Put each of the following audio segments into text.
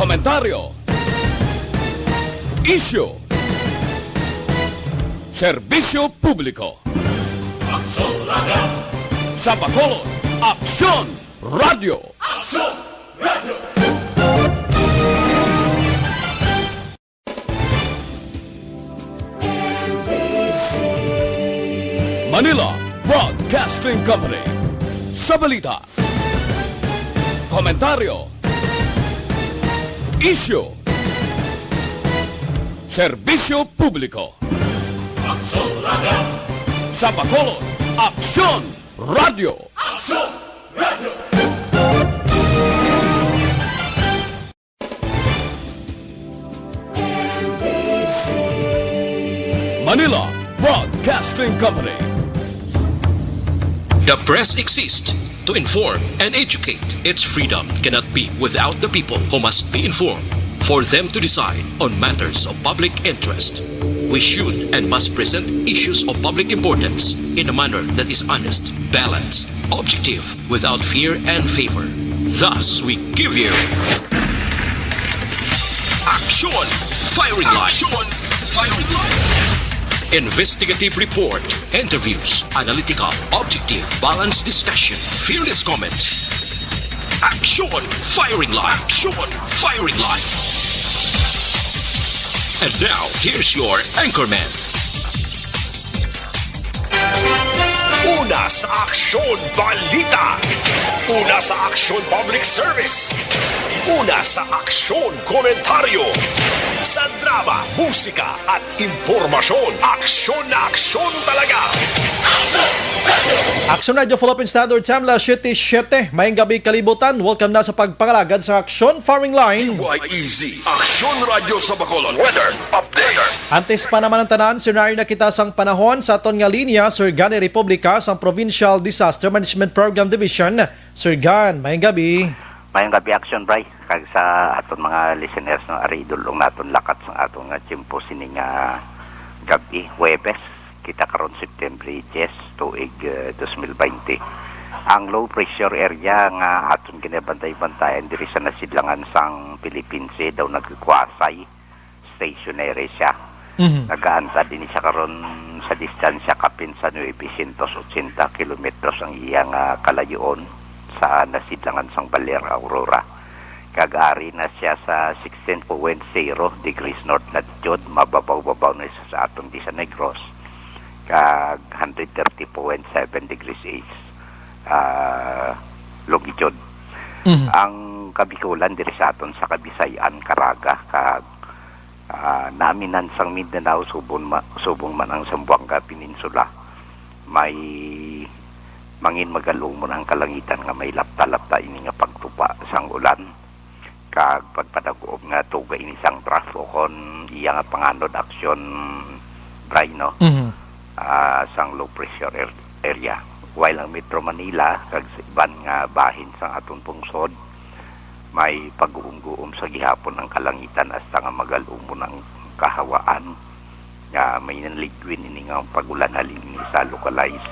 komentaryo, isyu, serbisyo publiko. Aksyon Radio! Sa Bacolod, Aksyon Radio! Aksyon Radio! Manila Broadcasting Company. Sa balita, komentaryo, isyu, serbisyo publiko. Aksyon Radio! Sa Bacolod, Aksyon Radio! Aksyon Radio! Manila Broadcasting Company. The press exists to inform and educate. Its freedom cannot be without the people who must be informed for them to decide on matters of public interest. We should and must present issues of public importance in a manner that is honest, balanced, objective, without fear and favor. Thus, we give you Action Firing Line. Action Firing Line. Investigative report, interviews, analytical, objective, balanced discussion, fearless comments. Action Firing Line. Action Firing Line. And now, here's your anchorman. Una sa Aksyon Balita. Una sa Aksyon Public Service. Una sa Aksyon Komentaryo. Sa drama, musika at impormasyon. Aksyon na aksyon talaga. Aksyon Radio Philippine Standard Time, la 7:07. Mayang gabi kalibutan. Welcome na sa pagpangalagad sa Aksyon Firing Line. YEZ, Aksyon Radio sa Bacolod. Weather Update. Antes pa naman ang tanan, senaryo na kita sang panahon sa aton nga linya, Sir Gani Republica, sa Provincial Disaster Management Program Division. Sir Gan, mayang gabi. Mayang gabi Aksyon, Bray. Kag sa aton mga listeners no aridulong naton lakat sa aton nga tiyempo sining gabi, Huwebes. Kita karon September 10, tuig 2020. Ang low pressure area nga aton ginabantay-bantayan diri sa nasidlangan sang Philippines daw nagkukwasay, stationary siya. Nagaanta din siya karon sa distansya kapin sa 980 kilometros ang iyang kalayoon sa nasidlangan sang Baler, Aurora. Kag-ari na siya sa 16.0 degrees north latitude, mababaw-babaw na siya sa atong Disa Negros. Kag 130.7 degrees east longitude. Ang kabikulan diri sa aton sa Kabisayan, Caraga, kag naminan sang Mindanao, subong man ang Zamboanga Peninsula. May mangin magalumon ang kalangitan nga may lapta-lapta ini nga pagtupa sang ulan. Kag pagpadaguob nga tuga ini sang trafo kon iya nga panganod aksyon Bray, no? Sang low pressure area. While ang Metro Manila kag sa iban nga bahin sang aton pungsod may pag-uum-guum sa gihapon ang kalangitan hasta nga magalumon ang kahawaan nga may nanligwin ini nga pagulan halin ni sa localized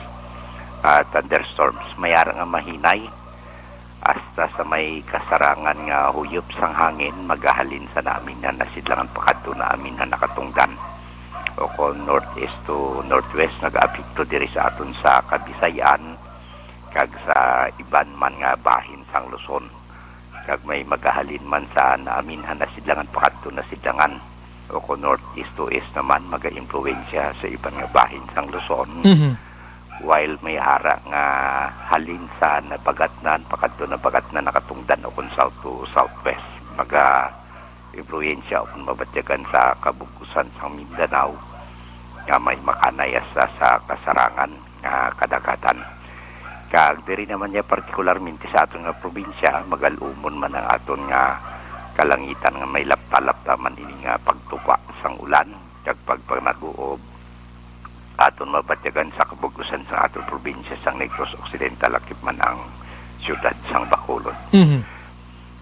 thunderstorms. Mayara nga mahinay hasta sa may kasarangan nga huyop sang hangin magahalin sa namin na nasidlangan pakadto na amin na nakatungdan o kung northeast to northwest nag-apekto diri sa aton sa Kabisayan kag sa iban man nga bahin sang Luzon kag may magahalin man sa namin na nasidlangan pakadto na sidlangan o kung northeast to east naman maga-impluwensya sa iban nga bahin sang Luzon. While may ara nga halin sa napagatnan, pakadto na pagatnan nakatungdan o kung south to southwest, maga-influensya o kung mabatyagan sa kabukusan sa Mindanao nga may makanayas sa kasarangan nga kadagatan. Kag diri naman niya partikularmente sa aton nga probinsya, magalumon man ang aton nga kalangitan nga may lapta-lapta man ini nga pagtupa sang ulan, kag pagpanaguob aton mabatyagan sa kabugusan sa aton probinsya sang Negros Occidental lakip man ang siyudad sang Bacolod.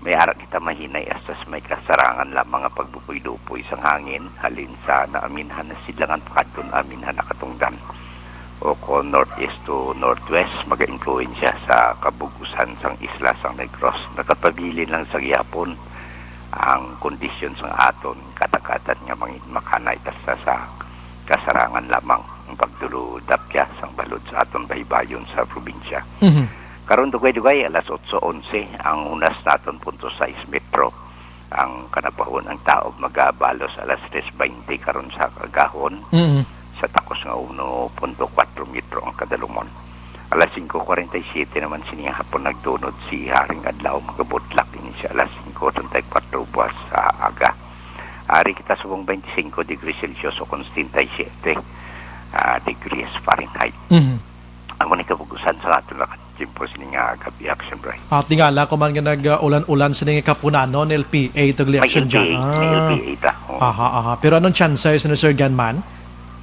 May ara kita mahinay astas may kasarangan lamang nga pagbupoy-dupoy sang hangin halin sa naaminhan na sidlangan pakadton aminhan nakatungdan o kung northeast to northwest maga-influensya sa kabugusan sang isla sang Negros. Nakapabilin lang sa gihapon ang kondisyon sa aton katakatan nga mangin makanay tasta sa kasarangan lamang ang pagduludapya sang balod sa aton baybayon sa probinsya. Karon dugay-dugay alas 8:11 ang unas naton 0.6 metro. Ang kanapahon ang taob magabalos alas 3:20 karon sa kagahon. Sa takos nga 1.4 metro ang kadalumon. Alas 5:47 naman siniya hapon nagtunod si Haring Adlaw magabutlak ini siya alas 5:34 buwas sa aga. Ari kita subong 25 degrees Celsius o 37 degrees Fahrenheit. Amo ni kabugusan sa ato lang timpo sini nga gabi action bray. At tingala ko man nga nag-ulan-ulan sa nga kapunano ng LPA to May election dyan. LPA ta. Aha. Pero anong chance ni Sir Ganman?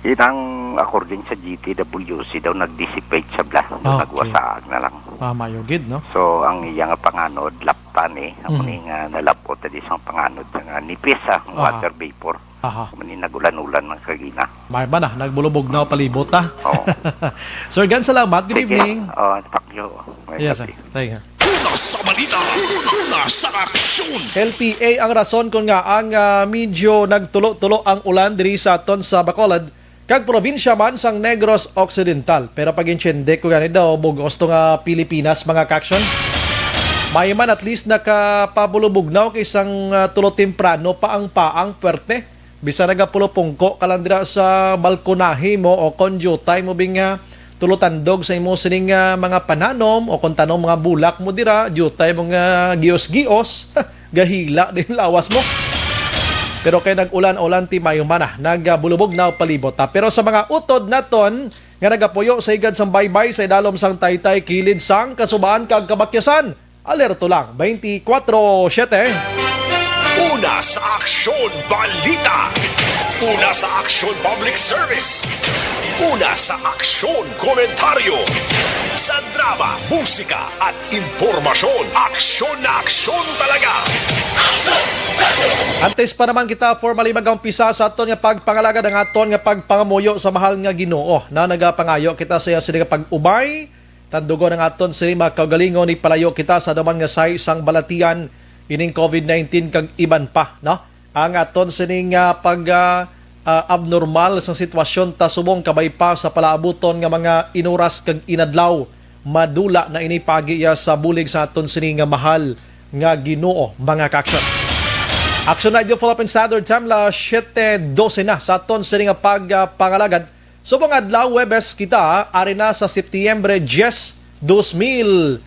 Itang according sa GTWC daw nag-dissipate sa blah. Okay. Nagwasaag na lang. Mayugid, no? So, ang iya nga panganod, laptan Ako ni nga nalapot na isang panganod nga nipis water vapor. Aha. Mani nagulan-ulan ng kagina. May ba na? Nagbulubog na o palibot na? Oo. Sir Gan, salamat. Good evening. Pakyo. Yes, sir. Thank you. Una sa balita, una sa aksyon. LPA ang rason kung nga ang medyo nagtulo-tulo ang ulan diri sa aton sa Bacolod kag probinsya man sang Negros Occidental. Pero pag insyende ko gani daw bugos to nga Pilipinas mga kaksyon. May man at least nakapabulubugnaw kay isang tulo temprano pa ang paang puwerte. Bisa nagapulo pungko kalandira sa balkonahe mo o konjutay mo bing tulo tandog sa imo sining mga pananom o kung tanong mga bulak mo dira, jutay mga gios-gios, gahila din lawas mo. Pero kay nag-ulan-ulan ti mayumana, nagbulubog na palibot. Pero sa mga utod naton nga nagapuyo sa igad sang baybay sa idalom sang taytay kilid sang kasubaan kag kabakyasan. Alerto lang 24/7. Una sa aksyon balita. Una sa aksyon public service. Una sa aksyon komentaryo. Sa drama, musika at impormasyon. Aksyon na aksyon talaga. Antes pa naman kita formally mag-umpisa sa aton nga pagpangalaga ng aton nga pagpangamuyo sa mahal nga Ginoo na nagapangayo kita sa sini nga pag-ubay tandugo ng aton sini makagalingon ni palayo kita sa daman nga say isang balatian ining COVID-19 kag iban pa no ang aton sini nga pag abnormal sa sitwasyon ta subong kabay pa sa palaabuton nga mga inuras kag inadlaw madula na inipagi sa bulig sa aton sini nga mahal nga Ginoo mga kaksyon. Action Radio Philippine Standard Time la 7:12 na sa aton sini nga pagpangalagad. Subong adlaw Webes kita ari na sa Setyembre 10, 2020.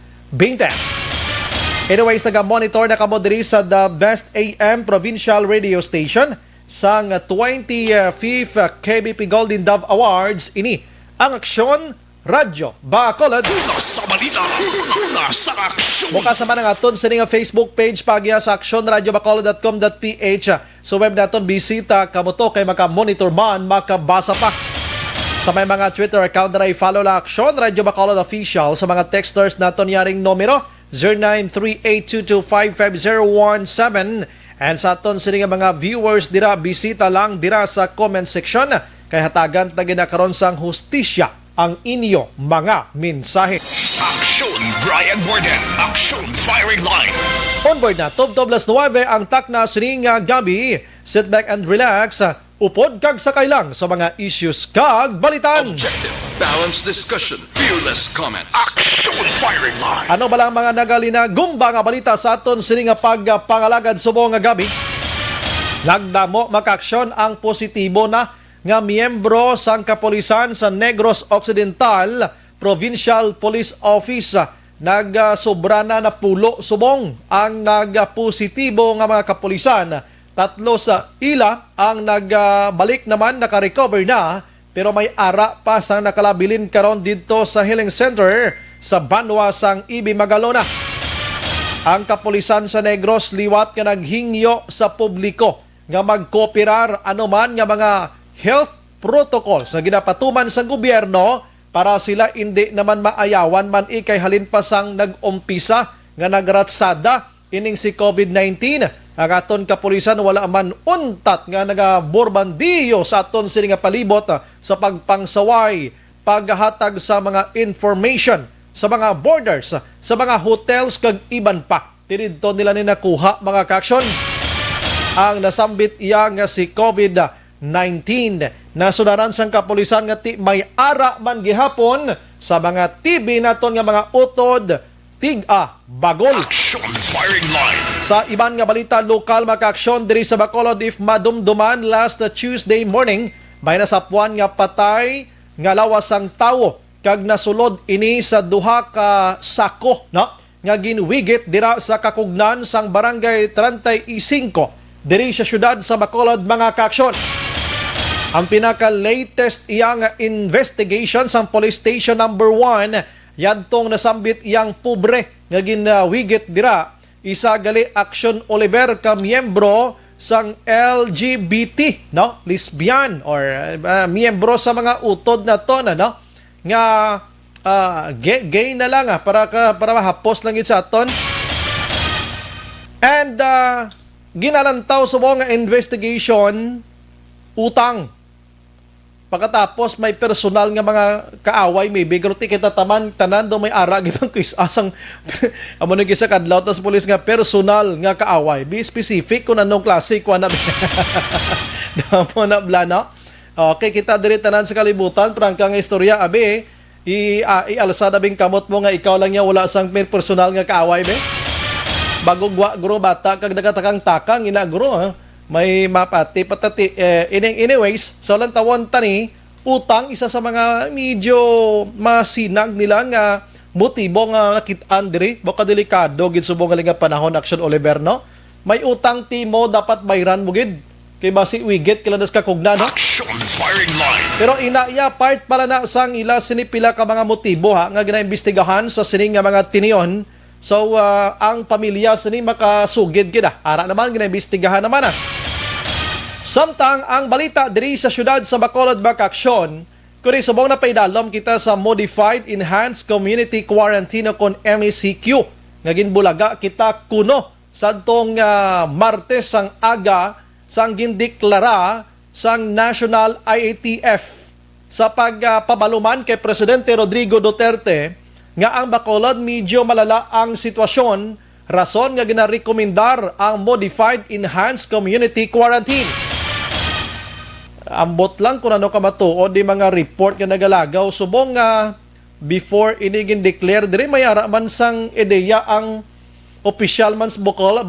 Anyways, naga-monitor na kamo diri sa The Best AM Provincial Radio Station sang 25th KBP Golden Dove Awards. Ini ang Aksyon Radio Bacolod. Una sa balita, una sa aksyon. Bukas naman ang aton sa nga Facebook page pagya sa actionradiobacolod.com.ph. Sa web naton bisita kamo to kay maka-monitor man, makabasa pa. Sa may mga Twitter account na i-follow la Aksyon Radio Bacolod Official. Sa mga texters naton yaring numero 0938225517. And sa aton sini nga mga viewers dira bisita lang dira sa comment section kay hatagan ta ginakaron sang hustisya ang inyo mga mensahe. Aksyon Brian Borden. Aksyon Firing Line. Onboard na, Tub-Tublas 9 ang takna sining gabi. Sit back and relax. Upod kag sakay lang sa mga issues kag balitan. Objective, balanced discussion, fearless comments. Aksyon Firing Line. Ano ba lang mga nagalina gumba nga balita sa aton sining nga pagpangalagad subong nga gabi? Nagdamo makaksyon ang positibo na nga miyembro sang kapulisan sa Negros Occidental Provincial Police Office. Nagsobra na pulo subong ang nagpositibo nga mga kapulisan. 3 sa ila ang nagbalik naman, naka-recover na, pero may ara pa sa nakalabilin karon dito sa Healing Center sa Banwa sang Ibi Magalona. Ang kapulisan sa Negros liwat nga naghingyo sa publiko nga magkooperar anuman nga mga health protocols na ginapatuman sa gobyerno para sila hindi naman maayawan man ikay halin pa sang nag-umpisa nga nagratsada ining si COVID-19. Ang aton kapulisan wala man untat nga nagaborbandiyo sa aton sini nga palibot sa pagpangsaway, paghatag sa mga information sa mga borders, sa mga hotels kag iban pa. Tinidto nila ni nakuha mga kaksyon. ang nasambit iya nga si COVID-19. Nasudaran sang kapulisan nga ti may ara man gihapon sa mga TV naton nga mga utod tig-a bagol. Action firing line. Sa iban nga balita, lokal makaaksyon diri sa Bacolod if madumduman last Tuesday morning may nasapuan nga patay nga lawas ang tawo kag nasulod ini sa duha ka sako no nga ginwigit dira sa kakugnan sang barangay 35 diri sa syudad sa Bacolod mga kaaksyon. Ang pinaka-latest iyang investigation sa Police Station number 1 yadtong nasambit iyang pobre nga ginwigit dira isa gali Action Oliver ka miyembro sang LGBT no lesbian or miyembro sa mga utod na to no nga gay na lang para mahapos lang sa aton. And ginalantaw sa mga investigation utang. Pagkatapos may personal nga mga kaaway, may bigro ti kita tanan do may ara gibang quiz asang amo ni gisa kadlaw tas pulis nga personal nga kaaway. Be specific kung anong klase ko na. Damo na blano. Okay, kita diri tanan sa kalibutan prangka nga istorya abi ialsa dabing kamot mo nga ikaw lang nya wala sang personal nga kaaway be. Bago guro bata kag nagatakang takang ina guro ha. May mapati patati anyways so lang tawon tani utang isa sa mga medyo masinag nila nga motibo nga nakit-an diri baka delikado gid subong nga panahon Action Oliver no may utang timo dapat bayran mo gid kay basi wigit kiladas ka kugna no. Action firing line. Pero inaiya part pala na sang ila sinipila ka mga motibo ha nga ginaimbestigahan sa sining nga mga tinion. So ang pamilya sini makasugid gid ara naman ginaimbestigahan naman Samtang ang balita diri sa syudad sa Bacolod Bakaksyon, kuri subong na paidalom kita sa Modified Enhanced Community Quarantine kon MECQ. Nga ginbulaga kita kuno sadtong Martes sang aga sang gindeklara sang National IATF sa pagpabaluman kay Presidente Rodrigo Duterte nga ang Bacolod medyo malala ang sitwasyon, rason nga ginarekomendar ang Modified Enhanced Community Quarantine. Ambot lang kung ano ka matuod di mga report nga nagalagaw subong nga before inigin declare diri mayara man sang ideya ang official man's Bacolod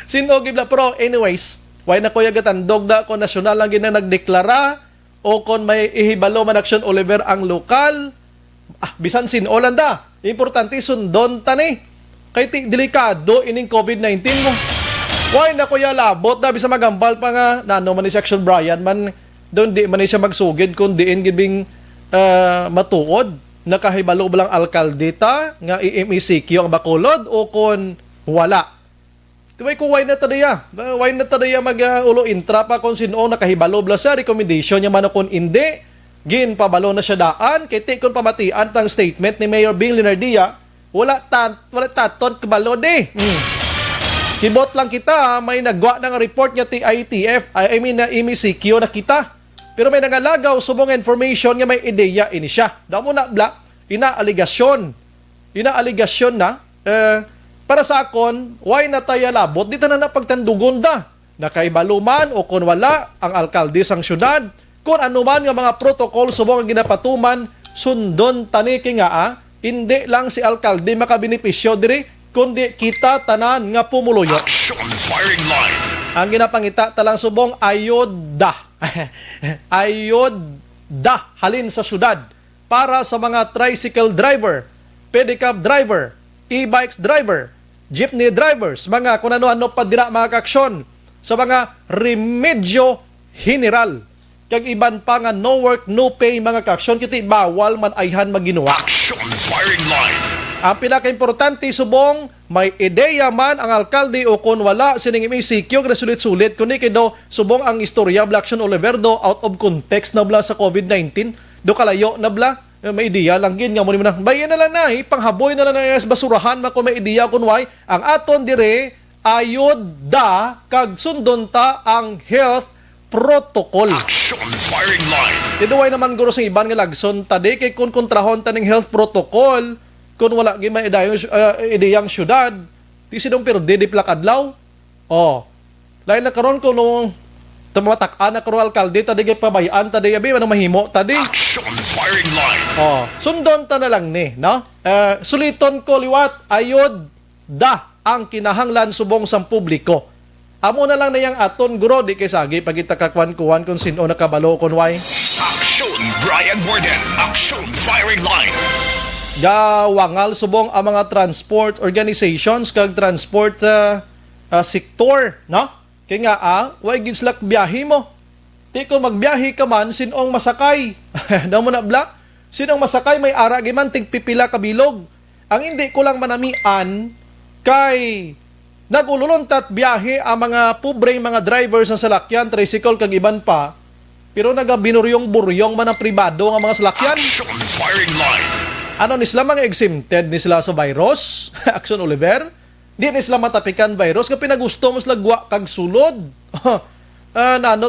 Sinog gibla pero anyways why na ko yagatandog na kung nasyonal lang gina nagdeklara o kung may ihibalo man Action Oliver ang lokal bisan sinolan da importante sundon tani kay delikado ining COVID-19 mo. Why na kuya labot na bisa magambal pa nga nano man ni Action Brian man doon di man siya magsugid kung diin gibing matuod nakahibalo ba lang alkaldita nga MECQ ang Bacolod o kung wala. Tuway ko why na tadaya mag-ulo intra pa kung sino nakahibalo bla sa recommendation niya man kung hindi gin pabalo na siya daan kay tikon pamatian tang statement ni Mayor Bing Linardia wala taton kabalo de. Kibot lang kita may nagwa ng report niya ti IATF na MECQ na kita. Pero may nangalagaw subong information nga may ideya ini siya. Damo na bla inaaligasyon na para sa akon why na tayo labot dito na napagtandugon da nakaibaluman o kung wala ang alkalde sang syudad kung anuman nga mga protocol subong ang ginapatuman sundon tani kay nga hindi lang si alkalde makabenepisyo diri kundi kita tanan nga pumuluyo. Action firing line. Ang ginapangita talang subong ayuda halin sa syudad para sa mga tricycle driver, pedicab driver, e-bikes driver, jeepney drivers, mga kung ano-ano pa dira mga kaaksyon sa mga remedyo general. Kag iban pa nga no work, no pay mga kaaksyon kiti bawal man ayhan maginuwa. Action firing line. Ang pinaka-importante subong may ideya man ang alkalde o kung wala sining MECQ na sulit-sulit kundi kay daw subong ang istorya bla Action Oliver do out of context na bla sa COVID-19 do kalayo na bla may ideya lang gin nga mo na bayan na lang na panghaboy na lang na basurahan man kung may ideya kun why ang aton dire ayuda kag sundon ta ang health protocol. Action firing line. Tinuway naman guro sa iban nga lagson tadi kay kun kontrahon taning health protocol kung wala gyud may ideyang syudad, ti sidong pero di plakadlaw. Oh. Lain na karon ko nung tumatak-an na karo alkalde ta di pabayaan ta di abi ano mahimo ta di. Action firing line. Oh, sundon ta na lang ni, no? Suliton ko liwat ayod da ang kinahanglan subong sang publiko. Amo na lang na yang aton guro di kay sagi pag itakakwan-kuwan kung sino nakabalo kon why. Action Brian Warden. Action firing line. Gawangal subong ang mga transport organizations kag transport sektor, no? Kaya nga way gid sila biyahe mo. Di kung magbiyahe ka man sinong masakay. Daw mo na bla. Sinong masakay may ara giman tigpipila ka bilog. Ang hindi ko lang manamian kay nagululuntat biyahe ang mga pobreng mga drivers ng salakyan, tricycle kag iban pa. Pero nagabinuryong-buryong man ang pribado ng mga salakyan. Action firing line. Ano ni sila mga exempted ni sila sa virus? Action Oliver? Di ni sila matapikan virus kapag pinagusto mo sila gwa kag sulod.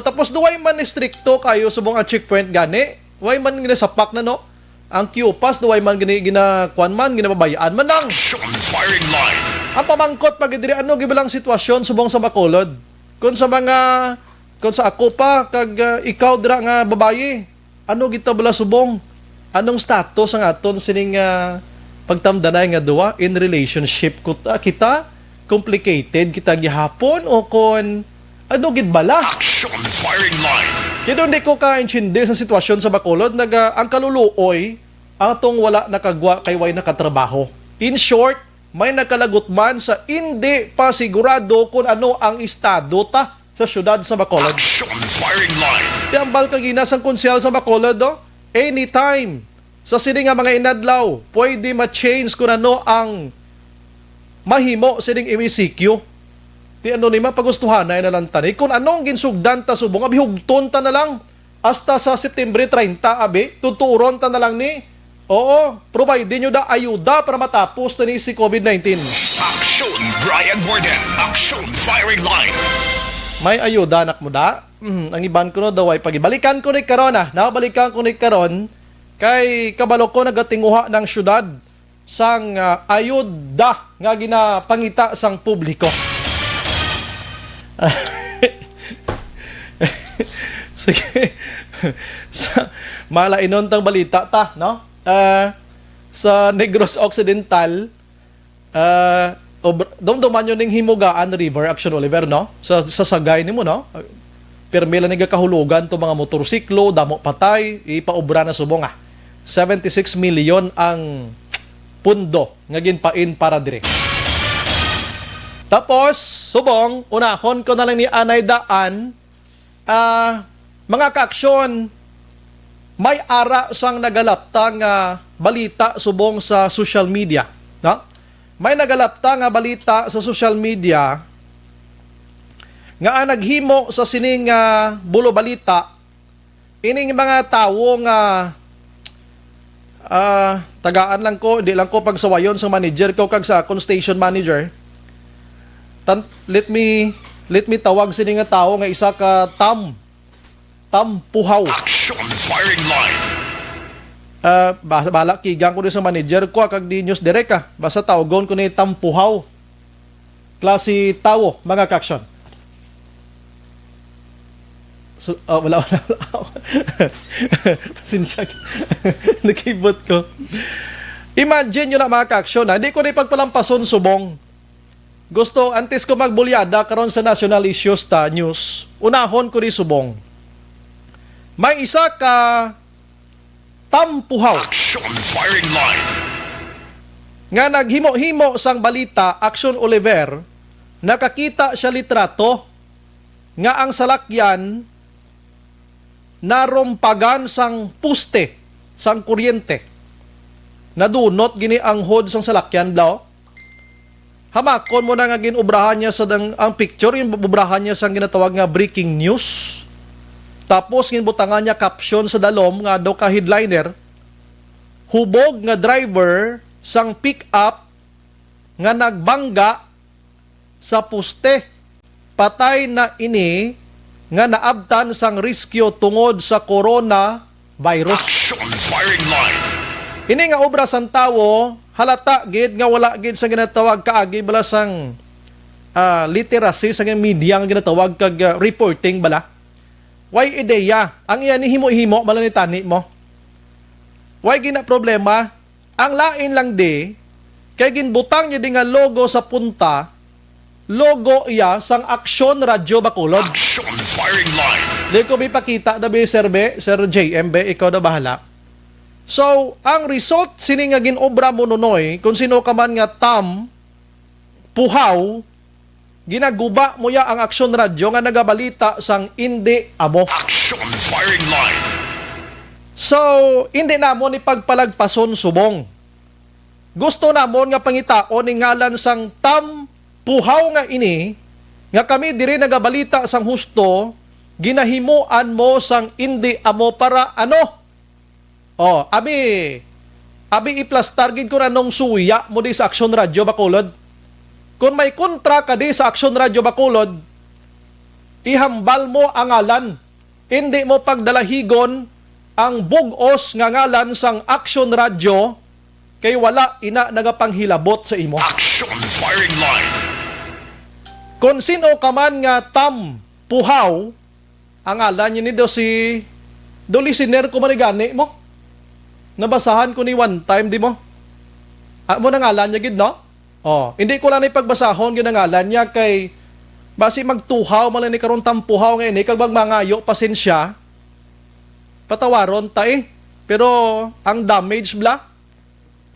Tapos duway man stricto kayo sa mga checkpoint gani. Way man ginasapak na no. Ang Q-pass duway man ginakuan man ginababayaan man lang. Action firing line. Ang pamangkot pag diri ano gibilang sitwasyon subong sa Bacolod. Kung sa ako pa kag ikaw dira nga babaye, ano kita bala subong? Anong status ang aton sining pagtamdanay nga duwa in relationship kita complicated kita gihapon o kon ano gid bala? Action firing line. Kaya doon di ko ka-intindi sa sitwasyon sa Bacolod ang kaluluoy atong wala nakagwa kay way nakatrabaho. In short, may nakalagot man sa hindi pa sigurado kung ano ang estado ta sa syudad sa Bacolod. Action firing line. Tiambal kaginas ang konsyal sa Bacolod, anytime sa sini nga mga inadlaw, pwede ma-change kung ano ang mahimo sining MCQ. Ti ano ni mapagustuhan na lang tani. Kung anong ginsugdan ta subong, abihugton ta na lang. Hasta sa September 30, tuturon ta na lang ni. Oo, provide nyo da ayuda para matapos na ni si COVID-19. Action Brian Warden. Action firing line. May ayuda anak mo da. Ang iban ko no daw ay pagibalikan ko ni karon Nakabalikan ko ni karon kay kabalo ko nagatinguha ng syudad sang ayuda nga ginapangita sang publiko. Sige. Malainon tang balita ta, no? Sa Negros Occidental, dumduman yun ng Himugaan River, Action Oliver, no? Sa sagay nimo, no? Permila ni kahulugan to mga motorsiklo, damo patay, ipaobra na subong 76 million ang pundo nga ginpain para dire. Tapos, subong, unahon ko na lang ni Anay Daan, mga kaaksyon, may ara sang nagalaptang balita subong sa social media. No? May nagalaptang balita sa social media nga naghimo sa sining bulo balita ining mga tawo nga tagaan lang ko, hindi lang ko pagsawayon sa manager ko kag sa akong station manager. Let me tawag sining nga tawo nga isa ka Tampuhaw. Action firing line. Bala kigang ko din sa manager ko kag di news direct basta tawagon ko ni Tampuhaw. Klase tawo mga kaksyon. So, wala. Pasensya. Nakibot ko. Imagine nyo na mga kaaksyon hindi ko na ipagpalampason subong. Gusto, antes ko magbulyada karon sa national issues ta news, unahon ko ni subong. May isa ka Tampuhaw. Action firing line. Nga naghimo-himo sang balita, Action Oliver, nakakita siya litrato nga ang salakyan narumpagan sang puste, sang kuryente. Nadunot gini ang hood sang salakyan blaw. Hamakon mo na nga ginubrahan niya sa ang picture, yung bubrahan niya sang ginatawag nga breaking news. Tapos ginbutangan niya caption sa dalom nga daw ka headliner, hubog nga driver sang pick-up nga nagbangga sa puste. Patay na ini nga naabtan sang riskyo tungod sa coronavirus. Action firing line. Ini nga obra sang tawo halata gid nga wala gid sa ginatawag kaagi bala sang literacy sa media nga ginatawag kag reporting bala. Why ideya? Ang iyan ni himo-himo bala ni tani mo. Why gina problema? Ang lain lang di kay ginbutang niya di nga logo sa punta, logo iya sang Aksyon Radyo Bacolod. Action firing line. Di ko pakita na Sir JM, ikaw na bahala. So, ang result sini nga ginobra mo nunoy, kung sino ka man nga puhaw, ginaguba mo ya ang Aksyon Radyo nga nagabalita sang hindi amo. Action firing line. So, hindi namon ipagpalagpason subong. Gusto namon nga pangitaon ni ngalan sang puhaw nga ini, nga kami diri nagabalita sang husto, ginahimuan mo sang hindi amo para ano? Abi iplastar gid ko na nung suya mo di sa Aksyon Radyo Bacolod. Kung may kontra ka di sa Aksyon Radyo Bacolod, ihambal mo ang ngalan. Hindi mo pagdalahigon ang bugos nga ngalan sang Aksyon Radyo kay wala ina nagapanghilabot sa imo. Action firing line. Kung sino ka man nga puhaw, ang ngalan niya ni do si listener ko manigani mo. Nabasahan ko ni one time, di mo? Mo na ngalan niya gid, no? Hindi ko lang ipagbasahon gid ang ngalan niya kay basi magtuhaw man ni karon tampuhaw ngayon kag magmangayo pasensya. Patawaron ta pero ang damage bla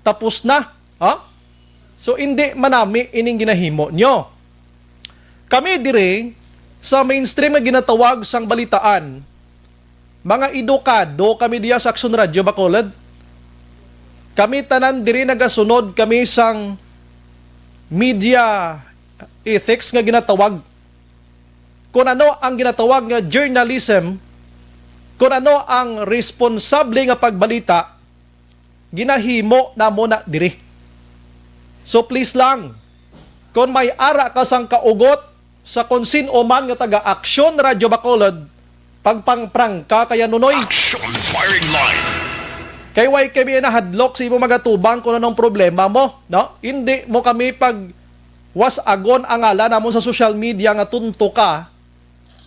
tapos na. So hindi manami ining ginahimo nyo. Kami dire sa mainstream nga ginatawag sang balitaan, mga edukado kami diya sa Aksyon Radyo Bacolod. Kami tanan diri nagasunod kami sang media ethics nga ginatawag. Kung ano ang ginatawag nga journalism, kung ano ang responsable nga pagbalita, ginahimo na mo na diri. So please lang, kung may ara ka sang kaugot sa konsin o man nga taga Aksyon Radyo Bacolod, pagpangprang ka kaya nunoy. Action firing line. Kay way kami na hadlok sa imo magatubang kung anong problema mo, no? Hindi mo kami pag was agon ang ngalan namon sa social media nga tunto ka,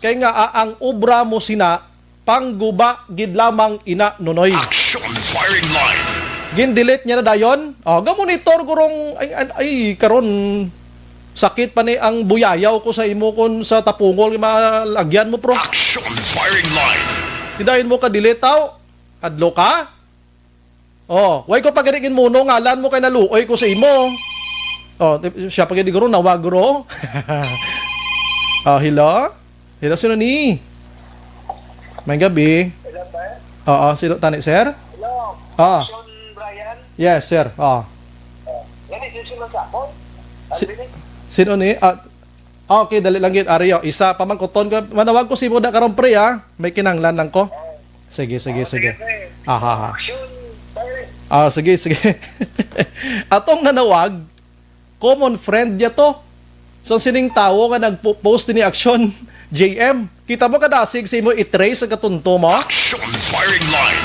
kay nga ang obra mo sina pangguba gid lamang ina nunoy. Action firing line. Gin-delete niya na dayon. Gamonitor gurong ay karon sakit pa ni ang buyayaw ko sa imo kon sa tapungol malagyan mo pro. Action firing line. Tidayon mo ka delete taw. Adlo ka? Way ko paganigin muno ngalan mo kay naluoy ko sa imo. Siya pagidi guro nawag guro. Hello? Hello sino ni? May gabi. Hello, ba? Sino tani sir? Hello. Ah. Sean Brian. Yes, sir. Yan is yung sa mo. Sino ni? Okay, dali lang gid Aryo. Isa pamangkuton ko. Manawag ko si Buda karon pre May kinanglan lang ko. Sige. Aha. Sean Brian. Sige. Atong nanawag, common friend niya to. So sining tawo nga nagpo-post ni Aksyon JM. Kita mo kadasig sa imo i-trace ang katunto mo? Action firing line.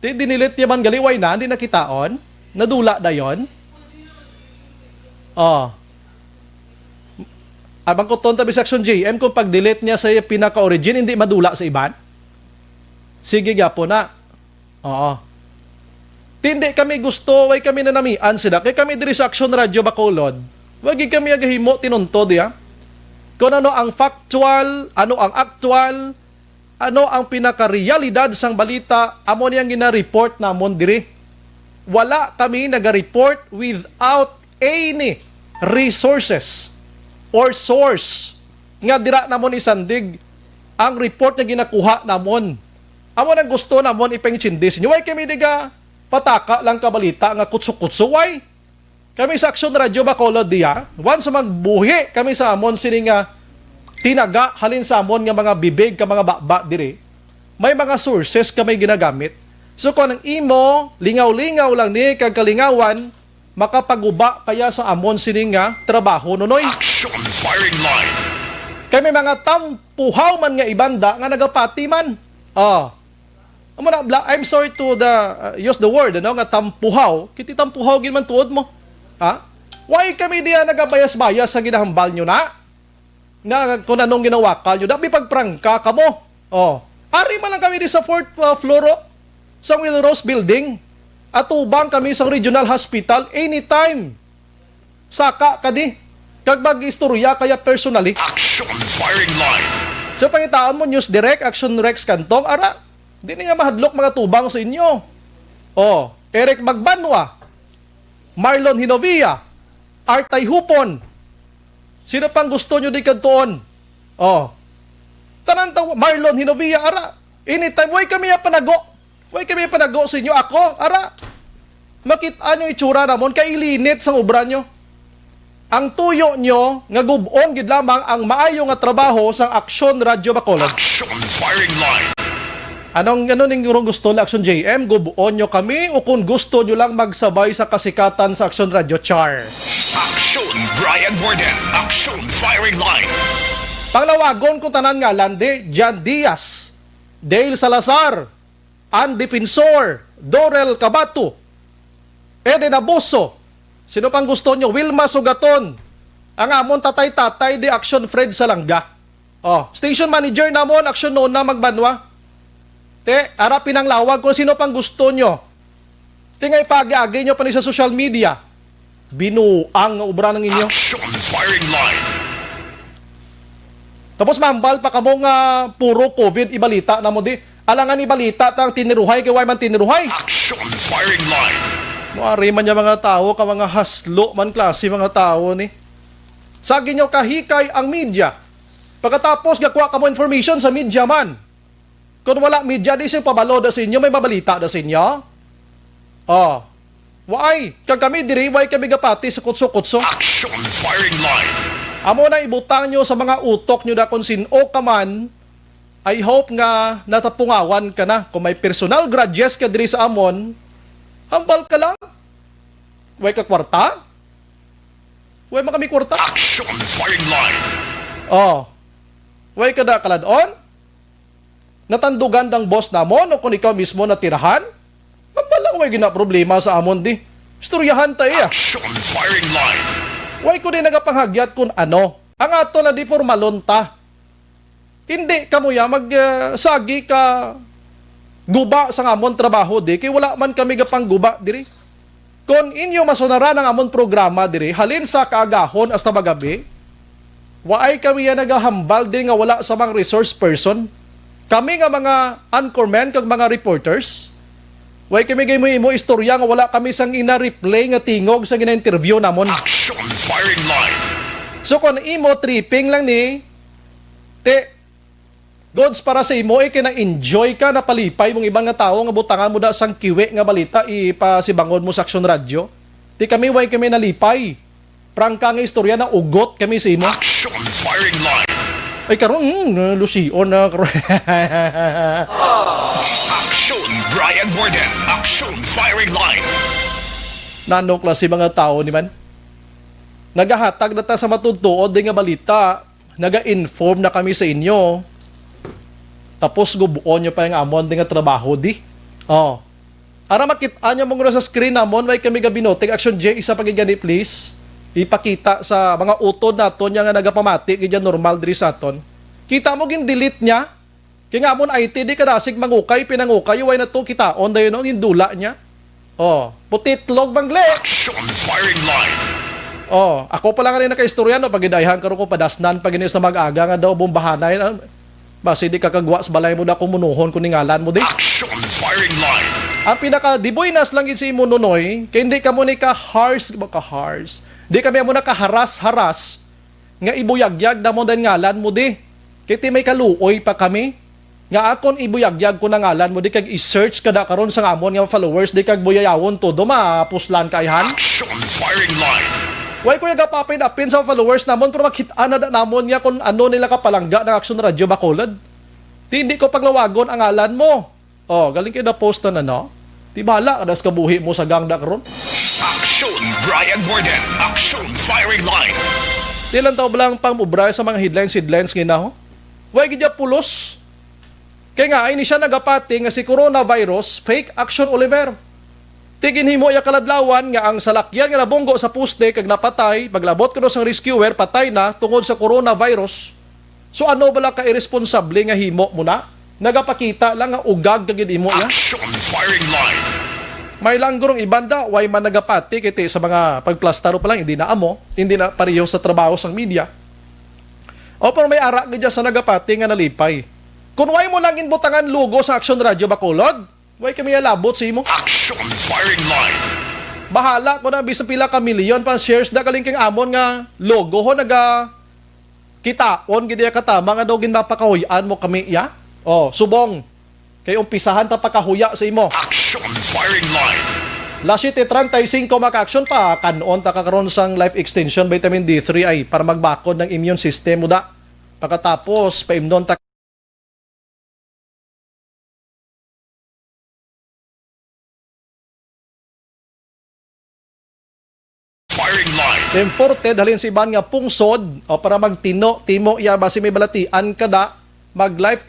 Dinilit niya man galiway na, hindi nakitaon. Nadula na yon. Abang ko tabi sa Aksyon JM kung pag-delete niya sa pinaka-origin, hindi madula sa iban. Sige gapo na. Hindi kami gusto, way kami nanamian sila. Kaya kami diri sa Aksyon Radyo Bacolod, wagi kami agahimo tinunto diya. Kung ano ang factual, ano ang actual, ano ang pinaka-realidad sang balita, amo niyang gina-report namon diri. Wala kami naga-report without any resources or source nga dira namon isandig ang report nga ginakuha namon. Amo nang gusto namon ipangitsindis. Why kami diga pataka lang kabalita nga kutso-kutso? Why? Kami sa Aksyon Radyo Bacolod diya, once magbuhi kami sa amon sini nga tinaga halin sa amon nga mga bibig ka mga baba diri. May mga sources kami ginagamit. So kung ang imo lingaw-lingaw lang ni kag kalingawan, makapaguba kaya sa amon sini nga trabaho nunoy. Action firing line. Kay may mga tampuhaw man nga ibanda nga nagapati man. Amo na I'm sorry to use the word nga tampuhaw. Kiti tampuhaw gid man tuod mo. Ha? Why kami diya nagabayas-bayas sa ginahambal nyo na? Na kung anong ginawa kalyo, dabi pagprangka kamo. Oh. Ari man lang kami di sa 4th floor sa Wilrose Building. At ubang kami sa Regional Hospital anytime. Saka kadi. Kag mag-istorya kaya personally. Action firing line. So pangitaan mo News Direct, Action Rex Kantong, ara, di nga mahadlok mga tubang sa inyo. Oh, Eric Magbanwa, Marlon Hinovia, Artay Hupon. Sino pang gusto nyo di kadtoon? Oh, tanan taw Marlon Hinovia, ara, anytime, way kami panago. Way kami panago sa inyo. Ako, ara, makita nyo itsura namon, kay ilinit sa ubra nyo. Ang tuyo nyo, nga gubon gid lamang ang maayo nga trabaho sa Action Radio Bacolod. Action firing line. Anong ning gusto na Action JM? Gubon nyo kami o kung gusto nyo lang magsabay sa kasikatan sa Action Radio Char? Action Brian Borden. Action firing line. Panglawagon kung tanan nga lande, Jan Diaz, Dale Salazar, Ann Defensor, Dorel Cabato, Eden Abuso. Sino pang gusto nyo? Wilma Sugaton. Ang amon tatay-tatay di Action Fred Salanga. Oh, station manager namon Action Nona Magbanwa. Te, arapin ang lawag kung sino pang gusto nyo. Tingay pag-agi nyo pa ni sa social media. Binuang nga ubra ng inyo. Action firing line. Tapos mambal pa kamo nga puro COVID ibalita na mo di. Alangan ibalita tang tiniruhay kay way man tiniruhay. Action firing line. Muari man niya mga tao, ka mga haslo man klase mga tao ni. Sagi nyo kahikay ang media. Pagkatapos gakuha ka mo information sa media man. Kung wala media, di siya pabalo da sa inyo, may mabalita da sa inyo. Oh. Why? Kag kami diri, why kami gapati sa kutso-kutso? Action firing line. Amo na ibutang nyo sa mga utok nyo da kung sino ka man. I hope nga natapungawan ka na. Kung may personal grudges ka diri sa amon, hambal ka lang. Way ka kwarta? Way man kami kwarta? Action firing line. Oh. Way ka da kaladon? Natandugan ng boss namon o kung ikaw mismo natirahan? Hambal lang way gina problema sa amon di. Istoryahan tayo. Action firing line. Way ko din nagapanghagyat kung ano. Ang ato na di formalon ta. Hindi ka mo ya magsagi ka guba sa amon trabaho di. Kaya wala man kami gapang guba diri. Kung inyo masunara ng amon programa diri, halin sa kaagahon hasta magabi, waay kami yan nagahambal diri nga wala sa mga resource person. Kami nga mga anchorman kag mga reporters, way kami gay mo istorya nga wala kami sang ina-replay nga tingog sa gina-interview namon. Action firing line. So kung imo tripping lang ni, goods para sa imo kina-enjoy ka na palipay mong ibang nga tao nga butangan mo da sang kiwi nga balita ipasibangon mo sa Action Radio. Di kami way kami nalipay. Prangka nga istorya na ugot kami sa imo. Action firing line. Ay karon Lucio na karon. Action Brian Borden. Action firing line. Nano klase mga tao ni man. Nagahatag na ta sa matudtuod di nga balita. Naga-inform na kami sa inyo. Tapos gubuon nyo pa yung amon di nga trabaho di. Oh. Ara makita nyo mong sa screen namon, may kami gabinotig. Action J, isa pagigani please. Ipakita sa mga utod naton nga nagapamati, kaya normal diri sa aton. Kita mo gin delete niya. Kaya nga amon IT, di kadasig mangukay, pinangukay, way na to kita. On dayon yung dula niya. Oh. Putitlog bangle. Action firing line. Oh. Ako pa lang rin nakaistorya, no? Pagidayhan karon ko padasnan, pagini sa mag-aga nga daw bombahanay. Basi di kakagwa sa balay mo na kumunuhon kung ningalan mo di. Action firing line. Ang pinaka diboynas lang yun si Imununoy, kaya hindi ka mo ni ka-hars, di kami mo na kaharas-haras, nga ibuyagyag na mo din ngalan mo di. Kaya may kaluoy pa kami, nga akon ibuyagyag ko na ngalan mo di, kag i-search ka na karon sa amon nga followers, di kag buyayawon to, mapuslan kayhan. Action firing line. Way ko yung kapapin-apin sa followers namon, pero makita na namon niya kung ano nila kapalangga ng Action Radio Bacolod. Hindi ko paglawagon ang ngalan mo. Oh, galing kayo na post na no? Di bala, kadas kabuhi mo sa gangda karon. Action Brian Borden. Action firing line. Di lang tao lang pang mubray sa mga headlines ngina ho. Way gidya pulos. Kaya nga, ay ni siya nagapati nga si coronavirus, fake action Oliver. Tigin himo ya kaladlawan nga ang salakyan nga nabunggo sa poste kag napatay, paglabot kuno sang rescuer, patay na tungod sa coronavirus. So ano bala ka irresponsable nga himo mo na? Nagapakita lang nga ugag kag imo ya. Action firing line. May langgurong ibanda, way man nagapati kiti sa mga pagplastaro pa lang, hindi na amo, hindi na pareho sa trabaho sang media. O pero may ara gadya sa nagapati nga nalipay. Kung way mo lang inbutangan logo sa Action Radio Bacolod, way kami alabot sa imo. Action firing line. Bahala ko na bisa pila ka milyon pa shares da kalingking amon nga logo ho naga kitaon gid katama nga daw ginmapakahuyan mo kami ya. Oh, subong. Kay umpisahan ta pakahuya sa imo. Action firing line. La 7:35 maka-action pa kanon ta kakaron sang life extension vitamin D3 ay para magbakod ng immune system mo da. Pagkatapos paimnon ta Firing line. imported halin si iban nga pungsod o para magtino timo iya basi may balatian kada mag life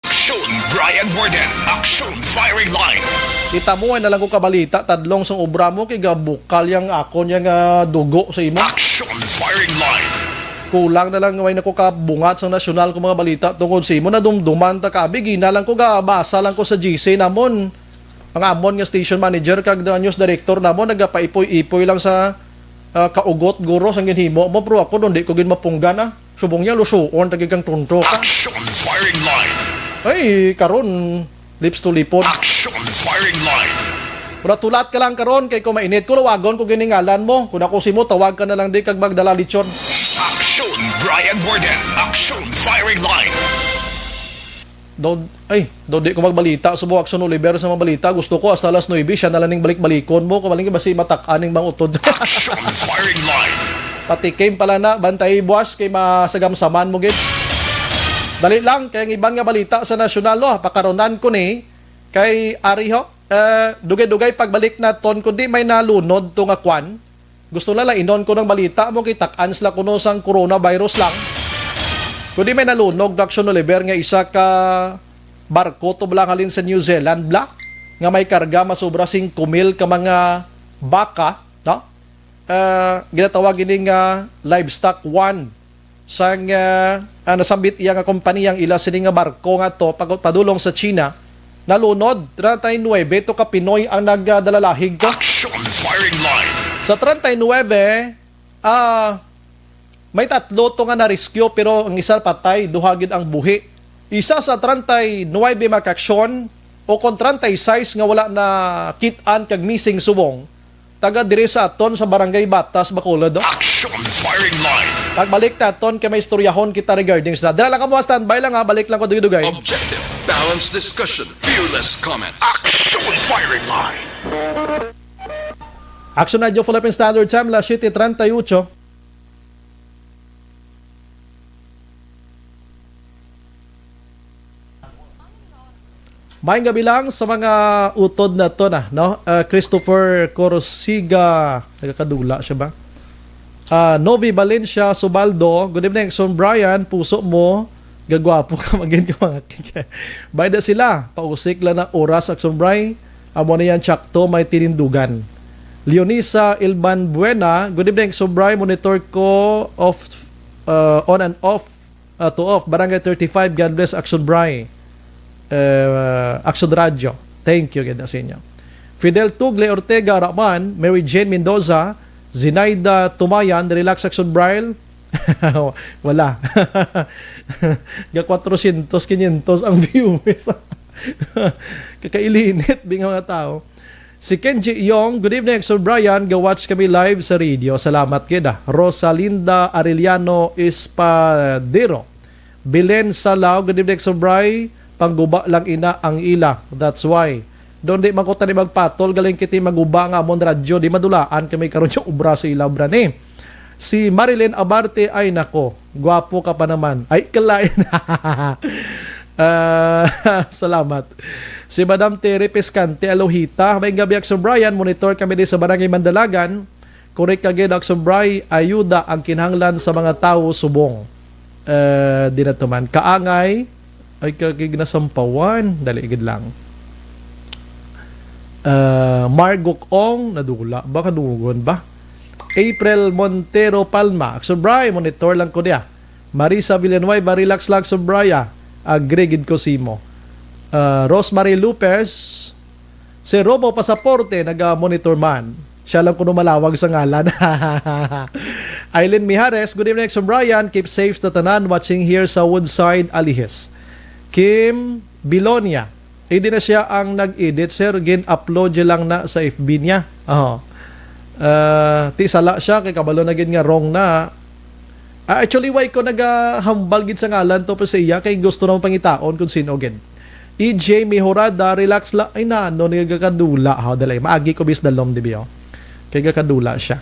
Action Brian Warden. Action firing line. kita mo ay nalang ko kabalita tadlong sang obra mo kay gabukal yang akon yang dugo sa imo. Action firing line. Kulang na lang way nako kabungat sa nasyonal ko mga balita tungod sa imo na dumduman ta kabigi na lang ko basa lang ko sa GC namon ang amon nga station manager kag the news director namon nagapaipoy-ipoy lang sa kaugot guro sang ginhimo mo pero ako di ko gin mapunggan subong niya lusuon tagigang tunto ka. Action firing line. Ay karon lips to lipod. Action firing line. Pura tulat ka lang karon kay ko mainit ko lawagon ko giningalan mo kun ako simo tawag ka na lang di kag magdala lechon. Action Brian Warden. Action firing line. Do di ko magbalita subo Action Oliver sa mga balita gusto ko hasta alas 9 siya nalaning balik-balikon mo ko maling basi matak-aning bang utod. Action firing line. Pati came pala na bantay buwas kay masagamsaman mo gid. Dali lang kay ang iban nga balita sa nasyonal pakaronan ko ni kay Ariho dugay-dugay pagbalik na ton kundi may nalunod to nga kwan. Gusto na lang inon ko ng balita mo kay tak-ans la kuno sang coronavirus lang. Kundi may nalunog Action Oliver nga isa ka barko to blang halin sa New Zealand black nga may karga masobra 5,000 ka mga baka, no? Ginatawag ining livestock one sang nasambit iya nga kompaniyang ila sini nga barko nga to padulong sa China. Nalunod 39 to ka Pinoy ang nagdalalahig ko. Action firing line. Sa 39, may tatlo to nga na-rescue pero ang isa patay, duhagid ang buhi. Isa sa 39 makaksyon o kon 36 nga wala na kitaan kag missing subong. Taga diri sa aton sa Barangay Batas, Bacolod. Action firing line. Pagbalik naton kay may istoryahon kita regarding sa. Dala lang ka mo standby lang balik lang ko dugay-dugay. Objective, balanced discussion, fearless comments. Action firing line. Action Radio Philippine Standard Time, la 7:38. Maayong gabi lang sa mga utod na to na, no? Christopher Corsiga, nagkakadula siya ba? Novi Valencia Subaldo, good evening. Son Brian, puso mo, gagwapo ka magin ka mga kika. Bayda sila, pausik lang na oras at Son Brian, amo na yan tsakto, may tinindugan. Leonisa Ilban Buena, good evening. Son Brian, monitor ko on and off to off, Barangay 35, God bless Action Brian. Action Radio. Thank you ganda sa inyo. Fidel Tugle Ortega Rahman, Mary Jane Mendoza, Zinaida Tumayan, Relax Action Braille. Wala. Ga 400, 500 ang viewers. Kakailinit bing mga tao. Si Kenji Yong, good evening Action Brian, ga-watch kami live sa radio. Salamat kida. Rosalinda Arellano Espadero. Belen Salao, good evening Action Brian. Pangguba lang ina ang ila. That's why. Doon di makuta ni magpatol, galing kiti maguba nga amon radyo, di madulaan kami karon yung ubra sa ilaw brane. Si Marilyn Abarte, ay nako, gwapo ka pa naman. Ay, kalain. Salamat. Si Madam Terry Pescante Alohita, may gabi Action Brian, monitor kami din sa Barangay Mandalagan. Correct again Action Brian, ayuda ang kinahanglan sa mga tao subong. Di na tuman. Kaangay, ay kagignasampawan, daligid lang. Margok Ong, nadula. Baka dugon ba? April Montero Palma, Action Brian, monitor lang ko niya. Marisa Villanueva, relax lang Action Brian. Agregid ko simo. Rosemary Lopez, si Robo Pasaporte, nag-monitor man. Siya lang kuno malawag sa ngalan. Aileen Mijares, good evening, Action Brian. Keep safe sa tanan, watching here sa Woodside, Alihes. Kim Bilonia, hindi na siya ang nag-edit, sir. Gin-upload niya lang na sa FB niya. Tisala siya, kay kabalo na gin nga wrong na. Actually, why ko nag-hambal gid sa ngalan to pa sa iya, kay gusto naman pangitaon kung sino gin. EJ Mihorada, relax lang. Ay na, no, nagkakadula. Dalay, maagi ko bis dalom, di ba? Kaya kakadula siya.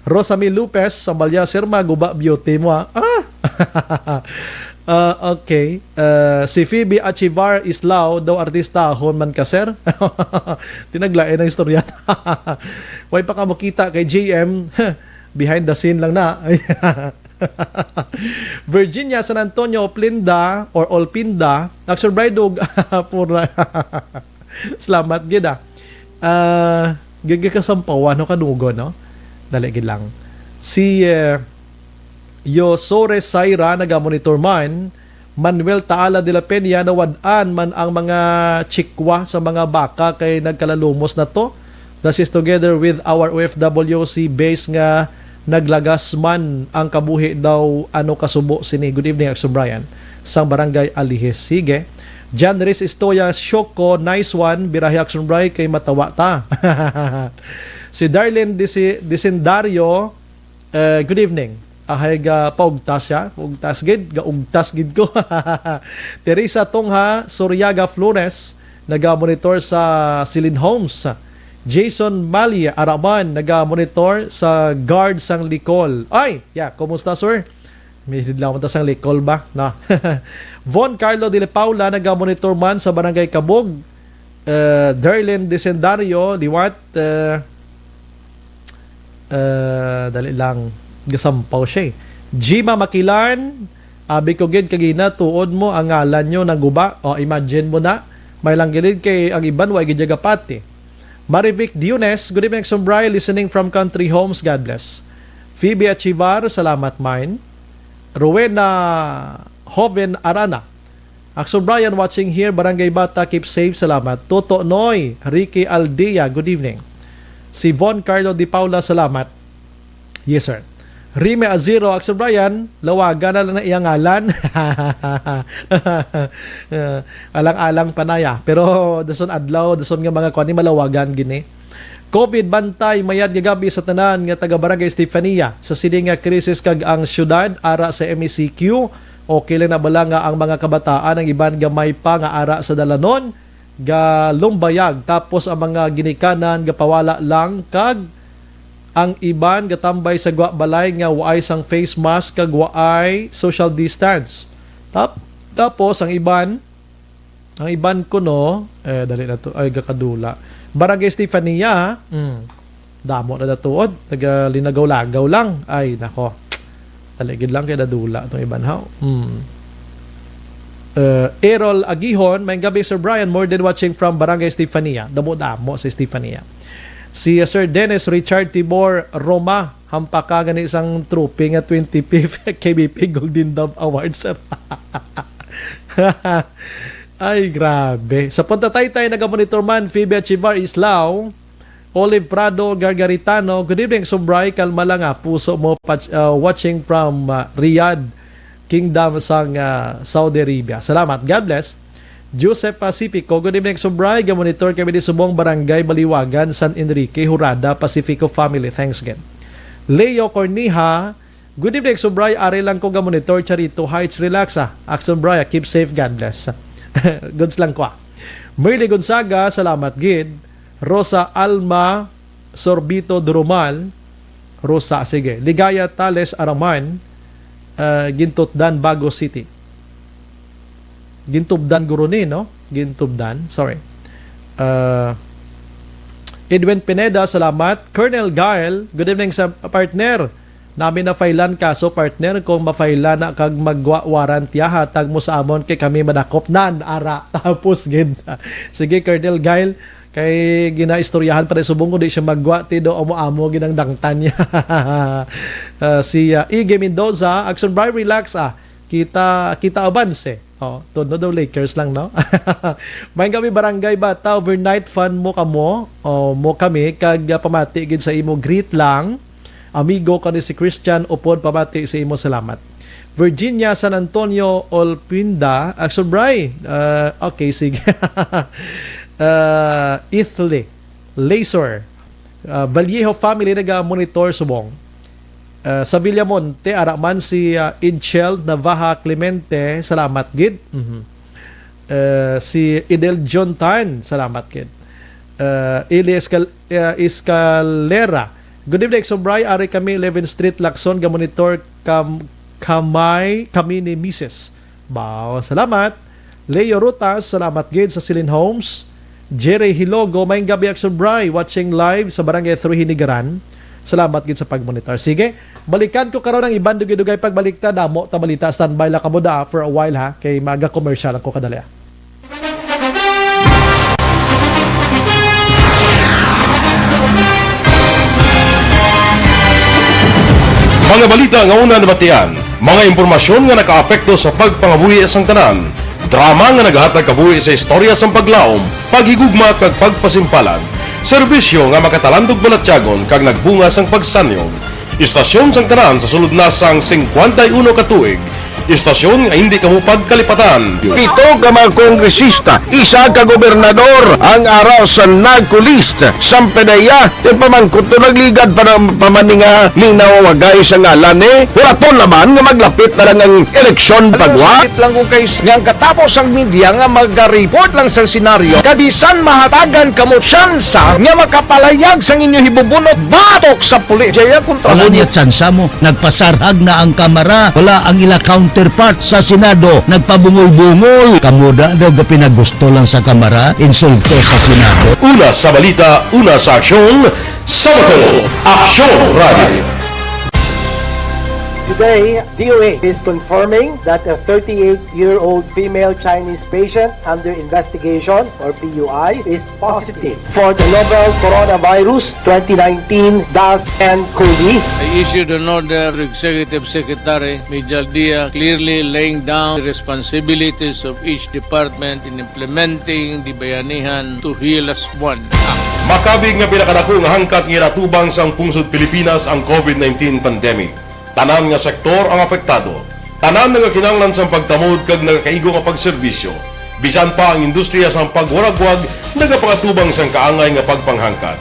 Rosamy Lopez, Sambalya, sir, maguba beauty mo, ha? Okay. Si Phoebe Achivar Islao, daw artista, hon man ka, sir? Tinaglain ang istorya. Why pa ka makita kay JM? Behind the scene lang na. Virginia, San Antonio, Oplinda or Olpinda, Action Bridog pura. Salamat gid gagakasampawan no kanugo no. Daligid lang. Si Yosore Saira naga-monitor man. Manuel Taala de la Peña nawadaan man ang mga chikwa sa mga baka kay nagkalalumos na to. This is together with our OFWC base nga naglagas man ang kabuhi daw ano kasubo sini. Good evening Action Brian sang Barangay Alihes. Sige. Jan Riz Estoya Shoko, nice one. Birahe Action Brian kay matawa ta. Si Darlene Disendario, good evening. Ahay ga paugtas siya. Paugtas gid. Gaugtas gid ko. Teresa Tongha Suryaga Flores, naga-monitor sa Silin Homes. Jason Malia Araman, naga-monitor sa guard sang Licol. Ay, yeah, kumusta sir? May hidlaw mo sang Licol ba? Na. Von Carlo de Paula, naga-monitor man sa Barangay Kabog. Darlene Desendario, liwat. Dali lang. Gasampaw siya eh. Jima Makilan, abi ko gid kagina tuod mo ang ngalan nyo naguba. O imagine mo na, may lang gilid kay ang iban wa gid pati. Marivic Diones, good evening Action Brian, listening from Country Homes, God bless. Phoebe Achivar, salamat mine. Rowena Hoven Arana, Action Brian watching here, Barangay Bata, keep safe, salamat. Toto Noy, Ricky Aldea, good evening. Si Von Carlo Di Paula, salamat. Yes sir. Rime Azero, Action Brian, lawagan na lang na iyang ngalan. Alang-alang panaya. Pero dason adlaw, dason nga mga kwani malawagan gini. COVID bantay mayad nga gabi sa tanan nga taga Barangay Estefania sa siling nga krisis kag ang syudad ara sa MECQ. Okay lang na bala nga ang mga kabataan ang iban gamay pa nga ara sa dalanon ga lumbayag tapos ang mga ginikanan ga pawala lang kag ang iban gatambay sa balay nga waay sang face mask kag waay social distance. Tapos ang iban kuno dali na to ay gakadula. Barangay Estefania, damo na datuod, nagalinagaw-lagaw lang. Ay nako. Taligid lang kay dadula tong iban haw. Errol Agihon, may gabi Sir Brian, more than watching from Barangay Estefania. Damo-damo sa Estefania. Si Sir Dennis Richard Tibor Roma, hampaka gani isang trophy nga 25th KBP Golden Dove Awards. Ay, grabe. Sa Punta Taytay, nag-monitor man, Phoebe Achivar Islao, Olive Prado Gargaritano, good evening, Sobray, kalma lang puso mo, watching from Riyadh, Kingdom sang Saudi Arabia. Salamat, God bless. Joseph Pacifico, good evening, Sobray, ga-monitor kami di Subong Barangay Baliwagan, San Enrique, Hurada, Pacifico Family, thanks again. Leo Corniha, good evening, Sobray, ari lang ko ga-monitor, Charito Heights, relaxa, Action Sobray, keep safe, God bless. Goods lang ko. Merly Gonzaga, salamat gid. Rosa Alma Sorbito Durumal, Rosa, sige. Ligaya Tales Araman, Gintotdan, Bago City. Gintubdan guro ni, no? Gintubdan. Sorry. Edwin Pineda, salamat. Colonel Gael, good evening sa partner. Namin na failan kaso partner kung mafailan na kag magwarantya hatag mo sa amon kay kami madakop nan ara tapos gid. Sige Colonel Gael, kay ginaistoryahan pa rin subong ko di siya magwa tido amo ginang dangtan niya. Si Ige Mendoza, Action Bri, relax kita avance. Todo daw Lakers lang, no? May kami barangay bata overnight fun mo kamo mo kami kag pamati gid sa imo greet lang. Amigo kani si Christian upod pamati sa imo salamat. Virginia San Antonio Olpinda, Action Bri. Okay, sige. Ithle Laser, Vallejo family naga-monitor subong. Sa Villamonte araman si Idchel Navaja Clemente, salamat gid. Si Idel John Tan, salamat gid. Ili Escalera, good evening Sobray, ari kami 11th Street Lacson ga-monitor kami ni Mrs. Bao, salamat. Leo Rutas, salamat gid sa Silin Homes. Jerry Hilogo, may gabi Action Bri, watching live sa Barangay 3 Hinigaran. Salamat gid sa pagmonitor. Sige, balikan ko karon ang ibang dugay-dugay pagbaliktad. Damo ta balita, standby la kamo da for a while ha, kay maga commercial ako kadali. Mga balita nga una nabatian, mga impormasyon nga nakaapekto sa pagpangabuhi sang tanan, drama nga naghatag kabuhi sa istorya sang paglaom, paghigugma kag pagpasimpalan, serbisyo nga makatalandog balatyagon kag nagbunga sang pagsanyog, istasyon sang tanan sa sulod na sang 51 ka tuig, istasyon nga hindi kamo pagkalipatan. Ito ka mga kongresista, isa ka gobernador, ang araw sa nagkulist, sampedaya, yung pamangkot to nagligad para pamaninga linaw wagay sa ngalan wala to naman nga maglapit na lang ang eleksyon pagwa. Sakit lang kung kayo nga katapos ang media nga mag-report lang sa senaryo, kabisan mahatagan kamo tsansa nga makapalayag sa inyo hibubunot batok sa pulis. Jaya kontra wala niya tsansa mo, nagpasarhag na ang kamera, wala ang ila counterpart sa Senado, nagpabungol-bungol. Kamuda daw ga pinagusto lang sa kamera, insulto sa Senado. Una sa balita, una sa aksyon, Sabado, Aksyon Radio. Today, DOA is confirming that a 38-year-old female Chinese patient under investigation, or PUI, is positive for the novel coronavirus 2019 DAS-CoV. I issued an order to Executive Secretary Mijal Dia clearly laying down the responsibilities of each department in implementing the Bayanihan to Heal as One Act. Makabig nga pinakadako nga hangkat nga natubang sang pungsod Pilipinas ang COVID-19 pandemic. Tanan nga sektor ang apektado. Tanan nga kinahanglan sang pagtamod kag nagakaigo nga pagserbisyo. Bisan pa ang industriya sang pagwaragwag nagapangatubang sang kaangay nga pagpanghangkat.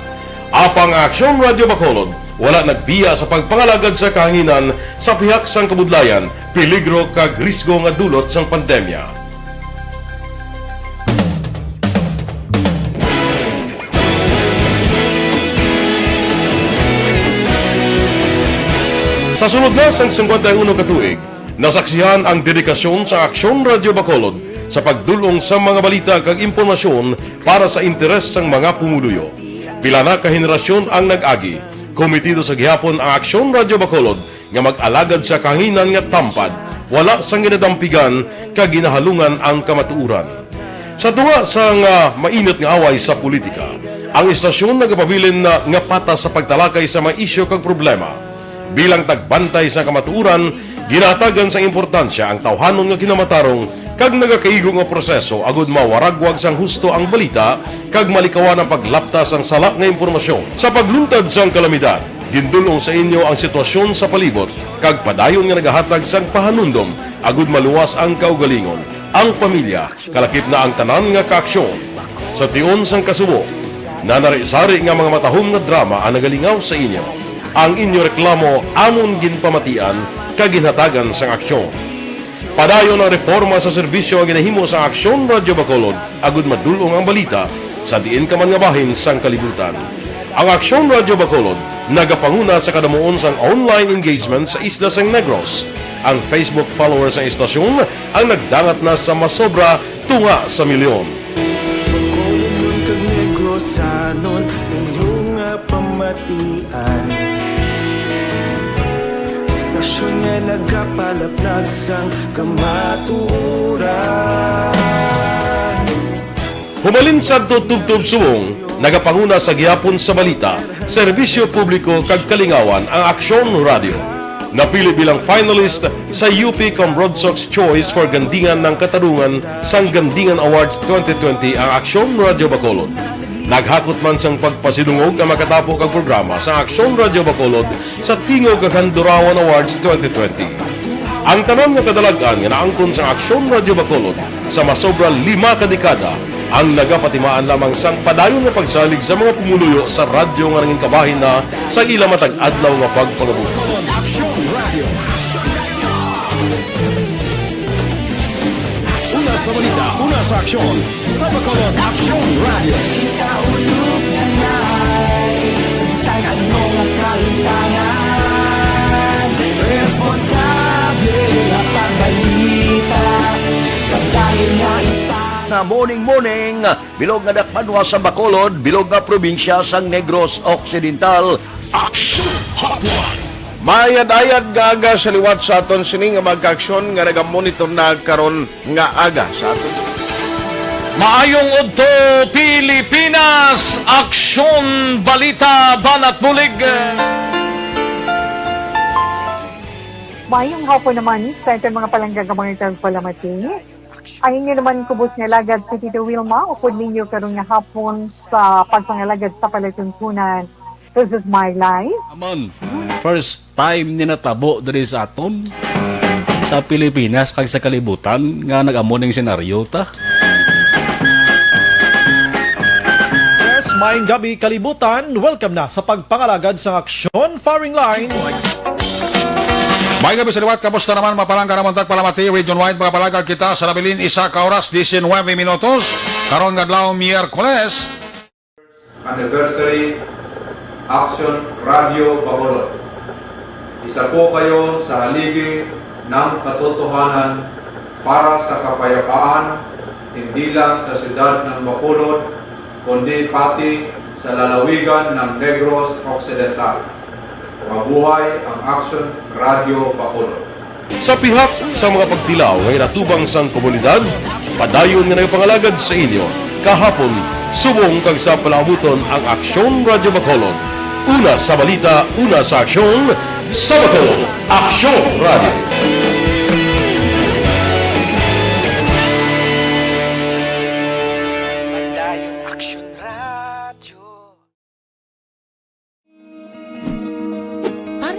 Apang Aksyon Radio Bacolod wala nagbiya sa pagpangalagad sa kahanginan sa pihak sang kabudlayan, peligro kag risgo nga dulot sang pandemya. Sa sunod na sang 51 ka tuig, nasaksihan ang dedikasyon sa Aksyon Radio Bacolod sa pagdulong sa mga balita kag impormasyon para sa interes sang mga pumuluyo. Pila na ka henerasyon ang nag-agi, komitido sa gihapon ang Aksyon Radio Bacolod nga mag-alagad sa kahanginan nga tampad, wala sang ginadampigan kag ginahalungan ang kamatuuran. Sa tunga sang mainit nga away sa politika, ang istasyon nagapabilin na nga patas sa pagtalakay sa mga isyu kag problema. Bilang tagbantay sa kamatuuran, ginatagan sa importansya ang tawhanon nga kinamatarong kag nagakaigo nga proseso agud mawaragwag sang husto ang balita kag malikawan ang paglaptas ang salak nga impormasyon. Sa pagluntad sang kalamidad, gindulong sa inyo ang sitwasyon sa palibot kag padayon nga nagahatag sang pahanundom agud maluwas ang kaugalingon. Ang pamilya, kalakip na ang tanan nga kaaksyon. Sa tion sang kasubo, nanari-sari nga mga matahom nga drama ang nagalingaw sa inyo. Ang inyo reklamo amon ginpamatian kag ginhatagan sang aksyon. Padayon ang reforma sa serbisyo ang ginahimo sa Aksyon Radio Bacolod agud madulong ang balita sa diin ka man nga bahin sang kalibutan. Ang Aksyon Radio Bacolod nagapanguna sa kadamuon sang online engagement sa isla sang Negros. Ang Facebook followers ng istasyon ang nagdangat na sa masobra tunga sa milyon. Sanon inyong pamatian Istasyon nga nagkapalaplag sang kamaturan Humalin sa tutubtub suwong, nagapanguna sa gihapon sa balita, serbisyo publiko kag kalingawan ang Aksyon Radio. Napili bilang finalist sa UP Broadsox Choice for Gandingan ng Katarungan sang Gandingan Awards 2020 ang Aksyon Radio Bacolod. Naghakot man sang pagpasidungog ang makatapo kag programa sa Aksyon Radio Bacolod sa Tingog kag Handurawan Awards 2020. Ang tanan nga kadalagan nga naangkon sa Aksyon Radio Bacolod sa masobra 5 kadekada ang nagapatimaan lamang sang padayon nga pagsalig sa mga pumuluyo sa radyo nga nangin kabahin na sa ila matag adlaw nga pagpalabot. Una sa balita, una sa aksyon, sa Bacolod Aksyon Radio. Kaulog na na'y Sagsay anong ang kahintangan Responsable at pagbalita Kagdahil nga Na morning, bilog nga dakpanwa sa Bacolod, bilog nga probinsya sang Negros Occidental. Action Hotline. Mayad-ayad nga aga sa liwat sa aton sining nga magka-aksyon nga nagamonitor na karon nga aga sa aton. Maayong udto Pilipinas, Aksyon Balita Banat Bulig. Maayong hapon naman sa itong mga palanggagamang itong palamati. Ang inyo naman kubos nga lagad si Tito Wilma, upod ninyo karong nga hapon sa pagpangalagad sa palatuntunan. This is my life. Amon, first time ni natabo diri sa aton sa Pilipinas kag sa kalibutan nga nag-amo ning senaryo ta. Yes, maayong gabi kalibutan. Welcome na sa pagpangalagad sa Aksyon Firing Line. May gabi sa liwat, kamusta naman mapalangga naman tagpalamati, region-wide mga palagag kita sa nabilin isa ka oras, 19 minutos, karon nga adlaw Miyerkules. Anniversary Aksyon Radio Bacolod. Isa po kayo sa haligi ng katotohanan para sa kapayapaan, hindi lang sa siyudad ng Bacolod, kundi pati sa lalawigan ng Negros Occidental. Mabuhay ang Aksyon Radio Bacolod. Sa pihak sa mga pagtilaw ngay natubang sang komunidad, padayon nga nagpangalagad sa inyo. Kahapon, subong kag sa palaabuton ang Aksyon Radio Bacolod. Una sa balita, una sa aksyon, sa Bacolod, Aksyon Radio.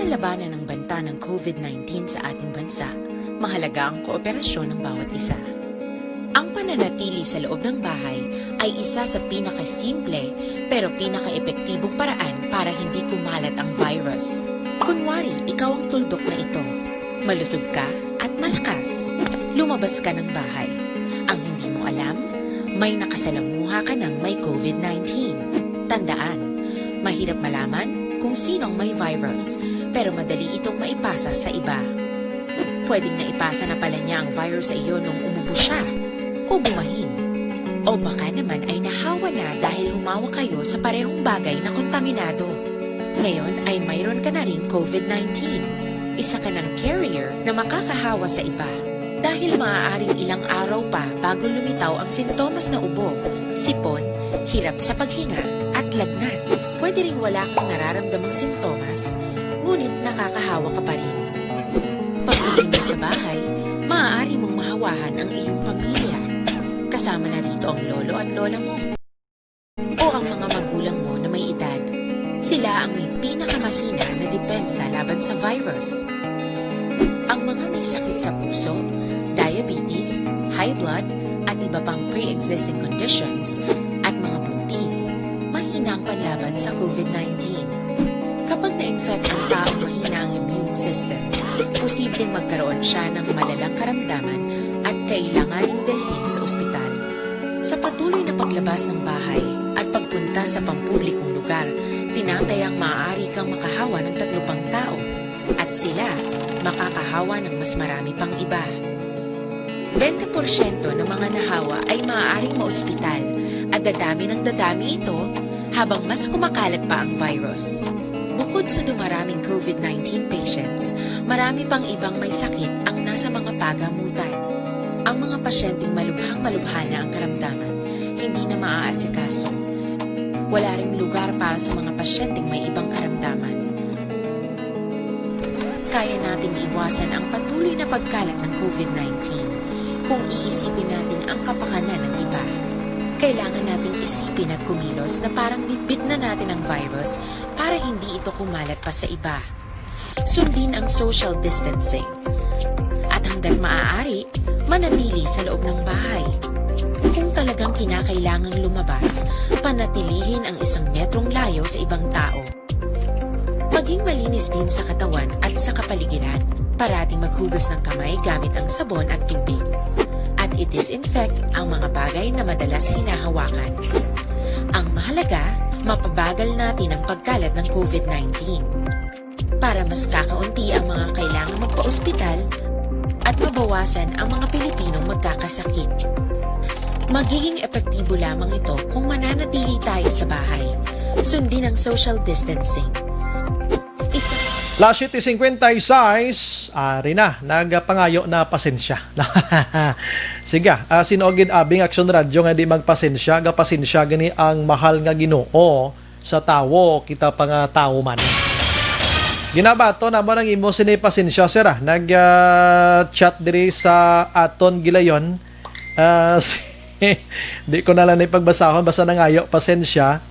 Labanan ng banta ng COVID-19 sa ating bansa, mahalaga ang kooperasyon ng bawat isa. Ang pananatili sa loob ng bahay ay isa sa pinakasimple pero pinaka-epektibong paraan para hindi kumalat ang virus. Kunwari, ikaw ang tuldok na ito. Malusog ka at malakas. Lumabas ka ng bahay. Ang hindi mo alam, may nakasalamuha ka ng may COVID-19. Tandaan, mahirap malaman kung sinong may virus, pero madali itong maipasa sa iba. Pwedeng naipasa na pala niya ang virus sa iyo nung umubo siya, o bumahin. O baka naman ay nahawa na dahil humawa kayo sa parehong bagay na kontaminado. Ngayon ay mayroon ka na ring COVID-19. Isa ka ng carrier na makakahawa sa iba. Dahil maaaring ilang araw pa bago lumitaw ang sintomas na ubo, sipon, hirap sa paghinga at lagnat. Pwede ring wala kang nararamdamang sintomas, ngunit nakakahawa ka pa rin. Pag-uwi mo sa bahay, maaari mong mahawahan ang iyong pamilya. Kasama na rito ang lolo at lola mo. O ang mga magulang mo na may edad. Sila ang may pinakamahina na depensa laban sa virus. Ang mga may sakit sa puso, diabetes, high blood, at iba pang pre-existing conditions, at mga buntis, mahina ang panlaban sa COVID-19. Kapag na-infect ang taong mahina ang immune system, posibleng magkaroon siya ng malalang karamdaman at kailanganing dalhin sa ospital. Sa patuloy na paglabas ng bahay at pagpunta sa pampublikong lugar, tinatayang maaari kang makahawa ng 3 pang tao. At sila makakahawa ng mas marami pang iba. 20% ng mga nahawa ay maaaring maospital at dadami ng dadami ito habang mas kumakalat pa ang virus. Bukod sa dumaraming COVID-19 patients, marami pang ibang may sakit ang nasa mga pagamutan. Ang mga pasyenteng malubhang-malubha na ang karamdaman, hindi na maaasikaso. Wala ring lugar para sa mga pasyenteng may ibang karamdaman. Kaya nating iwasan ang patuloy na pagkalat ng COVID-19 kung iisipin natin ang kapakanan ng iba. Kailangan nating isipin at kumilos na parang bitbit na natin ang virus para hindi ito kumalat pa sa iba. Sundin ang social distancing. At hanggat maaari, manatili sa loob ng bahay. Kung talagang kinakailangang lumabas, panatilihin ang 1 metrong layo sa ibang tao. Maging malinis din sa katawan at sa kapaligiran. Parating maghugas ng kamay gamit ang sabon at tubig. At i-disinfect ang mga bagay na madalas hinahawakan. Ang mahalaga, mapabagal natin ang pagkalat ng COVID-19 para mas kakaunti ang mga kailangang magpa-ospital at mabawasan ang mga Pilipinong magkakasakit. Magiging epektibo lamang ito kung mananatili tayo sa bahay. Sundin ang social distancing. Last 56, ari na, nagpangayo na pasensya. Sige, sinogid abing Aksyon Radyo nga di magpasensya, gapasensya gani ang mahal nga Ginoo sa tawo, kita pa nga tao man. Ginabato na mo nang imo sini pasensya, sir. Nag-chat diri sa aton gilayon. Di ko na lang ipagbasahon, basta nangayo pasensya.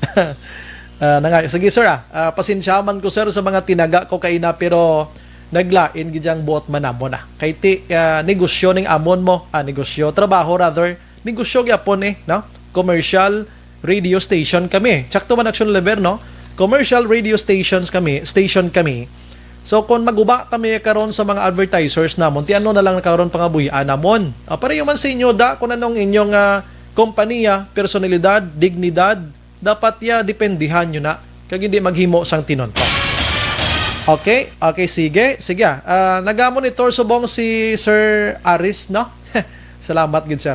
Sige sir, pasensya man ko sir sa mga tinaga ko kaina pero naglain gidyang buot manamon na. Kay ti negosyo ning amon mo, negosyo, trabaho rather, negosyo gyapon no? Commercial radio station kami. Sakto man Aksyon Lever, no? Commercial radio station kami. So kung maguba kami karon sa mga advertisers namon, ti ano na lang karon pangabuhian namon. Pareho man sa inyo da kung anong inyong kompanya, personalidad, dignidad, dapat dependihan nyo na kag hindi maghimo sang tinonto. Okay, sige. Naga-monitor subong si Sir Aris, no? Salamat gid sir.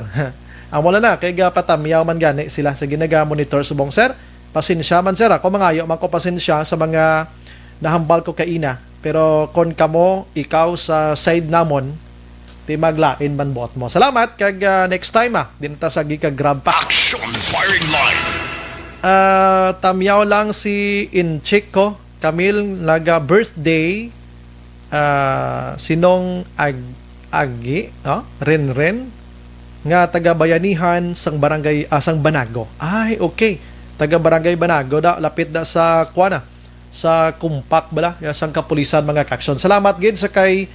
Amo na kay patamyaw man gani sila sa ginaga-monitor subong sir. Pasensya man sir, ako mangayo man ko pasensya sa mga nahambal ko kaina. Pero kon kamo ikaw sa side namon, ti maglain man buot mo. Salamat kag next time dinta sa gika-grab pa. Action firing line. Tamyaw lang si Inchik ko, Camille, naga-birthday, sinong Agi, Ren, nga taga-bayanihan sang barangay, sang Banago. Ay, okay. Taga-barangay Banago, lapit na sa Kuana, sa Kumpak, sang kapulisan mga kaksyon. Salamat gid sa kay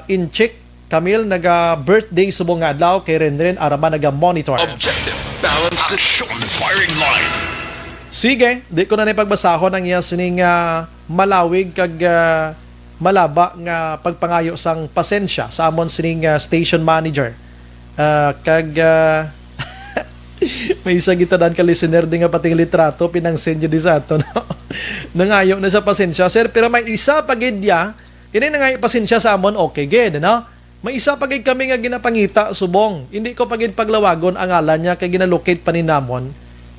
Inchik, Camille, naga-birthday subong nga adlaw, kay Ren, arama naga-monitor. Objective, balanced action firing line. Sige, di ko na pagbasahon ang iya sining malawig kag malaba nga pagpangayo sang pasensya sa amon sining station manager. May isa gitadan ka listener di nga pating litrato pinang-send di sa ato. No? Nangayo na sa pasensya, sir, pero may isa pagidya, ini nangayo pasensya sa amon, okay gid, no? May isa pagid kami nga ginapangita subong. Hindi ko pagid paglawagon ang ngalan niya kay ginalocate pa ni namon.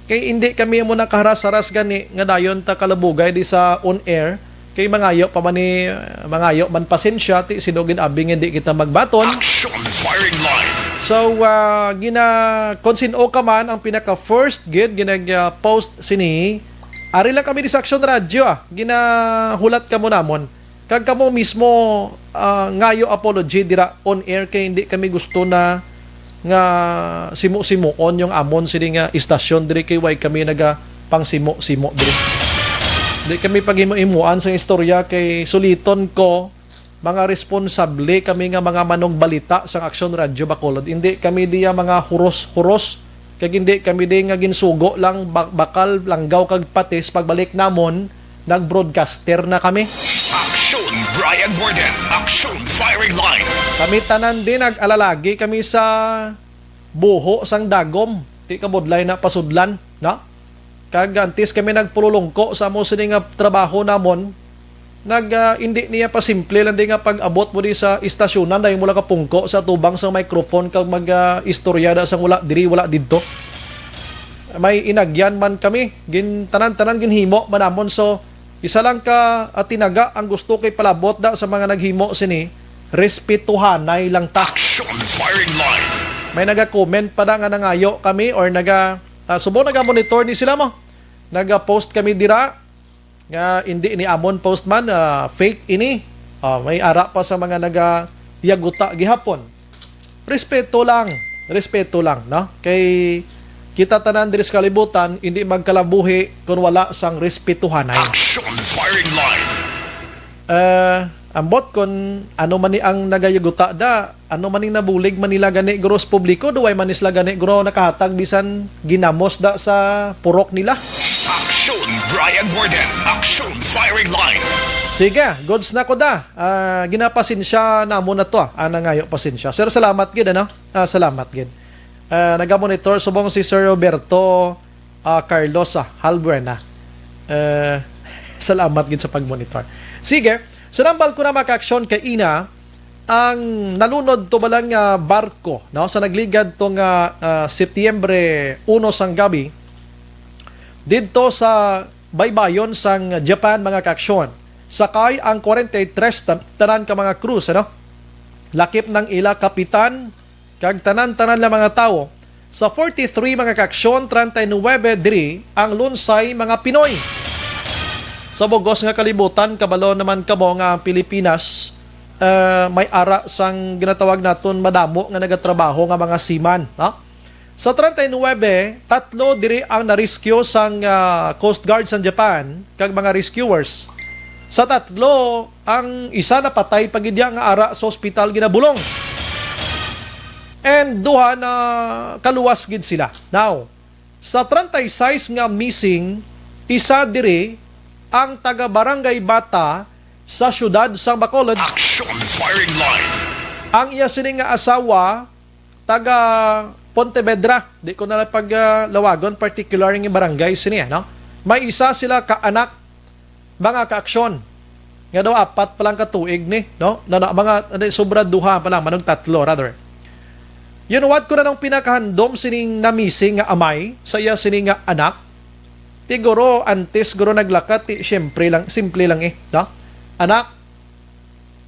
Kay hindi kami mo nakaharas-haras gani nga dayon ta kalabugay di sa on air kay mangayo pa man ni mangayo man pasensya ti sinugin abing hindi kita magbaton. Action firing line. So konsino ka man ang pinaka first gid ginag-post sini ari lang kami di sa Aksyon Radyo ginahulat kamo namon kag kamo mismo ngayo apology dira on air kay hindi kami gusto na nga simo-simoon yung amon sini nga istasyon diri kay way kami naga pang simo-simo diri. Di kami paghimo-imuan sa istorya kay suliton ko mga responsable kami nga mga manong balita sa Aksyon Radyo Bacolod. Hindi kami diya mga huros-huros kag hindi kami di nga ginsugo lang bakal langgaw kag patis pagbalik namon nag-broadcaster na kami. Action Brian Borden. Action firing line. Kami tanan din nag-alalagi kami sa buho sang dagom. Ti kabudlay na pasudlan, no? Kag antes kami nagpululongko sa mo sini nga trabaho namon hindi niya pa simple lang din nga pag-abot mo di sa istasyonan dahil mula ka pungko sa tubang sa microphone kag mag-istorya da sang wala diri wala didto. May inagyan man kami tanan-tanan ginhimo manamon, so isa lang ka tinaga ang gusto kay palabot da sa mga naghimo sini, respetuhanay lang ta. Action firing line. May naga-comment pa da nga nangayo kami or subo naga-monitor ni sila mo. Naga-post kami dira nga hindi ni amon postman, fake ini. May ara pa sa mga naga-yaguta gihapon. Respeto lang, no? Kay kita tanan diri sa kalibutan, hindi magkalabuhi kung wala sang respetuhanay. Action firing line. Ambot kun ano man ni ang nagayaguta da, ano man ning nabulig manila gani gross publiko, duway man isla gani gro nakahatag bisan ginamos da sa purok nila. Action Brian Warden. Action firing line. Sige, goods na ko da. Ginapasensya na mo na to. Nangayo pasensya. Sir, salamat gid ano? Salamat gid. Naga-monitor subong si Sir Roberto Carlos Halbuena. Salamat gid sa pag-monitor. Sige, sunambal ko na maka-aksyon kay ina ang nalunod to balang barko, no, sa nagligad tong Setyembre 1 sang gabi didto sa baybayon sang Japan mga kaaksyon. Sakay ang 43 tanan ka mga cruise, ano? Lakip ng ila kapitan kag tanan-tanan la mga tao. Sa 43 mga kaaksyon, 39 diri ang lunsay mga Pinoy. Sa bugos nga kalibutan, kabalo naman kamo nga Pilipinas, may ara sang ginatawag naton madamo nga nagatrabaho nga mga seaman, no? Sa 39, 3 diri ang na-rescue sang Coast Guard sa Japan kag mga rescuers. Sa 3, ang isa napatay pagidya nga ara sa ospital ginabulong. And 2 na kaluwas gid sila. Now, sa 36 nga missing, isa diri ang taga-barangay Bata sa syudad sang Bacolod. Action firing line. Ang iya sining nga asawa taga Pontevedra, di ko na paglawagon, particular yung barangay siniya, no? May isa sila kaanak, mga kaaksyon. Nga daw, 4 pa lang katuig ni, no? Mga sobra 2 pa lang, manong 3, rather. Yun, what ko na nang pinakahandom sining na-missing nga amay, sa iya sining nga anak, tiguro, antes, guro naglakat, simple lang no? Anak,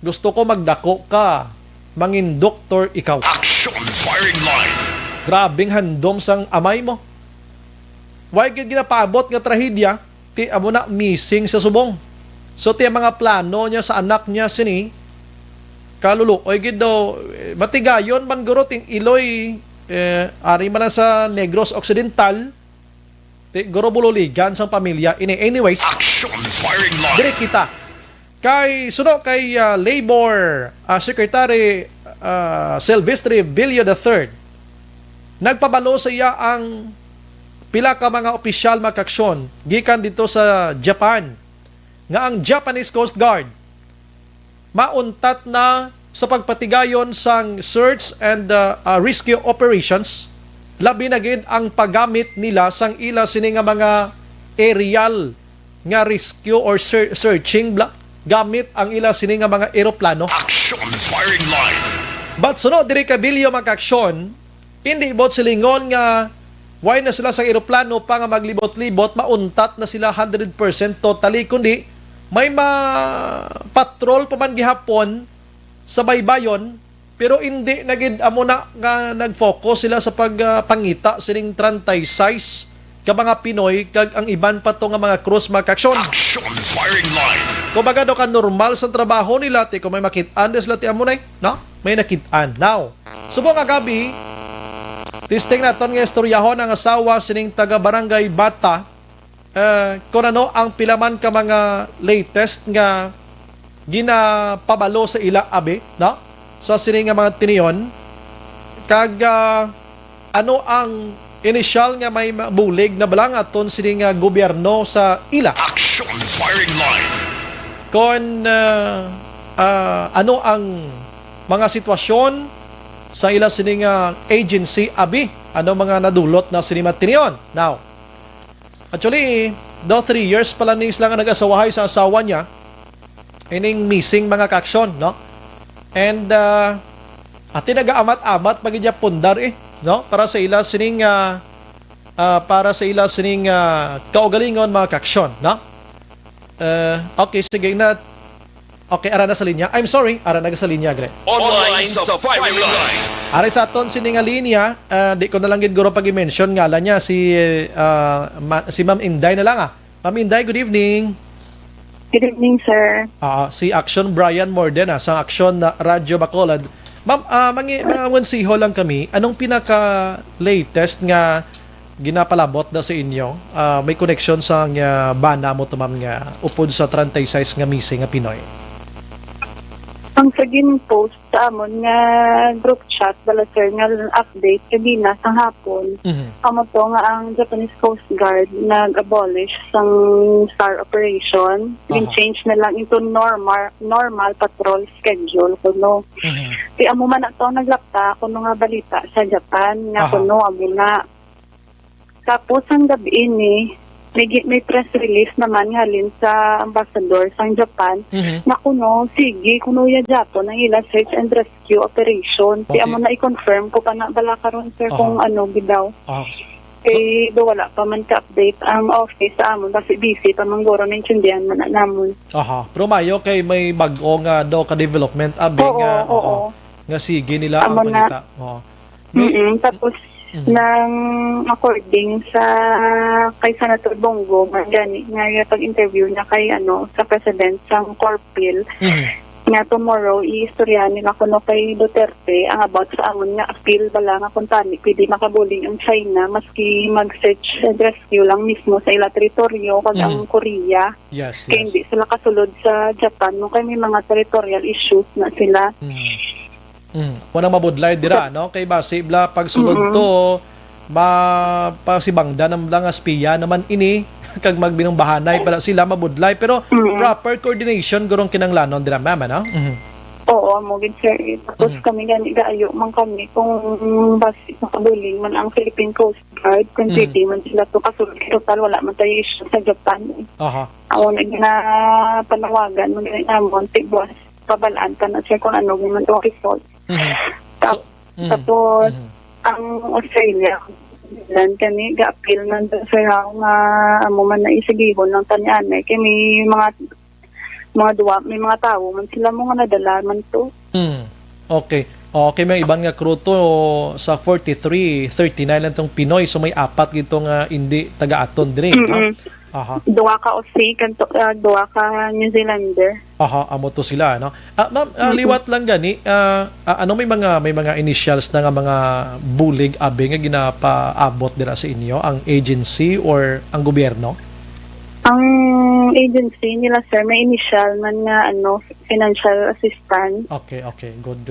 gusto ko magdako ka, mangin doktor ikaw. Action firing line. Grabing handom sang amay mo. Why gid ginapaabot nga trahedya, ti amo na missing sa subong. So ti mga plano niya sa anak niya sini kalulu oy gid daw matigayon man guro ting Iloy ari man sa Negros Occidental ti guro bululigan sang pamilya ini. Anyways, action firing line. Dire kita kay kay Labor Secretary Silvestre Villo III. Nagpabalo sa iya ang pila ka mga opisyal makaksyon gikan dito sa Japan nga ang Japanese Coast Guard mauntat na sa pagpatigayon sang search and rescue operations, labi na gid ang paggamit nila sang ila sini nga mga aerial nga rescue or searching gamit ang ila sini nga mga eroplano. Action firing line. But sunod diri ka Bilyo makaksyon, hindi ibot silingon nga why na sila sa eroplano pa nga maglibot-libot, mauntat na sila 100% totally, kundi may patrol pa man gihapon sa baybayon, pero hindi nagid amo na nga nag-focus sila sa pagpangita sining 36 ka mga Pinoy kag ang iban pa to nga mga cruise makaksyon. Action firing line. Kumbaga do ka normal sa trabaho nila, ti kung may makit-an sila ti amo nay, no? May nakit-an. Now, subong nga gabi, tisting naton nga istoryahon ang asawa sining taga barangay Bata kung ano ang pilaman ka mga latest nga ginapabalo sa ila abi, no? Sa sining nga mga tiniyon kag ano ang initial nga may bulig na balang aton sining nga gobyerno sa ila. Action firing line. Kung ano ang mga sitwasyon sa ila sining agency abi, ano mga nadulot na sinimat tiniyon. Now, actually, 3 years pala ni islang nag-asawahay sa asawa niya, ining missing mga kaaksyon, no? And at nagaamat-amat pagidya pundar no? Para sa ila sining kaugalingon mga kaaksyon, no? Okay, sige na. Okay, ara na sa linya. I'm sorry, ara na sa linya, Gre. Online sa firing line. Ari sa aton sining nga linya, di ko na lang gid guro pag-mention ngalan niya si Ma'am Inday na lang Ma'am Inday, good evening. Good evening, sir. Si Action Brian Morden sa Action na Radyo Bacolod. Ma'am, mangiwansiho lang kami, anong pinaka-latest nga ginapalabot na sa inyo? May connection sa bana mo to, ma'am, nga upod sa 36 nga missing nga Pinoy? Ang saging post sa amon nga group chat bala sir nga update kanina sa hapon. Amo to nga ang Japanese Coast Guard nag-abolish sang SAR operation. Change na lang into normal patrol schedule kuno. Kaya amo man ato naglapta kuno nga balita sa Japan nga kuno amo na. Tapos ang gabi ini may press release naman halin sa ambassador sa Japan na kuno sige kuno ya Japan ang ila search and rescue operation. Kaya mo na i-confirm ko pa na bala karon sir kung ano bidaw. Do wala pa man ka-update ang office sa amon kasi busy pa manggoro na intindihan man namon. Pero mayo kay may bag-o nga do ka development nga sige nila ang balita. Tapos nang according sa kay Senator Bongo gani nga pag-interview niya kay sa president sang Corpil nga tomorrow i-istoryahan nila kuno kay Duterte ang about sa amon nga appeal bala nga kung tani pwede makabuling ang China maski mag-search and rescue lang mismo sa ila teritoryo kag ang Korea. Kaya hindi sila kasulod sa Japan no kay may mga territorial issues na sila. Wanang mabudlay dira, no? Kay basibla pagsulod to, mapasibangda ng lang aspiya naman ini, kag magbinungbahanay pala sila mabudlay. Pero proper coordination gurong kinanglanon dira, ma'am, no? Oo, mo gid sir. Tapos kami gani gaayo man kami kung basi makabuling man ang Philippine Coast Guard, kung pwede man sila to kasulod total wala man tayo issue sa Japan. Ako na panawagan mo gani namon tigwas pabalaan pa na siya kung ano man to result. Tapos ang Australia lan kani ga-appeal man sa nga amo man na isigihon ng tanyane kay may mga duwa may mga tawo man sila mo nga nadala man to. Okay, may iban nga crew to sa 43, 39 lang tong Pinoy so may apat gito nga hindi taga-aton dire, no? Duwa ka Aussie kanto duwa ka New Zealander. Amo to sila, no? Ma'am, liwat lang gani, may mga initials na nga mga bulig abi nga ginapaabot dira sa inyo ang agency or ang gobyerno? Ang agency nila sir may initial man nga financial assistance. Okay, good.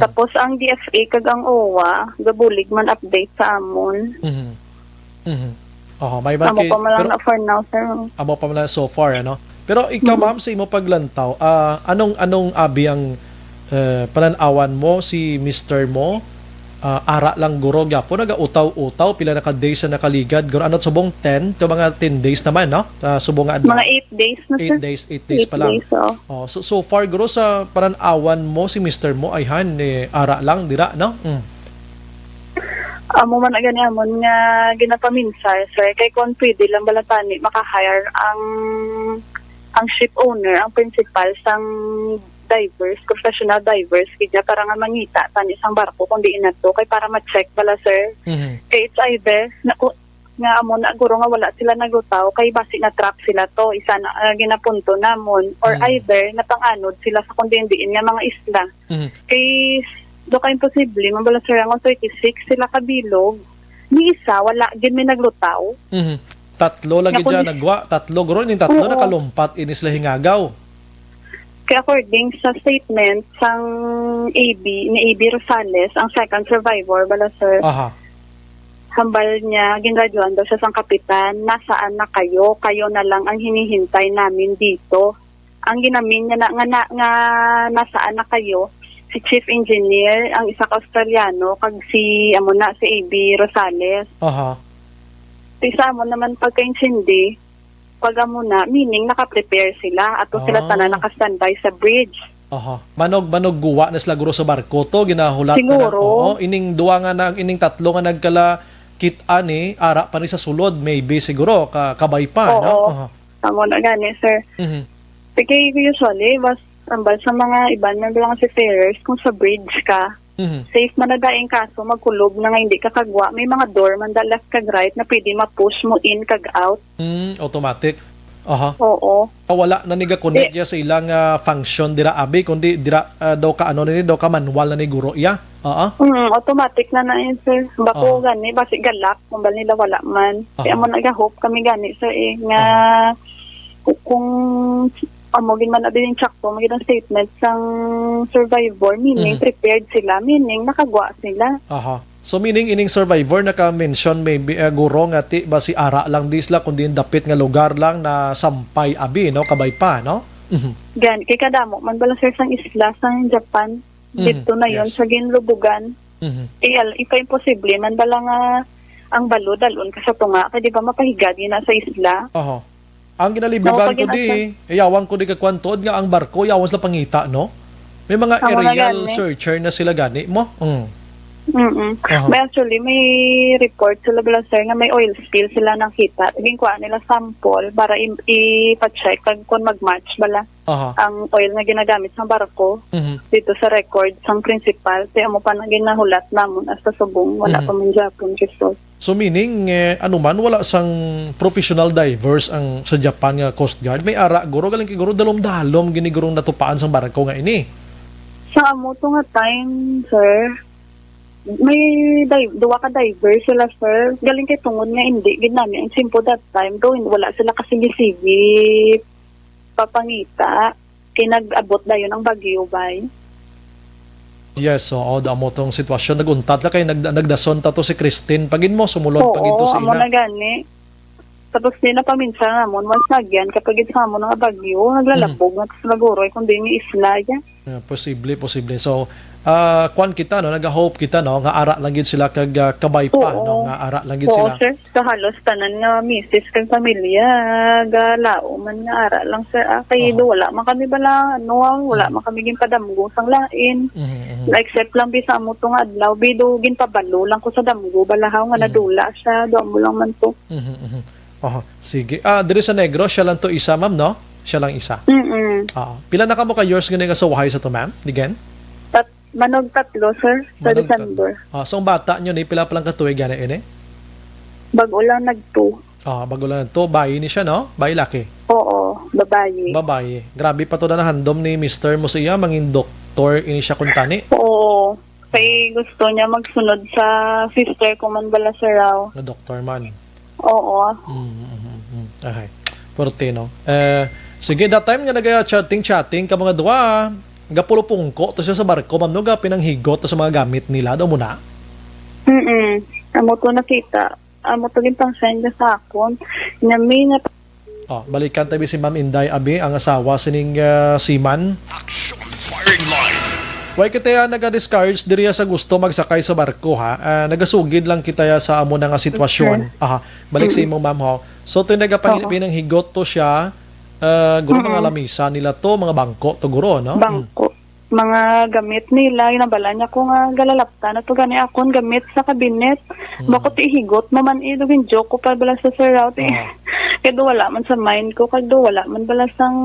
Tapos ang DFA kag ang OWA gabulig man update sa amon. May amo pa man lang for now sir. Amo pa man so far, ano? Pero ikaw ma'am sa imo paglantaw, anong abi ang pananawan mo si Mr. mo? Ara lang guro gyapo nagautaw-utaw pila na ka days na nakaligad guro ano subong 10 to mga 10 days naman, no? Subong nga mga 8 days na sir. 8 days pa lang. So far guro sa pananawan mo si Mr. mo ay ara lang dira, no? Amo man na gani amon nga ginapaminsay sir kay kon pwede lang balatani maka-hire ang ship owner ang principal sang divers, professional divers kaya para nga mangita tani isang barko kung di inato kay para ma-check bala sir. Kay it's either nga amo na guro nga wala sila nagutaw kay basi na trap sila to isa na ginapunto namon or either napang-anod sila sa kundiin nga mga isla. Kay do ka imposible mabala sir ang 36 sila kabilog ni isa wala gid may naglutaw. Tatlo lagi dyan nagwa, tatlo guro ni tatlo nakalumpat inis la hingagaw. Kaya according sa statement sang ni AB Rosales, ang second survivor bala sir. Hambal niya ginradyoan daw siya sang kapitan, nasaan na kayo? Kayo na lang ang hinihintay namin dito. Ang ginamin niya nga nasaan na kayo? Si Chief Engineer, ang isa ka Australiano, kag si AB Rosales. Isa mo naman pagka-intindi, pag muna, meaning naka-prepare sila ato sila tanan naka-standby sa bridge. Aha. Manog guwa na sila guro sa barko to ginahulat Siguro. na. Oo, ining duwa nga ining tatlo nga nagkala kit-an ara pa ni sa sulod maybe siguro kabay pa Oo. no. Aha. Tamo na gani, sir. Mhm. Sige, usually, ambal sa mga iban na lang seafarers, kung sa bridge ka, safe man na daing kaso, magkulob na nga hindi ka kagwa. May mga door man da left kag right na pwede ma-push mo in kag out. Automatic. Aha. Oo. Wala na niga connect ya sa ilang function dira abi kundi dira daw ka daw ka manual na ni guro ya. Automatic na yun, sir. Bako gani, basi galak, kung bal nila wala man. Kaya mo nag-hope kami gani, sir, nga kung amogin man na din yung tsakto, magiging statement sang survivor, meaning prepared sila, meaning nakagwa sila. Aha. So meaning ining survivor naka-mention maybe guro nga ti basi ara lang disla kundi dapit nga lugar lang na sampay abi no kabay pa no. Gan kay kadamo man bala sir sang isla sang Japan dito na yon sa ginlubugan. Ipa imposible man bala nga ang balo dalon ka sa tunga kay di ba mapahiga din na sa isla. Aha. Ang ginalibugan ko di yawang ko di ka kwantod nga ang barko yawan sila pangita no. May mga aerial searcher na sila gani mo. But actually, may report sila bala sir nga may oil spill sila nakita. Tiging kuha nila sample para ipa-check kung mag-match bala ang oil na ginagamit sa barko dito sa record sang principal. Kaya mo pa na ginahulat namon hasta subong wala pa man Japan result. So meaning wala sang professional divers ang sa Japan nga Coast Guard. May ara guro galing kay guro dalom-dalom ginigurong natupaan sang barko nga ini. Sa amo to nga time, sir, may duwa ka diver sila, sir. Galing kay tungod nga hindi ginami ang simple that time though wala sila kasigi-sige papangita kay nag-abot dayon ang bagyo bay. Yes, so damo tong sitwasyon naguntat la kay nagdason ta to si Christine pagin mo sumulod pagin to sa ina. Oo, amo na gani. Tapos nila paminsan namon once nagyan kapag ito mo ng bagyo naglalabog na sa laguro kung di ni isla ya. Posible. So kwan kita no nagahope kita no nga ara lang gid sila kag kabay pa no nga ara lang gid sila. Sir, sa halos tanan nga misis kag pamilya galao man nga ara lang sir kay do wala man kami bala wala man kami gin padamgo sang lain. Except lang bisa mo to nga adlaw bido gin pabalo lang ko sa damgo balahaw nga nadula siya do mo lang man to. Sige. Diri sa Negros siya lang to isa ma'am no? Siya lang isa. Pila na kamo ka years gani nga sa wahay sa to ma'am? Digen? Manog 3 sir sa December. So ang bata nyo ni pila pa lang katuig gani ini? Bago lang nag-2. Bago lang to bayi ni siya no? Bayi laki. Oo, babayi. Babayi. Grabe pa to na handom ni Mr. mo siya mangin doktor ini siya kuntani. Oo. Kay gusto niya magsunod sa sister ko man bala sir raw. Na doktor man. Oo. Okay. Porte no. Sige, that time nga nag-chatting ka mga duwa. Gapulupungko to siya sa barko, ma'am no, pinanghigot to sa mga gamit nila daw muna. Amo to nakita. Amo to gintang send sa akon. Nami na balikan tabi si Ma'am Inday Abi, ang asawa sining seaman. Action firing line. Why kita naga-discourage diriya sa gusto magsakay sa barko ha. Nagasugid lang kita sa amo na nga sitwasyon. Balik sa imong ma'am ho. So to pinanghigot to siya. Guro mga lamisa nila to, mga bangko to guro, no? Bangko. Mga gamit nila, inabala niya ko nga galalapta na to gani akong gamit sa kabinet. Bakit ihigot mo man idugin joke ko pa bala sa sir out Kaya do wala man sa mind ko, kaya do wala man bala sang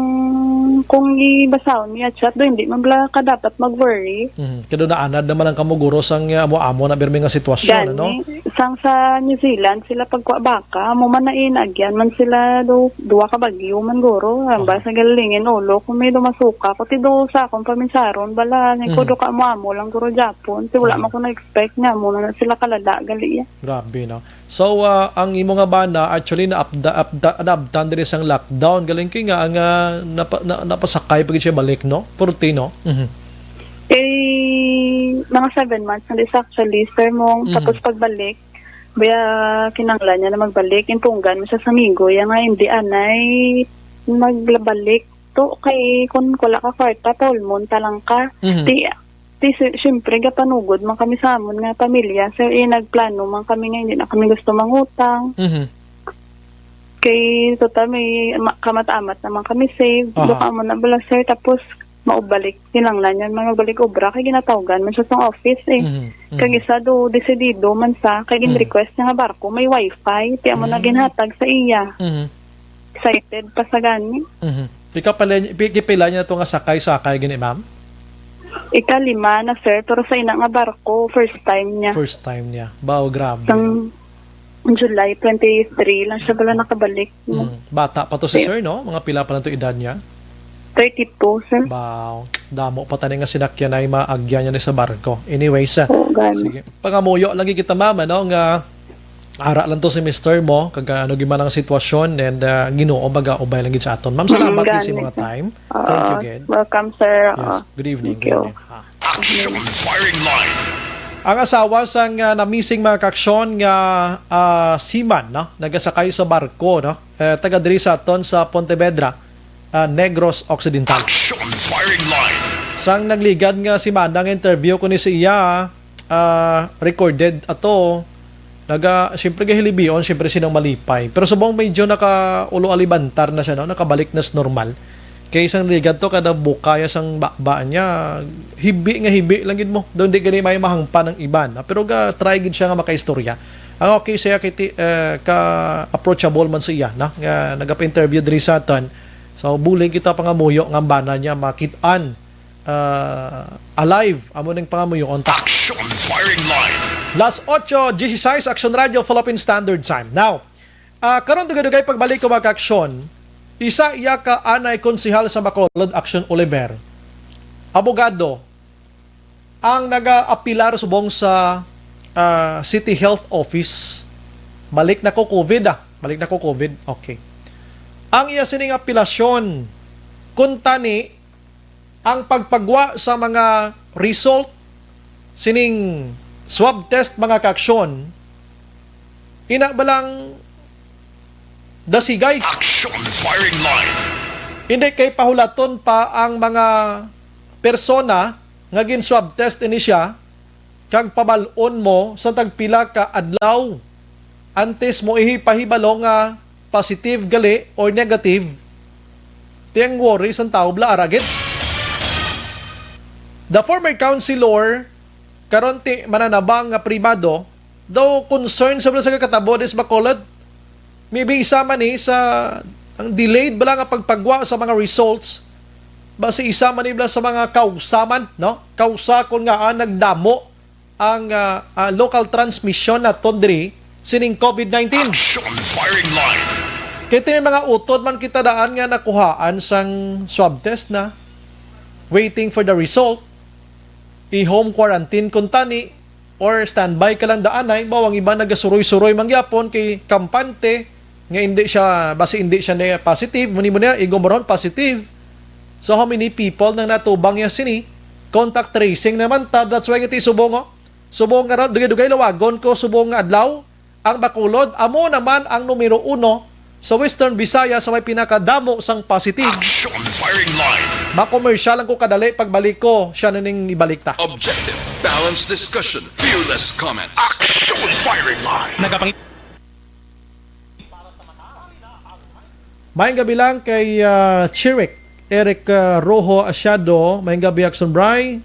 kung ibasahon niya chat do, hindi man bala ka dapat mag-worry. Kaya do naanad naman ang kamuguro sang amo-amo na birmi nga sitwasyon, ano? Sang sa New Zealand, sila pagkwa baka, mo man na inagyan man sila do, duwa ka bagyo man guro, hamba sa galingin ulo, kung may dumasuka, kuti do sa akong paminsaron, bala, ko do ka amo lang guro Japon, kasi wala man ko na-expect nga, muna na sila kalada, gali. Grabe, no? So, ang imo nga bana, actually, na-updan din isang lockdown. Galing kayo nga, ang napasakay pag siya balik, no? Porte, no? Mga 7 months na this actually, sir mong, tapos pagbalik, baya kinanglan niya na magbalik, intunggan mo siya sa migo, yung nga hindi anay magbalik to, kay kung wala ka kwarta, pulmon, talang ka, siyempre, kapanugod man kami sa amon nga pamilya. Sir, nagplano man kami nga, hindi na kami gusto mangutang. Kay total may kamat-amat naman kami save. Aha. Doon ka mo na bala sir. Tapos maubalik. Kinanglan yan. Maubalik obra. Kay ginatawagan man siya sa office eh. Kag isa do desidido man sa. Kay gin-request niya nga barko. May wifi. Tiyan mo na ginhatag sa iya. Excited pa sa gani. Pila niya ito nga sakay gini ma'am? Ika-5 na sir. Pero sa ina nga barko. First time niya. First time niya. Bao, grabe. July 23 lang siya bala nakabalik. Bata pa to si sir, no? Mga pila pa lang to edad niya? 32, sir. Wow. Damo pa tanin nga sinakyan ay maagya niya ni sa barko. Anyways, sige. Pangamuyo lagi kita mama, no? Nga ara lang to si Mr. mo, kag ano gimana ang sitwasyon and Ginoo baga ubay lang gid sa aton. Ma'am, salamat sa mga time. Thank you again. Welcome, sir. Yes. Good evening. Thank you. Action firing line. Ang asawa sang namising mga kaksyon nga seaman, no? Nagasakay sa barko, no? Taga diri sa aton sa Pontevedra, Negros Occidental. Action firing line. Sang nagligad nga si Manang interview ko ni siya, recorded ato. Siyempre gahilibion, siyempre sinang malipay. Pero subong medyo naka-ulo alibantar na siya, no? Nakabalik na normal. Kaya isang ligad to, kada bukaya sang bakbaan niya, hibi lang gid mo. Doon di gani may mahangpa ng iban. Pero try gid siya nga makaistorya. Ang okay siya ka-approachable man siya, na? Nagapa-interview diri sa aton. So, bulig kita pangamuyo ng bana niya, makitaan alive, amo ng pangamuyo on top. Action firing line. Last 8:16 Action Radio Philippine Standard Time. Now, karon dugay pagbalik ko mga aksyon. Isa iya ka anay konsehal sa Bacolod, Action Oliver. Abogado ang naga-apilar subong sa City Health Office. Balik na ko COVID. Okay. Ang iya sining apilasyon kuntani ang pagpagwa sa mga result sining swab test mga kaaksyon ina balang dasigay. Action firing line. Hindi kay pahulaton pa ang mga persona nga gin swab test ini siya kag pabalon mo sa tagpila ka adlaw antes mo ihipahibalo nga positive gali or negative. Tiyang worry sa tao bla aragit. The former councilor karon ti mananabang nga pribado daw concern sa katabo des Bacolod. Maybe isama ni sa ang delayed bala nga pagpagwa sa mga results basi isama ni bala sa mga kausaman, no? Kausakon nga nagdamo ang local transmission na tondri sining COVID-19. Action firing line. Kaya may mga utod man kita daan nga nakuhaan sang swab test na waiting for the result. I-home quarantine kuntani or standby ka lang daanay, bawang iba nagasuroy-suroy mangyapon kay kampante nga hindi siya positive, muni igomron positive. So how many people nang natubang ya sini? Contact tracing naman ta, that's why iti subong nga ron, dugay lawagon ko subong nga adlaw ang Bacolod amo naman ang numero 1 sa Western Visayas sa may pinakadamo sang positive. Action firing line. Ma-commercial lang ko kadali pagbalik ko, siya na ning ibalik ta. Objective, balanced discussion, fearless comments. Action firing line. Mayang gabi lang kay Chiric Eric Rojo Asyado, mayang gabi Action Bray.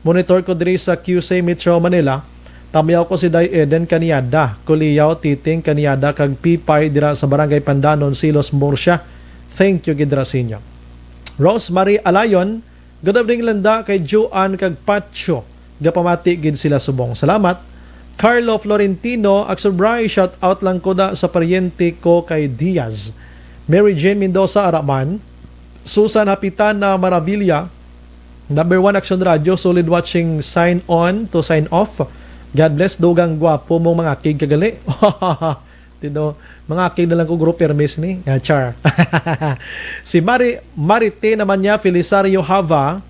Monitor ko diri sa QC Metro Manila. Tamiyaw ko si Day Eden Kaniada, Kuliyaw Titing Kaniada kag Pipay dira sa Barangay Pandanon, Silos, Murcia. Thank you gidra sa inyo. Rosemary Alayon, good evening landa kay Joan kag Pacho. Gapamati gid sila subong. Salamat. Carlo Florentino, Action Bray, shout out lang ko da sa paryente ko kay Diaz. Mary Jane Mendoza Araman, Susan Hapitan na Maravilla, number 1 Action Radio, solid watching, sign on to sign off. God bless, dugang gwapo mong mga kig kagali. Tino, mga kig na lang ko group permis ni. Char. Si Marite naman niya, Felisario Hava.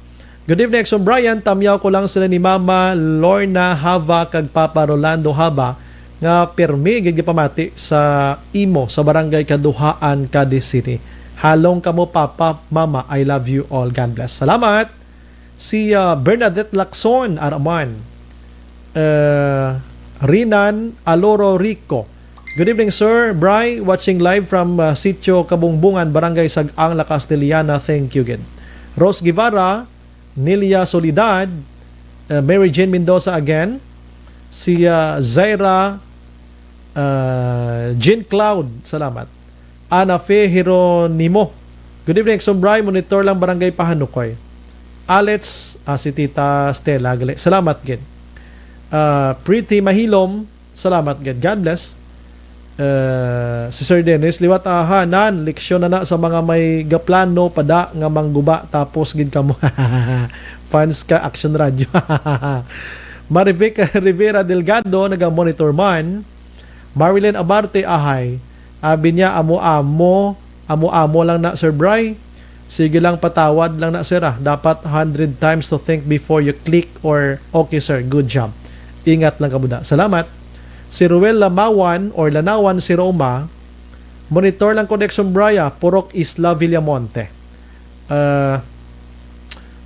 Good evening, Action Brian. Tamyaw ko lang sila ni Mama Lorna Hava kag Papa Rolando Hava nga permi gigipamati sa imo sa Barangay Kaduhaan, Cadiz City. Halong kamo Papa, Mama, I love you all. God bless. Salamat. Si Bernadette Lacson Araman. Rinan Aloro Rico, Good evening, Sir Bry. Watching live from Sitio Kabungbungan, Barangay Sag-ang, La Castellana. Thank you, again. Rose Guevara, Nilia Solidad, Mary Jane Mendoza again, si Zaira Jean Cloud, salamat. Ana Fe Hieronimo. Good evening, Sir Bry. Monitor lang Barangay Pahanukoy. Alex, si Tita Stella, gali. Salamat, again. Pretty Mahilom, salamat, again. God bless. Si Sir Dennis, liwat ahanan, leksyon na sa mga may gaplano pada nga mangguba tapos gid kamo. Fans ka Action Radio. Marivic Rivera Delgado, naga-monitor man. Marilyn Abarte, ahay. Abi niya, amo-amo lang na, Sir Bry. Sige lang, patawad lang na, sir. Dapat 100 times to think before you click or okay, sir, good job. Ingat lang kabuda. Salamat. Si Ruel Lamawan or Lanawan si Roma, monitor lang connection Braya, Purok Isla Villamonte.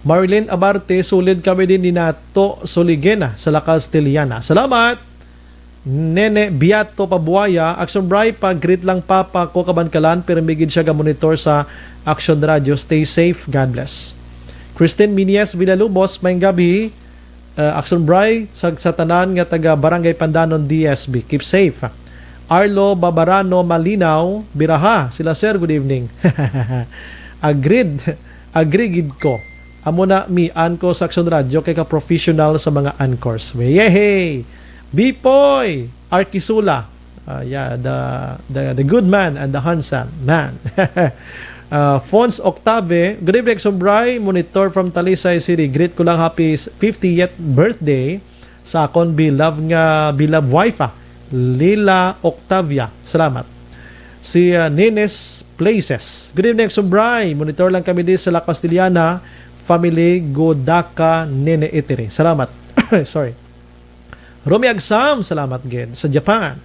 Marilyn Abarte, sulid kami din ni Nato Soligena sa La Castellana. Salamat! Nene Biato Pabuaya, Action Bry, pag-greet lang papa ko kabankalan, pero migid siya ga-monitor sa Action Radio. Stay safe, God bless. Christine Minies Villalubos, mayang gabi. Action Bry, sa tanan nga taga Barangay Pandanon DSB. Keep safe. Arlo Babarano Malinaw, Biraha. Sila, sir, good evening. Agreed ko. Amo na mian ko sa Action Radio kay ka-professional sa mga anchors. Yehey! Bipoy! Arkisula. The good man and the handsome man. Fons Octave, good evening, Sombray, monitor from Talisay City. Greet ko lang happy 50th birthday sa akong beloved wife, Lila Octavia. Salamat. Si Nines Places. Good evening, Sombray. Monitor lang kami din sa La Castellana, family Godaka Nene Itiri. Salamat. Sorry. Romy Agsam, salamat again. Sa Japan.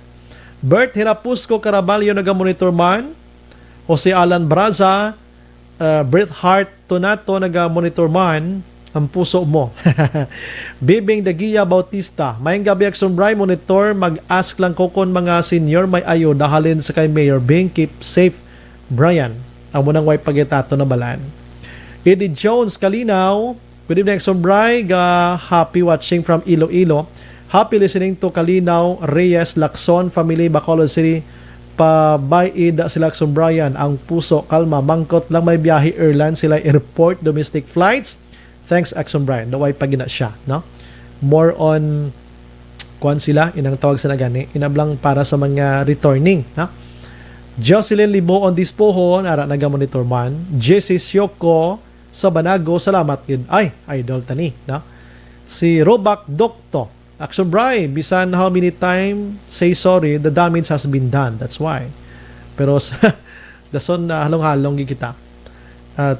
Bert Hirapusco Caraballo, naga-monitor man. Jose Alan Braza, Bret Hart Tonato, naga-monitor man. Ang puso mo. Bibing Dagia Bautista, mayang gabi Action Bry, monitor, mag-ask lang ko kung mga senior may ayo dahalin sa kay Mayor Bing. Keep safe, Brian. Ang munang way pagitato na balan. Eddie Jones Kalinaw, good evening Action Bry, happy watching from Iloilo. Happy listening to Kalinaw Reyes Lacson family, Bacolod City. Pabayida sila Action Brian, ang puso kalma, mangkot lang may biyahe airline sila airport domestic flights. Thanks Action Brian, naway pagina siya, no? More on kuan sila inang tawag sa nagani inablang para sa mga returning, no? Jocelyn Libo on Dispohon, ara naga-monitor man. Jesse Syoko sa Banago, salamat gid. Ay, idol tani, no? Si Robak Dokto, Action Bry, bisan how many time say sorry, the damage has been done. That's why. Pero dason na halong-halong kita. At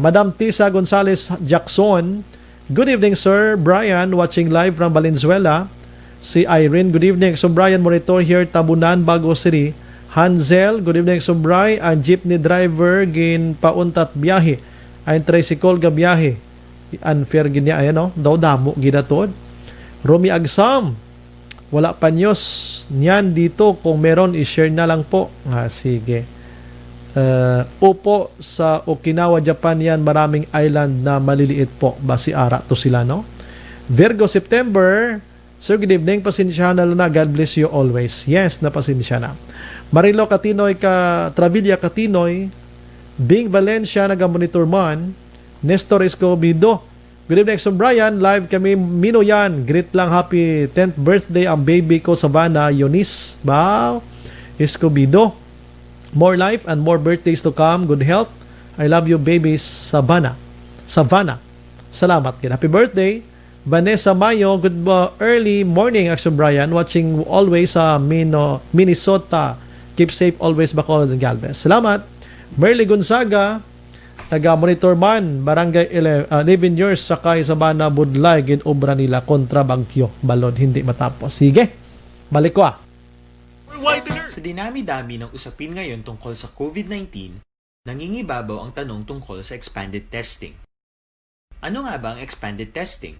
Madam Tisa Gonzales Jackson, good evening Sir Brian, watching live from Valenzuela. Si Irene, good evening. So Brian, monitor here, Tabunan, Bago City. Hansel, good evening. So Brian, ang jeepney driver, gin pauntat biyahe. Ang tricycle ga biyahe. Unfair gini, ayan o, daw damo ginatod. Romy Agsam, wala pa news niyan dito. Kung meron, i-share na lang po. Sige. Upo sa Okinawa, Japan yan. Maraming island na maliliit po. Basi ara to sila, no? Virgo September, Sir, good evening. Pasensya na na. God bless you always. Yes, napasensya na. Marilo Katinoy, Travilla Katinoy, Bing Valencia, naga-monitor man. Nestor Escobido, good evening, Sir Brian. Live kami, Minoyan. Greet lang, happy 10th birthday ang baby ko, Savannah Eunice. Wow. Escobido. More life and more birthdays to come. Good health. I love you, baby, Savannah. Salamat. Happy birthday. Vanessa Mayo, good early morning, Action Brian. Watching always sa Minnesota. Keep safe always, Bacolod and Galvez. Salamat. Merly Gonzaga, taga-monitor man, barangay 11 years, sakay sa Bana Budlay, gin-obra nila kontra Bagyo. Balod, hindi matapos. Sige, balik ko Sa dinami-dami ng usapin ngayon tungkol sa COVID-19, nangingibabaw ang tanong tungkol sa expanded testing. Ano nga ba ang expanded testing?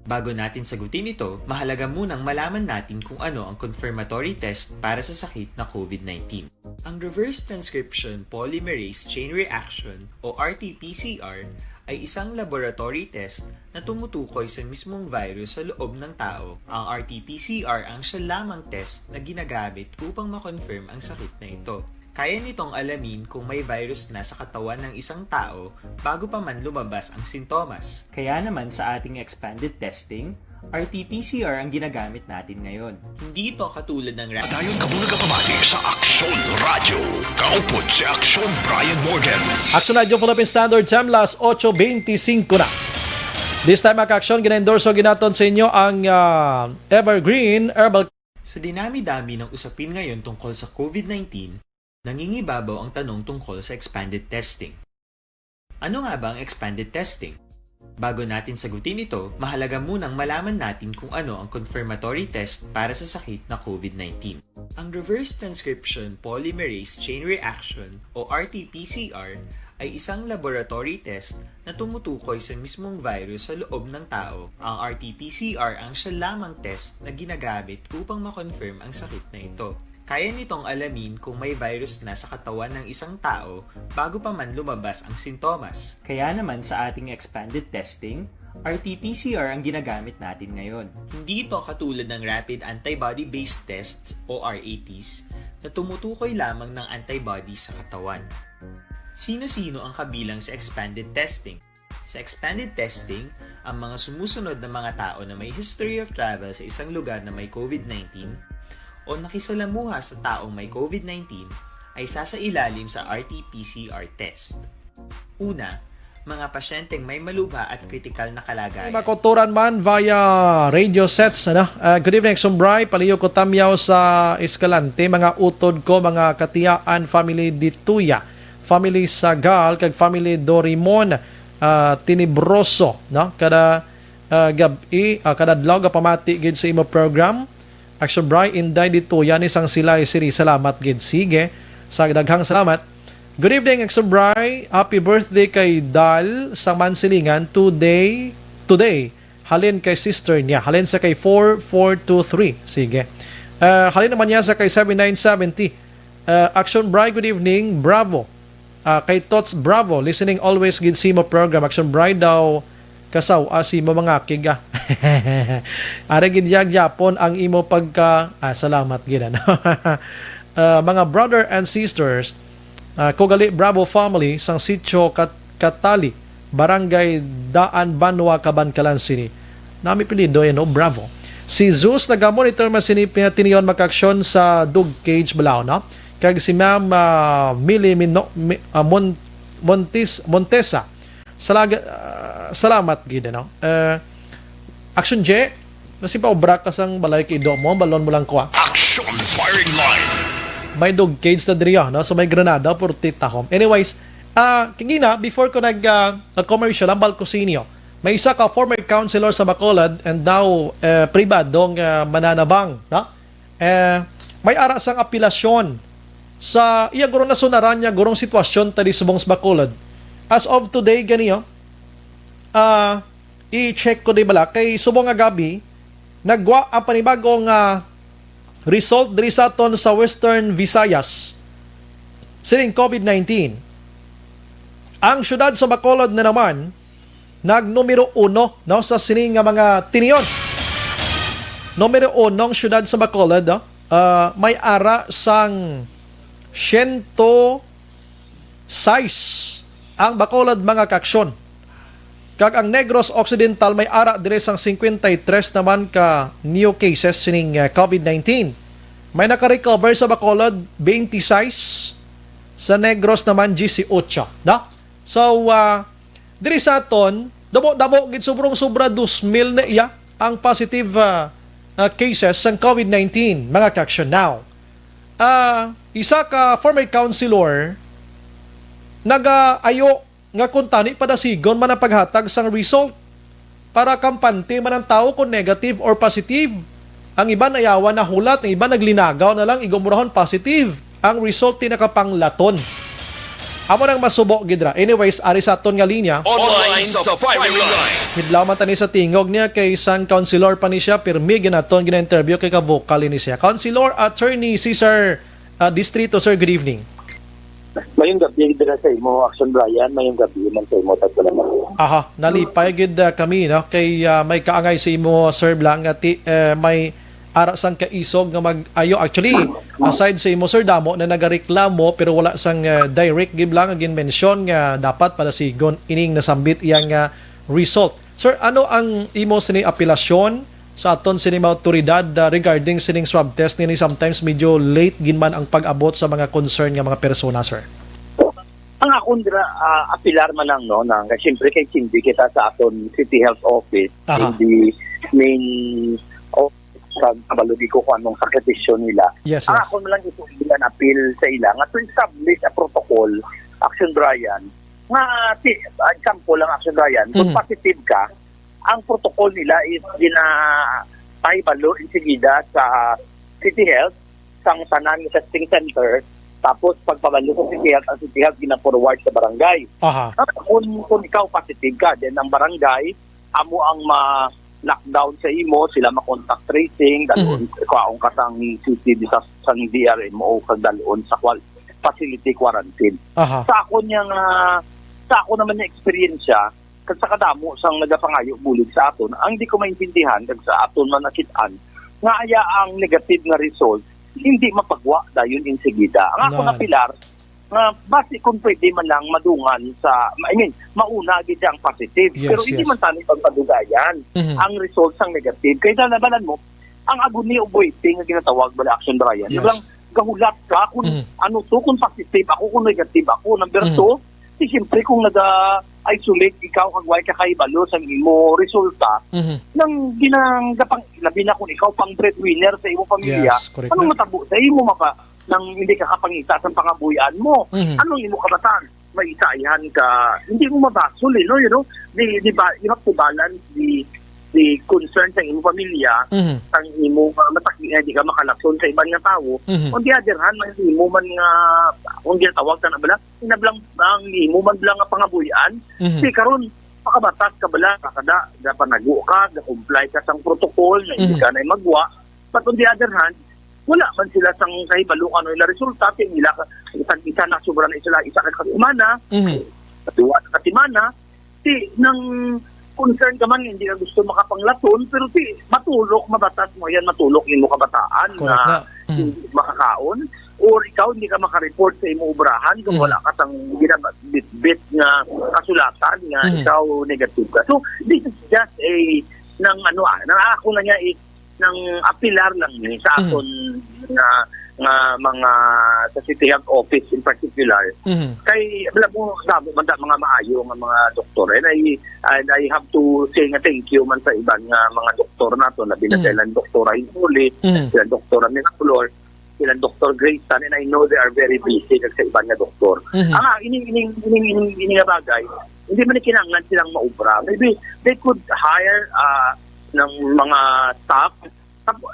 Bago natin sagutin ito, mahalaga munang malaman natin kung ano ang confirmatory test para sa sakit na COVID-19. Ang reverse transcription polymerase chain reaction o RT-PCR ay isang laboratory test na tumutukoy sa mismong virus sa loob ng tao. Ang RT-PCR ang siya lamang test na ginagamit upang makonfirm ang sakit na ito. Kaya nitong alamin kung may virus na sa katawan ng isang tao bago pa man lumabas ang sintomas. Kaya naman sa ating expanded testing, RT-PCR ang ginagamit natin ngayon. Hindi ito katulad ng Dayon kabulaga pamati sa Aksyon Radio. Kaupod si Aksyon Brian Morgan. Action Radio Philippine Standard Time, las 8:25 na. This time, Action, gina-endorso ginaton sa inyo ang Evergreen Herbal. Sa dinami-dami ng usapin ngayon tungkol sa COVID-19, nangingibabaw ang tanong tungkol sa expanded testing. Ano nga ba ang expanded testing? Bago natin sagutin ito, mahalaga munang malaman natin kung ano ang confirmatory test para sa sakit na COVID-19. Ang reverse transcription polymerase chain reaction o RT-PCR ay isang laboratory test na tumutukoy sa mismong virus sa loob ng tao. Ang RT-PCR ang siya lamang test na ginagamit upang makonfirm ang sakit na ito. Kaya nitong alamin kung may virus na sa katawan ng isang tao bago pa man lumabas ang sintomas. Kaya naman sa ating expanded testing, RT-PCR ang ginagamit natin ngayon. Hindi ito katulad ng rapid antibody-based tests o RATs na tumutukoy lamang ng antibodies sa katawan. Sino-sino ang kabilang sa expanded testing? Sa expanded testing, ang mga sumusunod na mga tao na may history of travel sa isang lugar na may COVID-19 o nakisalamuha sa taong may COVID-19 ay sasailalim sa RT-PCR test. Una, mga pasyenteng may malubha at kritikal na kalagayan. Makoturan man via radio sets. Good evening, Sumbray. Paliyo ko tamyaw sa Escalante. Mga utod ko, mga katiyaan, family Dituya, family Sagal, kag family Dorimon, Tinibroso. No? Kada gabi, kada adlaw pamati gid sa imo program. Action Bray, Inday dito, yan isang sila siri. Salamat gid. Sige, sa daghang salamat. Good evening, Action Bray. Happy birthday kay Dal sa Mansilingan. Today, halin kay sister niya. Halin sa kay 4423. Sige. Halin naman niya sa kay 7970. Action Bray, good evening. Bravo. Kay Tots, bravo. Listening always gid simo program. Action Bray daw kasaw asi mo mga kiga. Ara gid Japon ang imo pagka salamat gid mga brother and sisters, Kogali Bravo family sang sitio Katali, Barangay Daan Banwa, Cabancalan City. Nami pilido yan, no? Bravo. Si Zeus naga-monitor masini pinatiniyon makaksyon sa Dug Cage Balao, no? Kag si Ma'am Mili Montesa. Salamat gid, no? Action J, nasi pa obra ka sang balay kay do mo, balon mo lang ko. Action firing line. May Dug Cage na diriya, no? So may Granada por titahom. Anyways, kagina before ko nag-commercial ang Balcosinio, may isa ka former councilor sa Bacolod and now pribadong mananabang, no? May ara sang apelasyon sa iya gurong nasunaran niya gurong sitwasyon tadi subong sa Bacolod. As of today ganiyo, i-check ko di bala kay subong nga gabi nagwa ang panibagong result diri sa aton sa Western Visayas sining COVID-19. Ang syudad sa Bacolod na naman nag-numero 1, no, sa sining nga mga tiniyon. Numero 1 ng syudad sa Bacolod, may ara sang 106 ang Bacolod mga kaksyon. Kag ang Negros Occidental may ara dire sang 53 naman ka new cases sining COVID-19. May naka-recover sa Bacolod 26, sa Negros naman 18, no? So dire sa aton damo gid sobrang-sobra 2,000 na iya ang positive cases sang COVID-19 mga kaksyon. Now, isa ka former councilor nag-ayo nga kuntani padasigon man ang paghatag sang result para kampante man ang tao kung negative or positive. Ang iba nayawan na hulat, ang iba naglinagaw na lang igumurahon positive. Ang result tinakapanglaton. Amo nang masubo gidra. Anyways, ari sa aton nga linya. Online sa firing line. Hidlaw man tani sa tingog niya kay isang councilor pa ni siya pirmi ginaton gina-interview kay ka-vocal ni siya. Councilor Attorney Cesar Distrito, sir, good evening. Mayong gabi dira sa imo, Action Brian, mayong gabi man sa imo tagpalaman. Aha, nalipay gid kami no kay may kaangay sa imo, Sir Blang, at may ara sang kaisog nga mag-ayo. Actually, aside sa imo, Sir, damo na nagareklamo pero wala sang direct gid lang agin mention nga dapat para sigon ining nasambit iyang result. Sir, ano ang imo sini apelasyon sa aton sini mga otoridad regarding sining swab test ni sometimes medyo late ginman ang pag-abot sa mga concern nga mga persona, sir? Ang akong apilar man lang, no, na siyempre kay Cindy kita sa aton City Health Office, hindi main sa kabalugi ko kung anong sakripisyon nila. Yes, ang yes. ako lang ito ilan appeal sa ila nga to establish a protocol, Action Brian, nga example lang, Action Brian, kung positive ka, ang protocol nila is ginapahibalo insigida sa City Health, sang tanan ng testing center, tapos pagpabalo sa City Health, ang City Health gina-forward sa barangay. Kung ikaw positive ka, then ang barangay, amo ang lockdown sa imo, sila ma-contact tracing, dalon kaong kasang city sa DRMO kag dalon sa facility quarantine. Sa ako naman na experience kag sa kadamo sang nagapangayo bulig sa aton, ang di ko maintindihan kag sa aton man nakitaan nga aya ang negative nga result hindi mapagwa dayon insigida. Ang ako na pilar nga base kung pwede man lang madungan sa, mauna gid ang positive. Yes, pero hindi man tani pagpadugayan ang results ang negative. Kaya nalabanan mo, ang agony of waiting nga ginatawag bala, Action Brian. Yung lang gahulat ka kung ano to, kung positive ako, kung negative ako. Number 2, siyempre kung nag-isolate ikaw kagway ka kaibalo sa imo resulta, nang ginanggapang, labi na kung ikaw pang breadwinner sa imo pamilya, anong matabo sa imo nang hindi ka kapangita sa pangabuyan mo. Anong imo kabataan? May isayan ka, hindi mo mabasol no, di ba, you have to balance the concern sa imo pamilya, ang imo mataki, hindi ka makalakson sa ibang nga tao. On the other hand, may imo man nga, kung ginatawag ka na bala, inablang ang imo man lang nga pangabuyan, di karon pakabatas ka bala, kada panago ka, comply ka sa protocol, na hindi ka na magwa, but on the other hand, wala man sila sang kahibalo ano ila resulta nila isa na sobra na isa katimana duwa na katimana nang concern ka man hindi ka gusto makapanglaton pero matulok mabatas mo yan matulok imo kabataan na hindi makakaon or ikaw hindi ka makareport sa imo obrahan kung wala ka sang ginabit nga kasulatan nga ikaw negative ka. So this is just nang ako na niya ng apilar lang ni sa aton nga mga sa City Health Office in particular. Kay alam mo mga maayo nga mga doktor and I have to say nga thank you man sa ibang nga mga doktor nato labi na sila Dr. Hipuli, sila Dr. Miraculor, sila Dr. Grayson, and I know they are very busy sa ibang nga doktor. Ini nga bagay hindi man kinahanglan silang maubra. Maybe they could hire ng mga staff.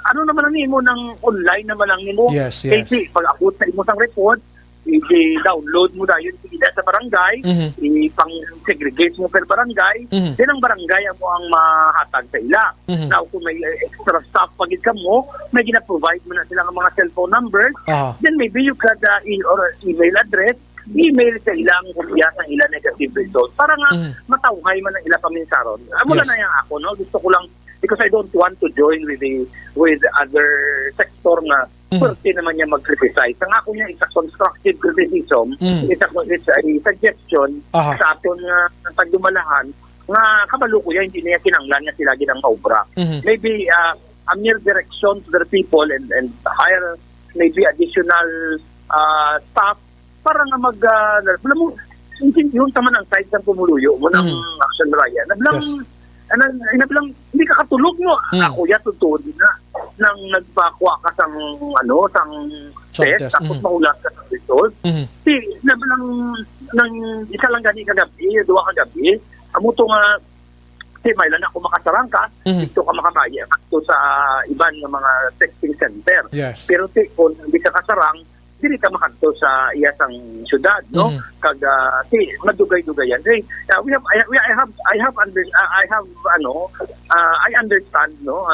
Ano naman ang imo ng online naman ang imo? Yes. Kasi pag-abot sa imo sang report, i-download mo dayon sa barangay, ipang-segregate mo per barangay, then ang barangay mo ang mahatag sa ila. Now, kung may extra staff pagit ka mo, may gina-provide mo na sila ng mga cellphone numbers, then maybe you could or email address, email sa ilang kopya ng ilang negative results para nga matawhay man ang ilang paminsaron. Mula na yan ako, no? Gusto ko lang because I don't want to join with other sector na pwede naman niya mag-criticize. Ang ako niya, it's a constructive criticism, it's a suggestion sa aton nga pagdumalahan nga kabalo ko yan, hindi niya kinanglan nga sila ginang maubra. Maybe a mere direction to their people and hire maybe additional staff para nga alam mo, yung taman ang side ng pumuluyo mo ng Action Ryan. Nablang hindi ka katulog mo. Ako ya tutod na nang nagpakuha ka sang test tapos maulat ka sa result. Nablang nang isa lang gani kagabi, duwa kagabi, amo to nga may lang ako makasarang ka, dito ka makabaya to sa iban ng mga testing center. Yes. Pero kung hindi ka kasarang, dili ka makanto sa iyasang syudad, no? Kag si madugay-dugayan. Hey, I understand, no?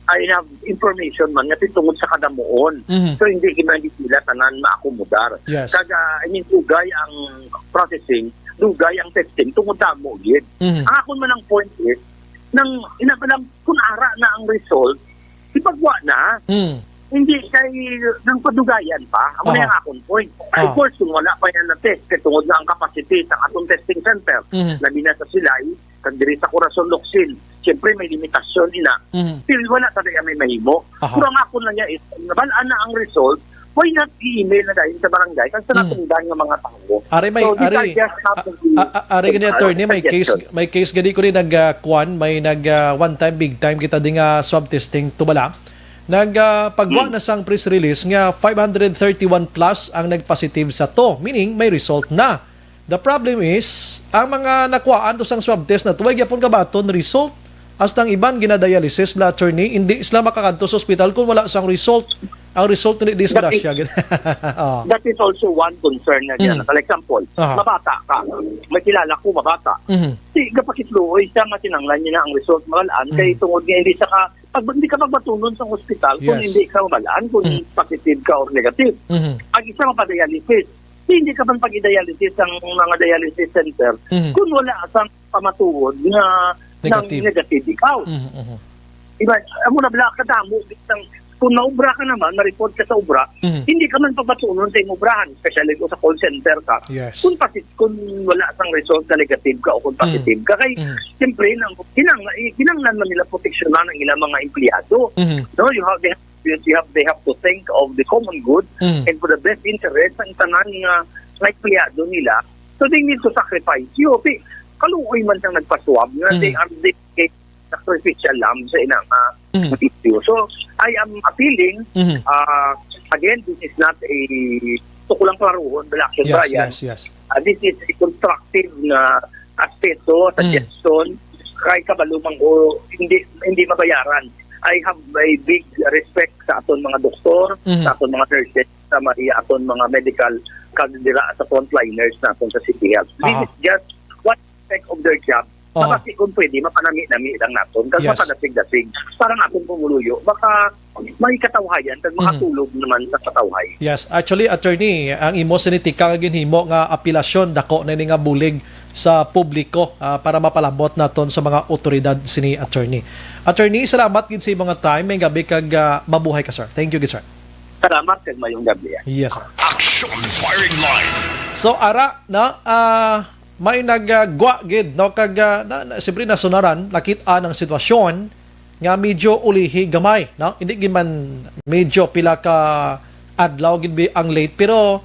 I have information man nga tungod sa kadamuon. So hindi sila tanan maakomodar. Yes. Kag dugay ang processing, dugay ang testing tungod damo gid. Ang akon man ang point is nang inabalang kun ara na ang result, ipagwa na. Hindi kay nang padugayan pa. Amo na yung akong point. Of course, kung wala pa yan na test, kaya tungod na ang capacity sa atong testing center, labi na sa Silay, kag diri sa Corazon Locsin, siyempre may limitasyon ina. Pero wala talaga may mahimo. Pero ang ako na niya is, nabalaan na ang result, why not i-email na dahil sa barangay kasi natungdan ng mga tao. Ari gani attorney, may case gani ko rin may one time big time kita ding swab testing tubala. Pagwa na sang press release nga 531 plus ang nagpositive sa to, meaning may result na. The problem is, ang mga nakuhaan to sang swab test na tuwag yapon kabaton result. Hastang iban ginadialysis bla attorney, hindi sila makakanto sa ospital kung wala sang result. Ang result ni disgrasya. That is also one concern na dyan. For example, mabata ka. May kilala ko mabata. Si kapakitluoy siya matinanglan niya na ang result mabalaan kay tungod nga hindi sa hindi ka magbatunon sa ospital kung hindi ka mabalaan kung positive ka or negative. Ang isa mapadialysis. Hindi ka man pag-dialysis ang mga dialysis center kung wala sang pamatuod na negative ikaw. Diba, amo na bala ka damo kung naubra ka naman, na-report ka sa ubra, hindi ka man pabatunon sa imubrahan, especially kung sa call center ka. Yes. Kung wala sang result na negative ka o kung positive ka, kay siyempre, kinanglan man nila proteksyonan ng ilang mga empleyado. No, they have to think of the common good and for the best interest ng tanan nga empleyado nila. So they need to sacrifice you. Kaluoy man siyang nagpaswab nga they are dedicated sacrificial lamb sa inang issue. So, I am appealing, again, this is not a tukulang klaruhon, Action Brian. Yes. This is a constructive na aspeto, suggestion, kay kabalumang o hindi mabayaran. I have a big respect sa aton mga doktor, sa aton mga nurses, sa aton mga medical kagdira sa frontliners natin sa City Health. This is just one aspect of their job. Kasi kung pwede, mapanami-nami lang natin. Kasi mapadasig-dasig. Parang atong pumuluyo. Baka may katawhayan kag makatulog naman sa katawhay. Yes. Actually, attorney, ang imo sinitika nga ginhimo nga apilasyon dako na nga bulig sa publiko para mapalabot naton sa mga otoridad sini attorney. Attorney, salamat gid sa mga time. May gabi kag mabuhay ka, sir. Thank you, sir. Salamat kag mayong gabi. Yes, sir. Action firing line. So, ara na may naggwa gid no kag siyempre nasunaran nakit-an ang sitwasyon nga medyo ulihi gamay no hindi gid man medyo pila ka adlaw gid ang late pero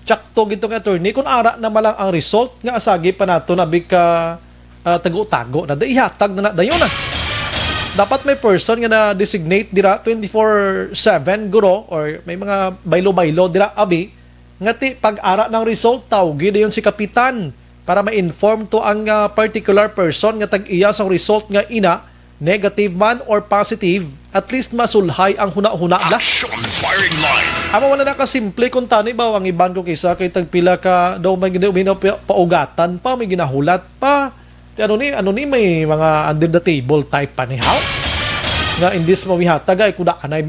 tsakto gid tong attorney kun ara na malang ang result nga asagi pa nato na ka tago-tago na ihatag na dayon na dapat may person nga na designate dira 24/7 guro or may mga baylo-baylo dira abi ngati pag-ara ng result tawgi dayon si kapitan para ma-inform to ang particular person nga tag-iya sa result nga ina, negative man or positive, at least masulhay ang huna-huna na. Action firing line. Ama wala na kasimple kung tani ba ang iban ko kaysa kay tagpila ka daw may paugatan pa, may ginahulat pa. Ano ni may mga under the table type pa ni how? Nga indis mawihatag ay kuda anay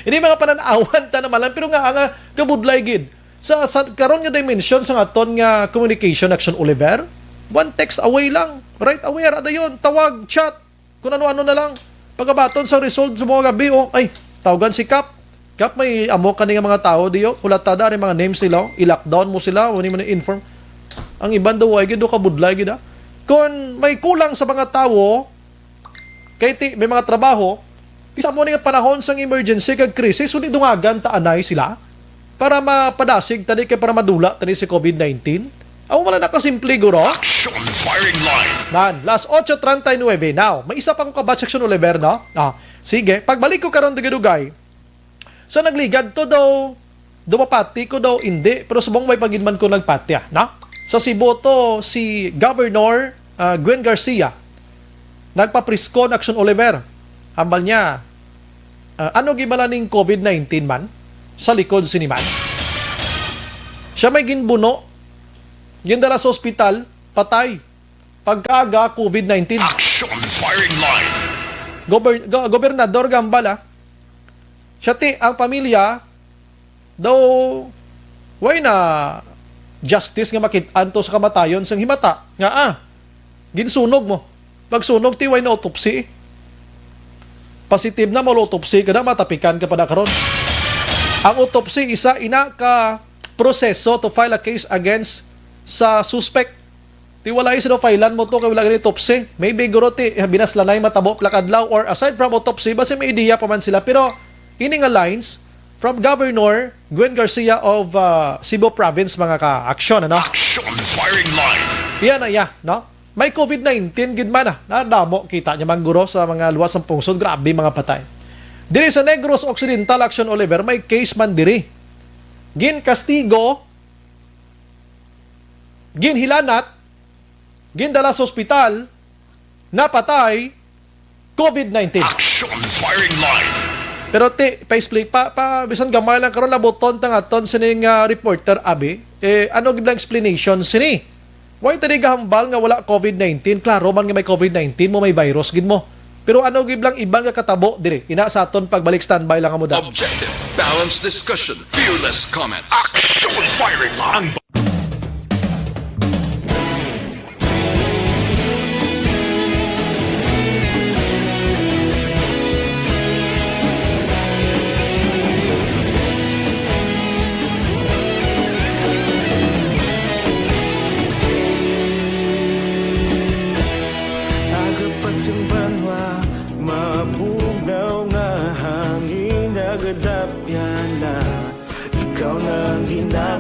hindi mga pananawan ta naman pero nga ang kabudlay gid. Sa karon nga dimension sa aton nga communication action Oliver, one text away lang, right away ra dayon, tawag, chat, kung ano-ano na lang. Pagkabaton sa result sa mga gabi, ay tawagan si Kap may amo kani nga mga tao diyo, ulatada rin mga names nila, i-lockdown mo sila, wani man inform. Ang iban daw ay gid ka budlay gid. Kung may kulang sa mga tao, kay may mga trabaho, isa mo nga panahon sa emergency kag krisis, suni dungagan ta anay sila para mapadasig tani kay para madula tani si COVID-19. Aw wala na kasimple guro. Action firing line. Nan, last 8:39 now. May isa pa kong kabatch section Oliver no? Sige, pagbalik ko karon dugay. So nagligad to daw dumapati ko daw hindi pero subong may pagidman ko nagpatya, na? Sa Cebu to si Governor Gwen Garcia nagpaprisko na action Oliver. Hambal niya ano gibala ning COVID-19 man? sa likod siniman. Siya may ginbuno, gindala sa ospital, patay. Pagkaga COVID-19. Action firing line. Gobernador Gambala, siya ang pamilya, daw, way na justice nga makitaan to sa kamatayon sang himata. Nga ginsunog mo. Pagsunog, way na autopsy. Positive na mo autopsy, kada matapikan ka pa na karon. Ang autopsy, isa ina ka proseso to file a case against sa suspect. Wala yung sinofailan mo to kaya wala ganito autopsy. Maybe guro binaslanay matabo plakadlaw or aside from autopsy, basta may ideya pa man sila. Pero ini nga lines from Governor Gwen Garcia of Cebu Province, mga ka-action, ano? Action firing line. Yan na, no? May COVID-19, gid man na. Nadamo, kita niya man guro sa mga luwas ng pungsod. Grabe mga patay. Diri sa Negros Occidental, Action Oliver, may case man diri. Gin kastigo, gin hilanat, gindala sa ospital, napatay, COVID-19. Action firing line. Pero pa-explain, bisan gamay lang karon laboton tangaton sining reporter abi, ano giblang explanation sini? Why tadi gahambal nga wala COVID-19? Klaro man nga may COVID-19 mo, may virus gid mo. Pero ano giblang ibang nga katabo diri? Ina sa aton pagbalik standby lang mo da. Objective, balanced discussion, fearless comments. Action firing line.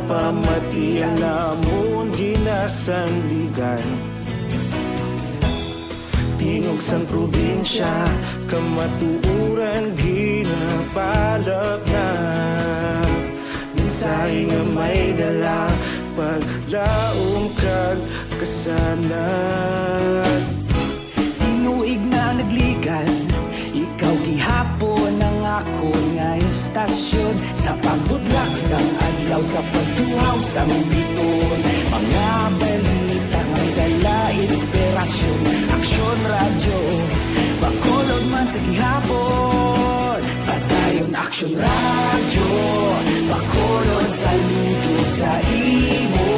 Pamati alamon ginasandigan Tingog sang probinsya kamatuuran ginapalap na Minsay nga may dala paglaong kag kasanan Tinuig na nagligan ikaw gihapon ang ako nga istasyon sa pagbudlak sang adlaw sa pagtuhaw sang biton mga balita nga dala inspirasyon aksyon radyo bakolod man sa gihapon padayon aksyon radyo bakolod saludo sa imo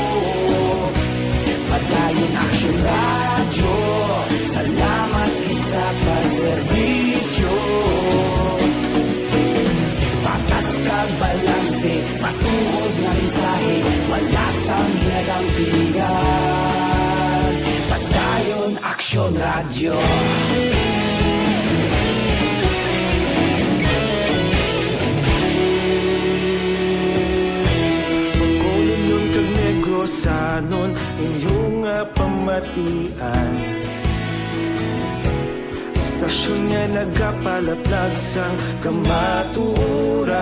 padayon aksyon radyo salamat sa pagserbisyo patas kag balanse matuod nga mensahe wala sang hinagang piligan padayon aksyon radyo Bacolod nun kag Negros sanon inyong pamatian Stasyon nga nagapalaplag sang kamaturan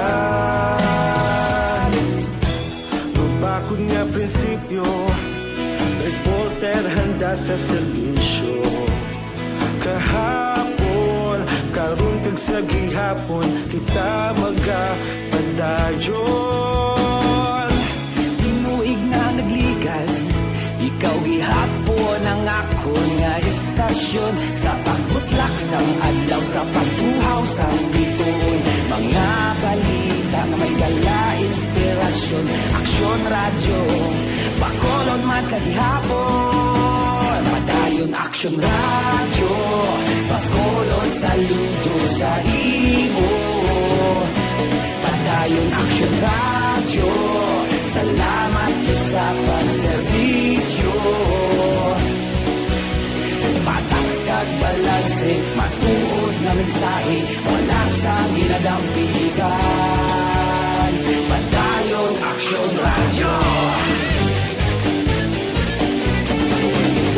Mabakod nga prinsipyo Reporter handa sa serbisyo Kahapon, karun kag sa gihapon Kita magapadayon Tinuig na nagligan Ikaw gihapon ang ako nga istasyon Sa pagbutlak sang adlaw Sa pagtuhaw sang biton Mga balita na may dala inspirasyon Aksyon radyo Bacolod man sa gihapon Padayon aksyon radyo Bacolod saludo sa imo Padayon aksyon radyo Salamat sa pagserbisyo Patas kag balanse Matuod na mensahe Wala sang ginagang piligan Padayon aksyon radyo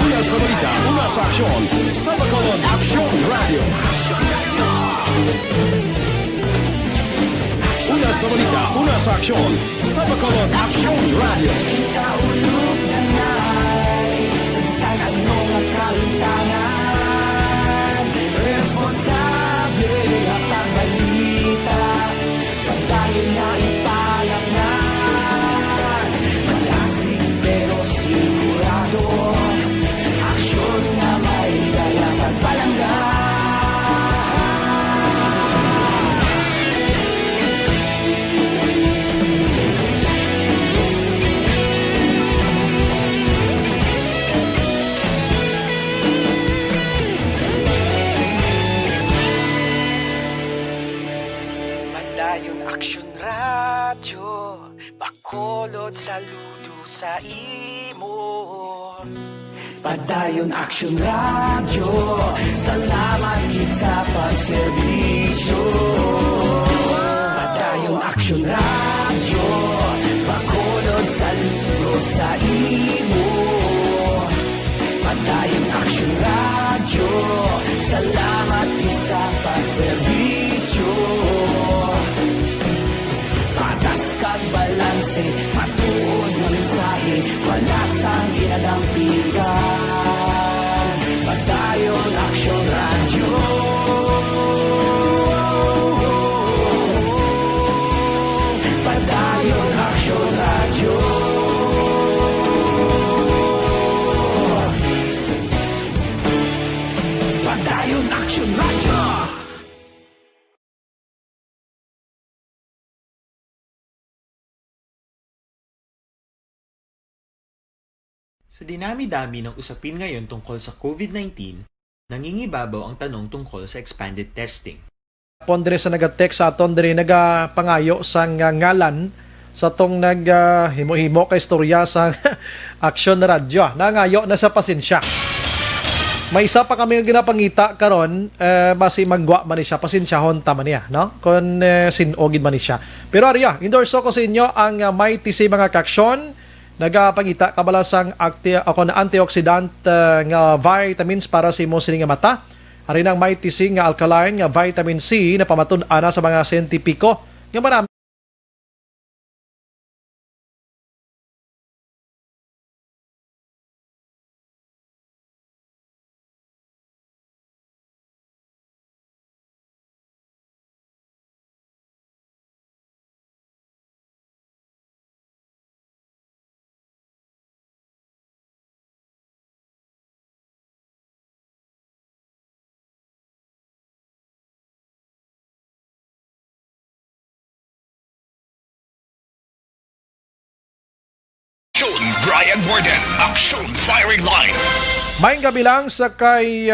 Una sa balita, una sa aksyon sa Bacolod Action Radio. Una sa balita, una sa aksyon sa Bacolod Action Radio. Kaulog na ngay Sinsan ang mga kalintangan Responsable at pagbalita Pagdayo na ipa Bacolod, saludo sa imo. Padayon Action Radio, salamat gid sa pagserbisyo. Padayon Action Radio, Bacolod, saludo sa imo. Padayon Action Radio, salamat gid sa pagserbisyo. Patas kag balanse, matuod ng mensahe, wala sang ginadampigan. Padayon Action Radio. Padayon Action Radio. Padayon Action Radio. Sa dinami-dami ng usapin ngayon tungkol sa COVID-19, nangingibabaw ang tanong tungkol sa expanded testing. Pondre sa nag-text sa aton diri nagapangayo sa ngalan sa tong himo-himo ka istorya sa Action Radio. Nangayo na sa pasensya. May isa pa kami ginapangita karon basi magwa man ni siya, pasensyahon ta man niya, no? Kon sinogid man ni siya. Pero ariya, endorse ko sa inyo ang Mighty Say mga kaksyon. Nagapangita kabalasang antioxidant nga vitamins para sa imong sining mata. Ari nang Mighty Say nga alkaline nga vitamin C na pamatud-ana sa mga siyentipiko nga marami Brian Warden, Action Firing Line. Maayong gabi lang sa kay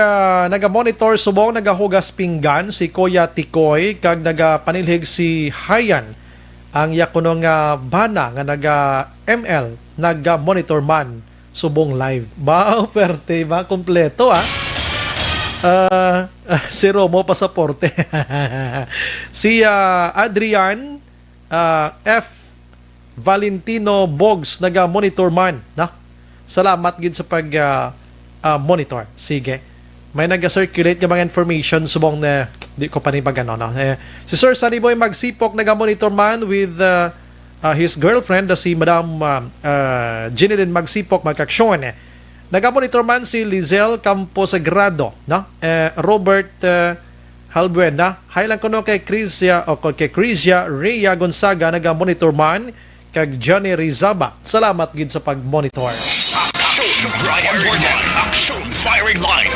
naga-monitor subong nagahugas pinggan si Kuya Tikoy kag nagapanilhig si Hayan ang yakuno nga bana nga naga-ML naga-monitor man subong live. Ba, perte ba kompleto si Romo Pasaporte. Si Adrian F. Valentino Bogs naga-monitor man, na? Salamat gid sa pag monitor. Sige. May naga-circulate nga mga information subong na di ko pa ni bagano, no. Si Sir Sunny Boy Magsipok naga-monitor man with his girlfriend si Madam Jeneline Magsipok Magkaksyon. Naga-monitor man si Lizelle Camposagrado, no. Robert Halbuena. Highlang kuno kay Crisia Rhea Gonzaga naga-monitor man kag Johnny Rizaba. Salamat gid sa pag-monitor. Action Brian Warden, Action Firing Line.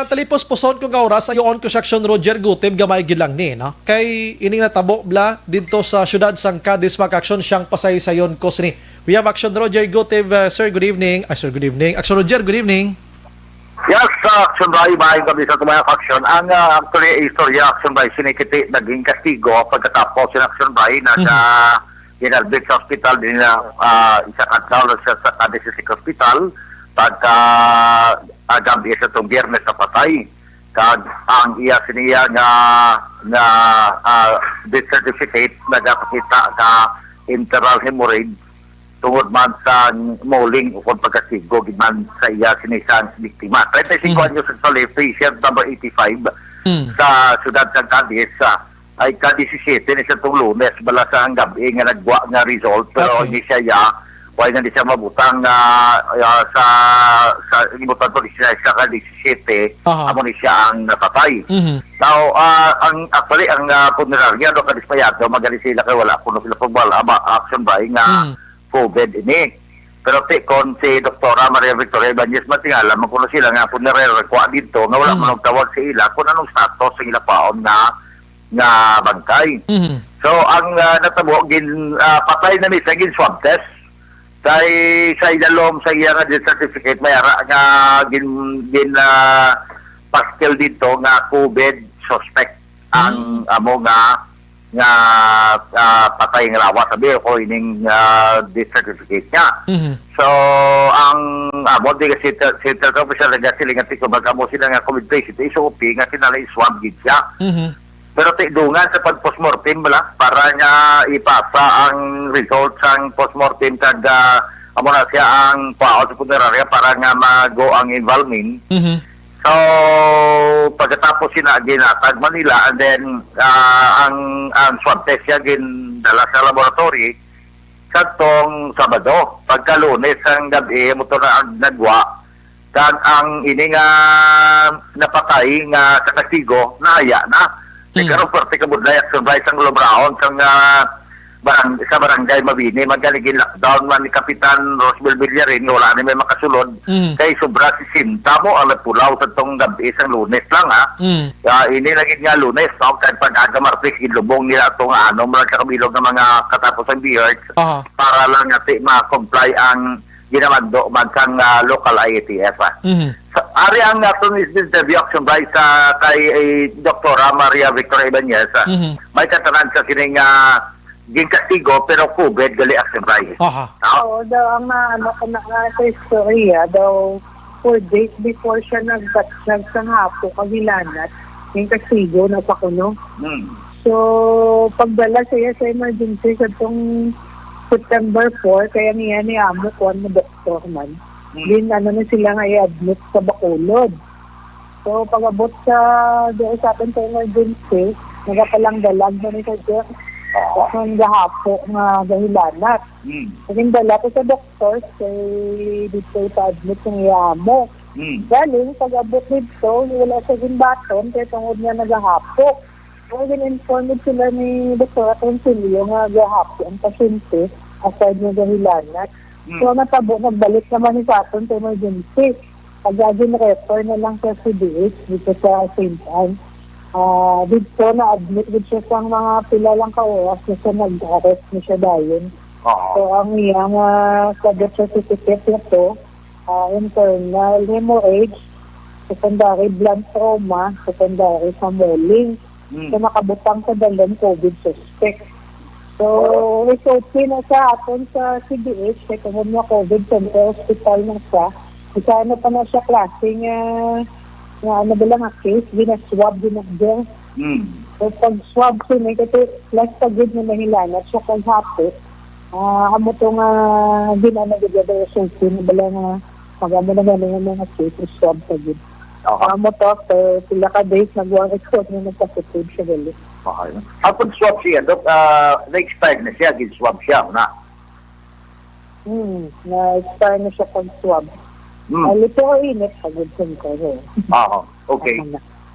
Talipos puson ko nga oras ayon ko sa Action Roger Gutib gamay gid lang ni, no? Kay ining natabo bla dito sa syudad sang Cadiz Mag-aksyon siyang pasaysayon ko sini. We have Action Roger Gutib, sir, good evening. Sir, good evening. Action Roger, good evening. Yes, Action Bay, maayong gabi sa tumaya Action. Ang actually istorya Action Bay sinikiti naging kastigo pagkatapos ng Action Bay nasa Ginalbix Hospital din na isa katawag sa Cadiz City Hospital pagka gabi sa itong biyernes na patay. Kag ang iya siniya na death certificate nagpakita ka internal hemorrhage tungod man sa moling ukon pagkasigo gidman sa iya sinisang biktima. 35 anyos sa patient number 85 sa siyudad ng Cadiz ay ka-17 na siya itong Lunes bala sa ang gabi nga nagwa nga result pero hindi siya wala na siya mabutang sa imutan to siya ka-17 amo ni siya ang napatay. Now, actually ang punerarya do kadispayado magali sila kay wala kuno sila pagbala Action Bay nga COVID ini. Pero kon si Doktora Maria Victoria Ibanez matingala magkuno sila nga punerarya kwa dito nga wala man tawag sa ila kung anong status sa ila paon nga bangkay. So ang natabo gin patay na ni sa gin swab test sa ilalom sa iya nga death certificate may ara nga gin pastel dito nga COVID suspect ang amo nga nga patay nga lawas sabi ko ining death certificate niya. So ang amo di kasi center official nga sila nga tiko magamo sila nga COVID patient SOP nga sinala swab gid siya. Pero tidungan sa pag-postmortem bala para nga ipasa ang results ang postmortem kag amo na siya ang paot sa punerarya para nga mago ang involvement. So pagkatapos sina ginatag Manila and then ang swab test siya dala sa laboratory katong Sabado pagka Lunes ang gabi mo to na nagwa kag ang ini nga napatay nga kakastigo naya na karon parte ka budlay at surprise ang lobraon sa barangay Mabini magaligin lockdown man ni Kapitan Rosbel Villarin wala na may makasulod kay sobra si Sinta mo ang pulaw sa tong gabi isang Lunes lang ini lagi nga Lunes kahit pag-aga Martes ilubong nila itong mga kakabilog ng mga katapos ang BRs para lang natin ma-comply ang ginamando magkang local IATF. So, ari ang natin is interview action by sa kay Dr. Maria Victoria Ibanez may katanan sa sining ginkastigo pero COVID gali action by. Oo, daw ang sa istorya daw 4 days before siya nagsangapo kagilanat yung kastigo na pa kuno. So pagdala siya sa emergency sa itong September 4 kaya niya ni amo ko ang doktor man. Din na sila nga i-admit sa Bacolod. So pag-abot doon sa atin sa emergency nagapalang dalag na ni siya ang gahapo nga dahilanat. Kung dala ko sa doktor, dito pa-admit ng iyamo. Galing, pag-abot dito, wala sa gimbaton, kaya tungod niya nagahapo. Kung in-informed sila ni Dr. Atensilio nga gahapo ang pasyente, aside niya dahilanat. So, nagbalik naman ni Saturn sa emergency. Pag-agin refer na lang sa CDH dito sa St. Anne. Dito na-admit din siya sa mga pilalang ka-oras na siya nag-arrest na siya dayon. So, ang iyang death certificate na to, internal hemorrhage, secondary blood trauma, secondary sammeling. So, nakabutang sa dalang COVID suspect. So, result na sa atin sa CDH, kaya kung mga COVID center hospital na siya, isa na pa na siya klaseng ano ba lang case, ginaswab din ang gel. So pag-swab siya, kasi last pag-good na nahilanat, so pag-hapit, amo itong ginanagagada yung sulti, na ba lang mag-amo na gano'n mga case, swab pag-good. Amo to, sila ka days, nag-1 export na nagpa-positive siya gali. Okay. Kapag swab siya, Dok, na-expired na siya, gin-swab siya, na? Na-expire na siya pag-swab. Lito ko init, pagod ko. Okay.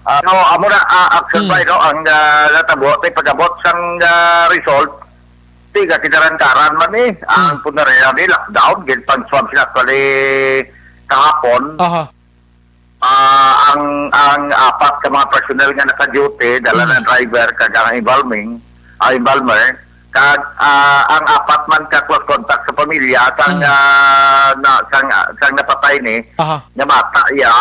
Amo na, action by, no, ang natabo, pag-abot sang result, tiga kinaran-karan man ang punaraya ni lockdown, gin pang-swab sila actually kahapon. Ang apat ka mga personnel nga naka-duty, dala ng driver, kag ang embalmer, kag ang apat man ka close contact sa pamilya sang napatay ni nga mata iya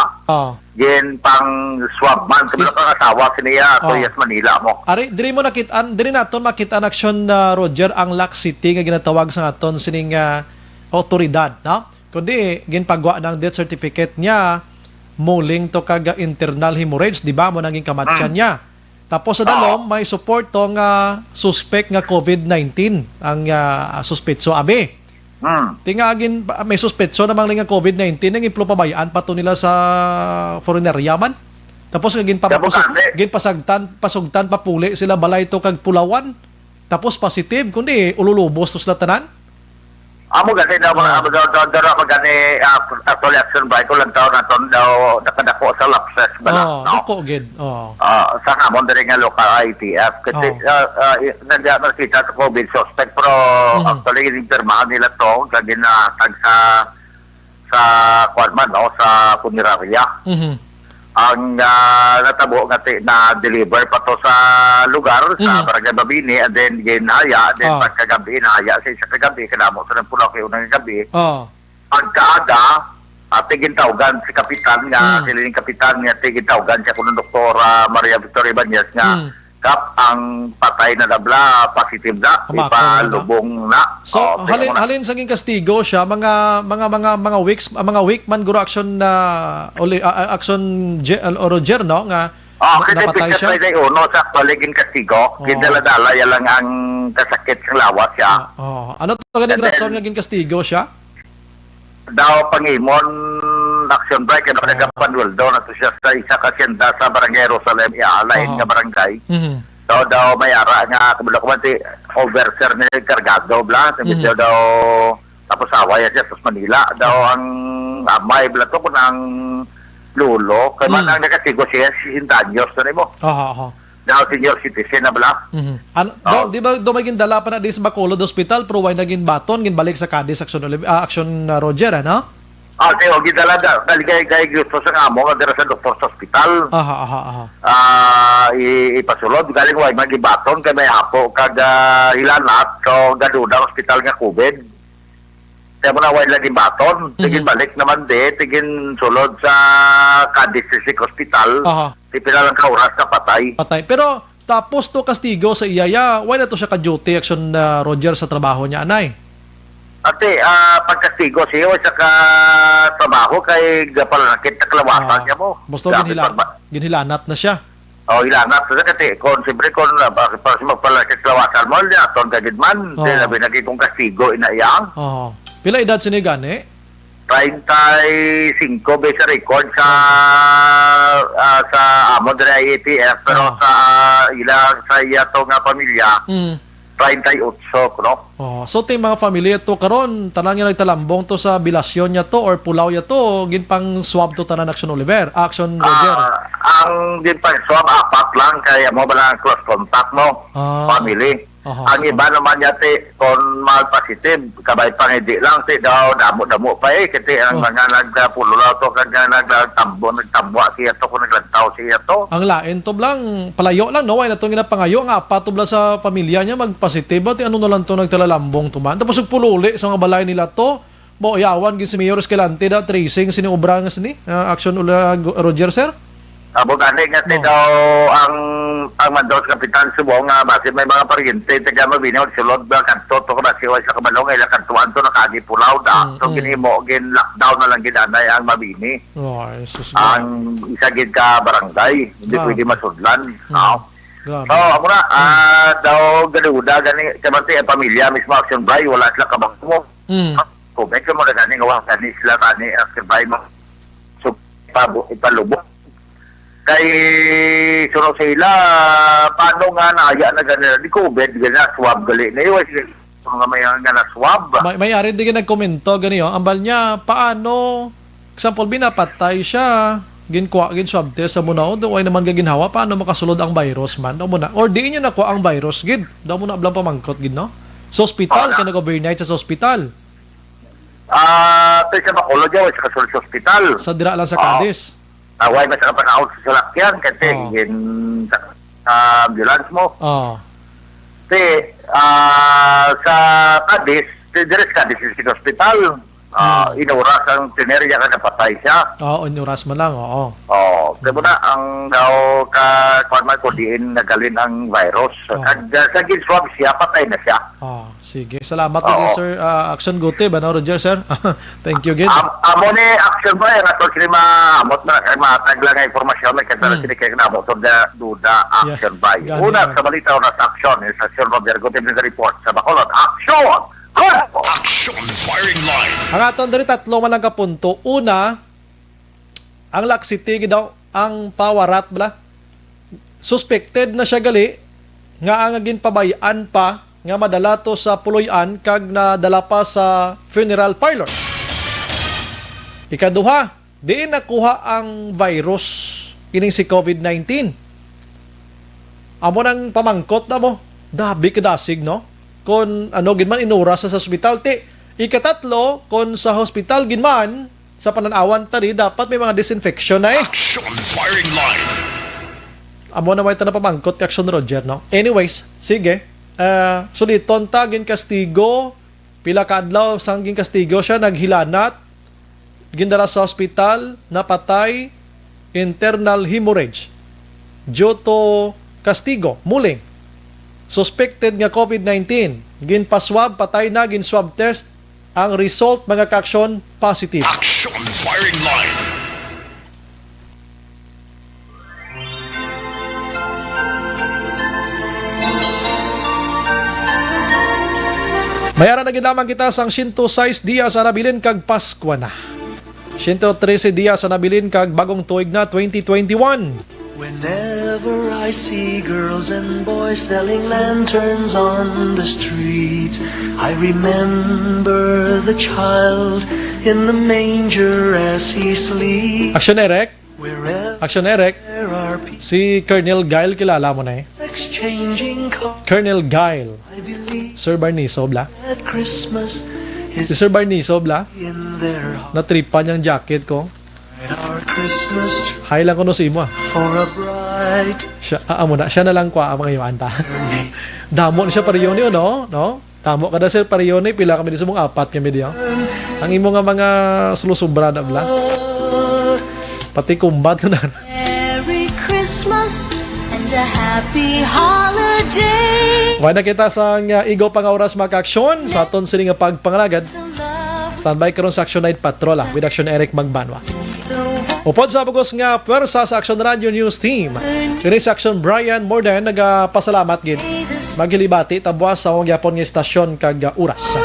gen pang swab man kabila kang asawa siniya Toyas Manila mo diri naton makita ang aksyon Roger ang laxity nga ginatawag sa aton sining otoridad no kundi ginpagwa ng death certificate niya muling to kag internal hemorrhage di ba mo naging kamatyan niya. Tapos sa dalom, may support tong suspect nga COVID-19 ang suspetso abi. Tingagin may suspetso namang nga COVID-19 nang implupabayaan pa to nila sa foreigner yaman. Tapos pasugtan papuli sila balay to kag Pulawan. Tapos positive kundi ululubos to sila tanan. Amo gani daw gani actually action by ko lang taon naton daw nakadako sa lapses bala. Dako gid. Sa amon diri nga local ITF kasi nakita sa COVID suspect pero actually impirmahan nila to kag ginatag sa kwarman no sa punerarya. Ang natabo nga na deliver pa to sa lugar sa Barangay Mabini and then ginhaya then pagkagabi nahaya sa kagabi kanamo sa Pulaw kay unang gabi pagkaaga tigin tawgan si kapitan nga silining kapitan nga tigin tawgan siya kuno Dr. Maria Victoria Ibanez nga Kap ang patay na dabla positive na ipalubong na. So halin sa kastigo siya mga week man guro action na action Roger no nga napatay siya. Kasi uno sa paligin kastigo, kidala-dala lang ang kasakit sa lawas siya. Ano to ganing rason nga kastigo siya? Daw pangimon action break na nagapanweldo na to siya sa isa kasyenda sa Barangay Jerusalem lain nga barangay. So daw may ara nga kabalo ko ti overseer ni kargado bla daw tapos away siya sa Manila daw ang amay bla to kun ang lulo kay man ang nakasigo siya 60 anyos na nimo. Daw senior citizen na bla. Ano di ba do may gindala pa na di sa Bacolod Hospital pero why naging baton ginbalik sa Cadiz action Roger ano? Okay, o gidala kay gusto sa amo nga dira sa doktor sa ospital. Ipasulod galing way magibaton kay may hapo kag hilanat so gaduda ospital nga COVID. Kaya mo na way lagi baton, tigin balik naman tigin sulod sa Cadiz District Hospital. Tipila lang kauras na patay. Pero tapos to kastigo sa iyaya, why na to siya ka-duty action Roger sa trabaho niya anay? Ate, pagkastigo siya sa trabaho kay gapalanakit na kalawasan niya mo. Gusto ginhilanat na siya. Hilanat na siya kasi siyempre kung para magpalanakit kalawasan mo, aton kagidman. Sabi naging kong kastigo inayang. Pila edad sinigan 35 base record sa amo dira ATF pero sa ilang sa iyato nga pamilya 38 no. So tay mga pamilya to karon tanan nga nagtalambong to sa bilasyon niya to or pulaw ya to ginpang swab to tanan action Roger. Ang ginpang swab apat lang kaya mo bala close contact mo family. Ang iba naman yate kung mal positive kabay pang hindi lang daw damo pa kasi ang mga nagpululaw to kag nagtambo siya to kung naglantaw siya to. Ang lain to lang palayo lang no way na to ginapangayo nga patubla sa pamilya niya magpositive ti ano na lang to nagtalalambong tuman tapos pululi sa mga balay nila to mo yawan gin si Mayor Escalante da tracing siniobra nga sini action Roger sir. Abo gani nga daw ang mandaw sa Kapitan Subo nga base may mga paryente taga mabini sulod ba kanto to ba siya sa kabalong ila kantuan to nakagi pulaw da so ginimo gin lockdown na lang gidanay ang mabini. Ang isa gid ka barangay hindi pwede masudlan. So amo na daw gaduda gani kamati ang pamilya mismo action bay wala sila kabang mo. Kung medyo mo na gani nga gani sila tani action bay mo. So ipalubok kay suno sila paano nga naaya na ganila di COVID gana swab gali na iwas nga may nga swab may ari di nagkomento ganiyo ambal niya paano example binapatay siya gin swab test sa muna do way naman gaginhawa paano makasulod ang virus man daw muna or di niyo nakuha ang virus gid daw muna ablang pamangkot gid no sa hospital kay nag-overnight sa hospital sa Bacolod sa kasulod sa hospital sa dira lang sa Cadiz. Away ba sa kapanaot sa salakyan kasi ambulance mo. Sa Cadiz, Cadiz District Hospital, inuras ang tinerya ka napatay siya. Inuras mo lang, Diba na, ang daw kuwan ko diin nagalin ang virus. Sa ginswab siya, patay na siya. Sige, salamat sir. Action Gote, ba na Roger, sir? Thank you again. Amo ni action ba, nga to sila maamot na, matagla nga informasyon, may katala sila kaya kinamot na duda action ba. Una sa balita, una sa action, sa Action Roger Gote, sa report sa Bacolod, action! Action firing line. Ang aton diri tatlo man lang ka punto. Una, ang laksiti daw ang pawarat bala. Suspected na siya gali nga ang ginpabayaan pa nga madala to sa puloy-an kag nadala pa sa funeral parlor. Ikaduha, diin nakuha ang virus ining si COVID-19. Amo nang pamangkot na mo. Dabi kadasig no? Kung ano ginman inura sa hospital ti ikatatlo kung sa hospital ginman sa pananawan tari dapat may mga disinfection na Action firing line. Amo na may tanong pamangkot ti Action Roger no. Anyways, sige. Suliton ta gin kastigo pila ka adlaw sang gin kastigo siya naghilanat gindara sa hospital napatay internal hemorrhage due to kastigo, muling. Suspected nga COVID-19. Ginpaswab, patay na, ginswab test. Ang result, mga ka-aksyon, positive. Action Firing Line. Mayara na ginamang kita sang 106 diya sa nabilin kag Paskwa na. 113 diya sa nabilin kag bagong tuig na 2021. Whenever I see girls and boys selling lanterns on the streets, I remember the child in the manger as he sleeps. Action Eric. Action Eric. There are people Si Colonel Gail, kilala mo na eh. exchanging cards. Colonel Gail. I believe Sir Barniso, bla. that Christmas Si is Sir Barniso, bla. in their heart. Natripan yung jacket ko. Our Christmas tree Hay lang ko no si mo ah. for a bride. Siya, amo na. Siya na lang kwa ang mga anta. Damo na siya pariyoni o no? No? Tamo kada sir pariyoni. Pila kami di sumong apat kami di. Ang imo nga mga sulusubra na bla. Pati kumbat ko na. Merry Christmas and a happy holiday. Okay na kita sa Igo Pangauras Mag-Aksyon sa aton sini nga pagpangalagad. Standby karon sa Action Night Patrol with Action Eric Magbanwa. Upod sa bugos nga pwersa sa Action Radio News Team. Kini sa Action Brian Morden nagapasalamat gid. Maghilibati tabwas sa akong gyapon nga istasyon kag oras.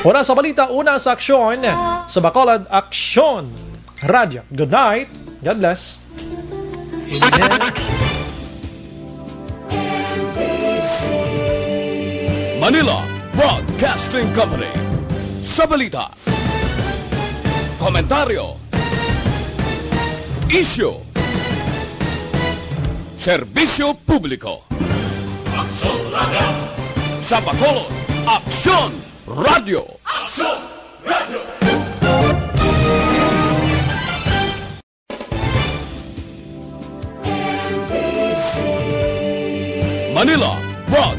Una sa balita, una sa aksyon sa Bacolod Action Radio. Good night. God bless. Manila Broadcasting Company. Sa balita, komentaryo, isyu, serbisyo publiko. Aksyon Radio. Sa Bacolod, Aksyon Radio. Aksyon Radio. Manila Broadcasting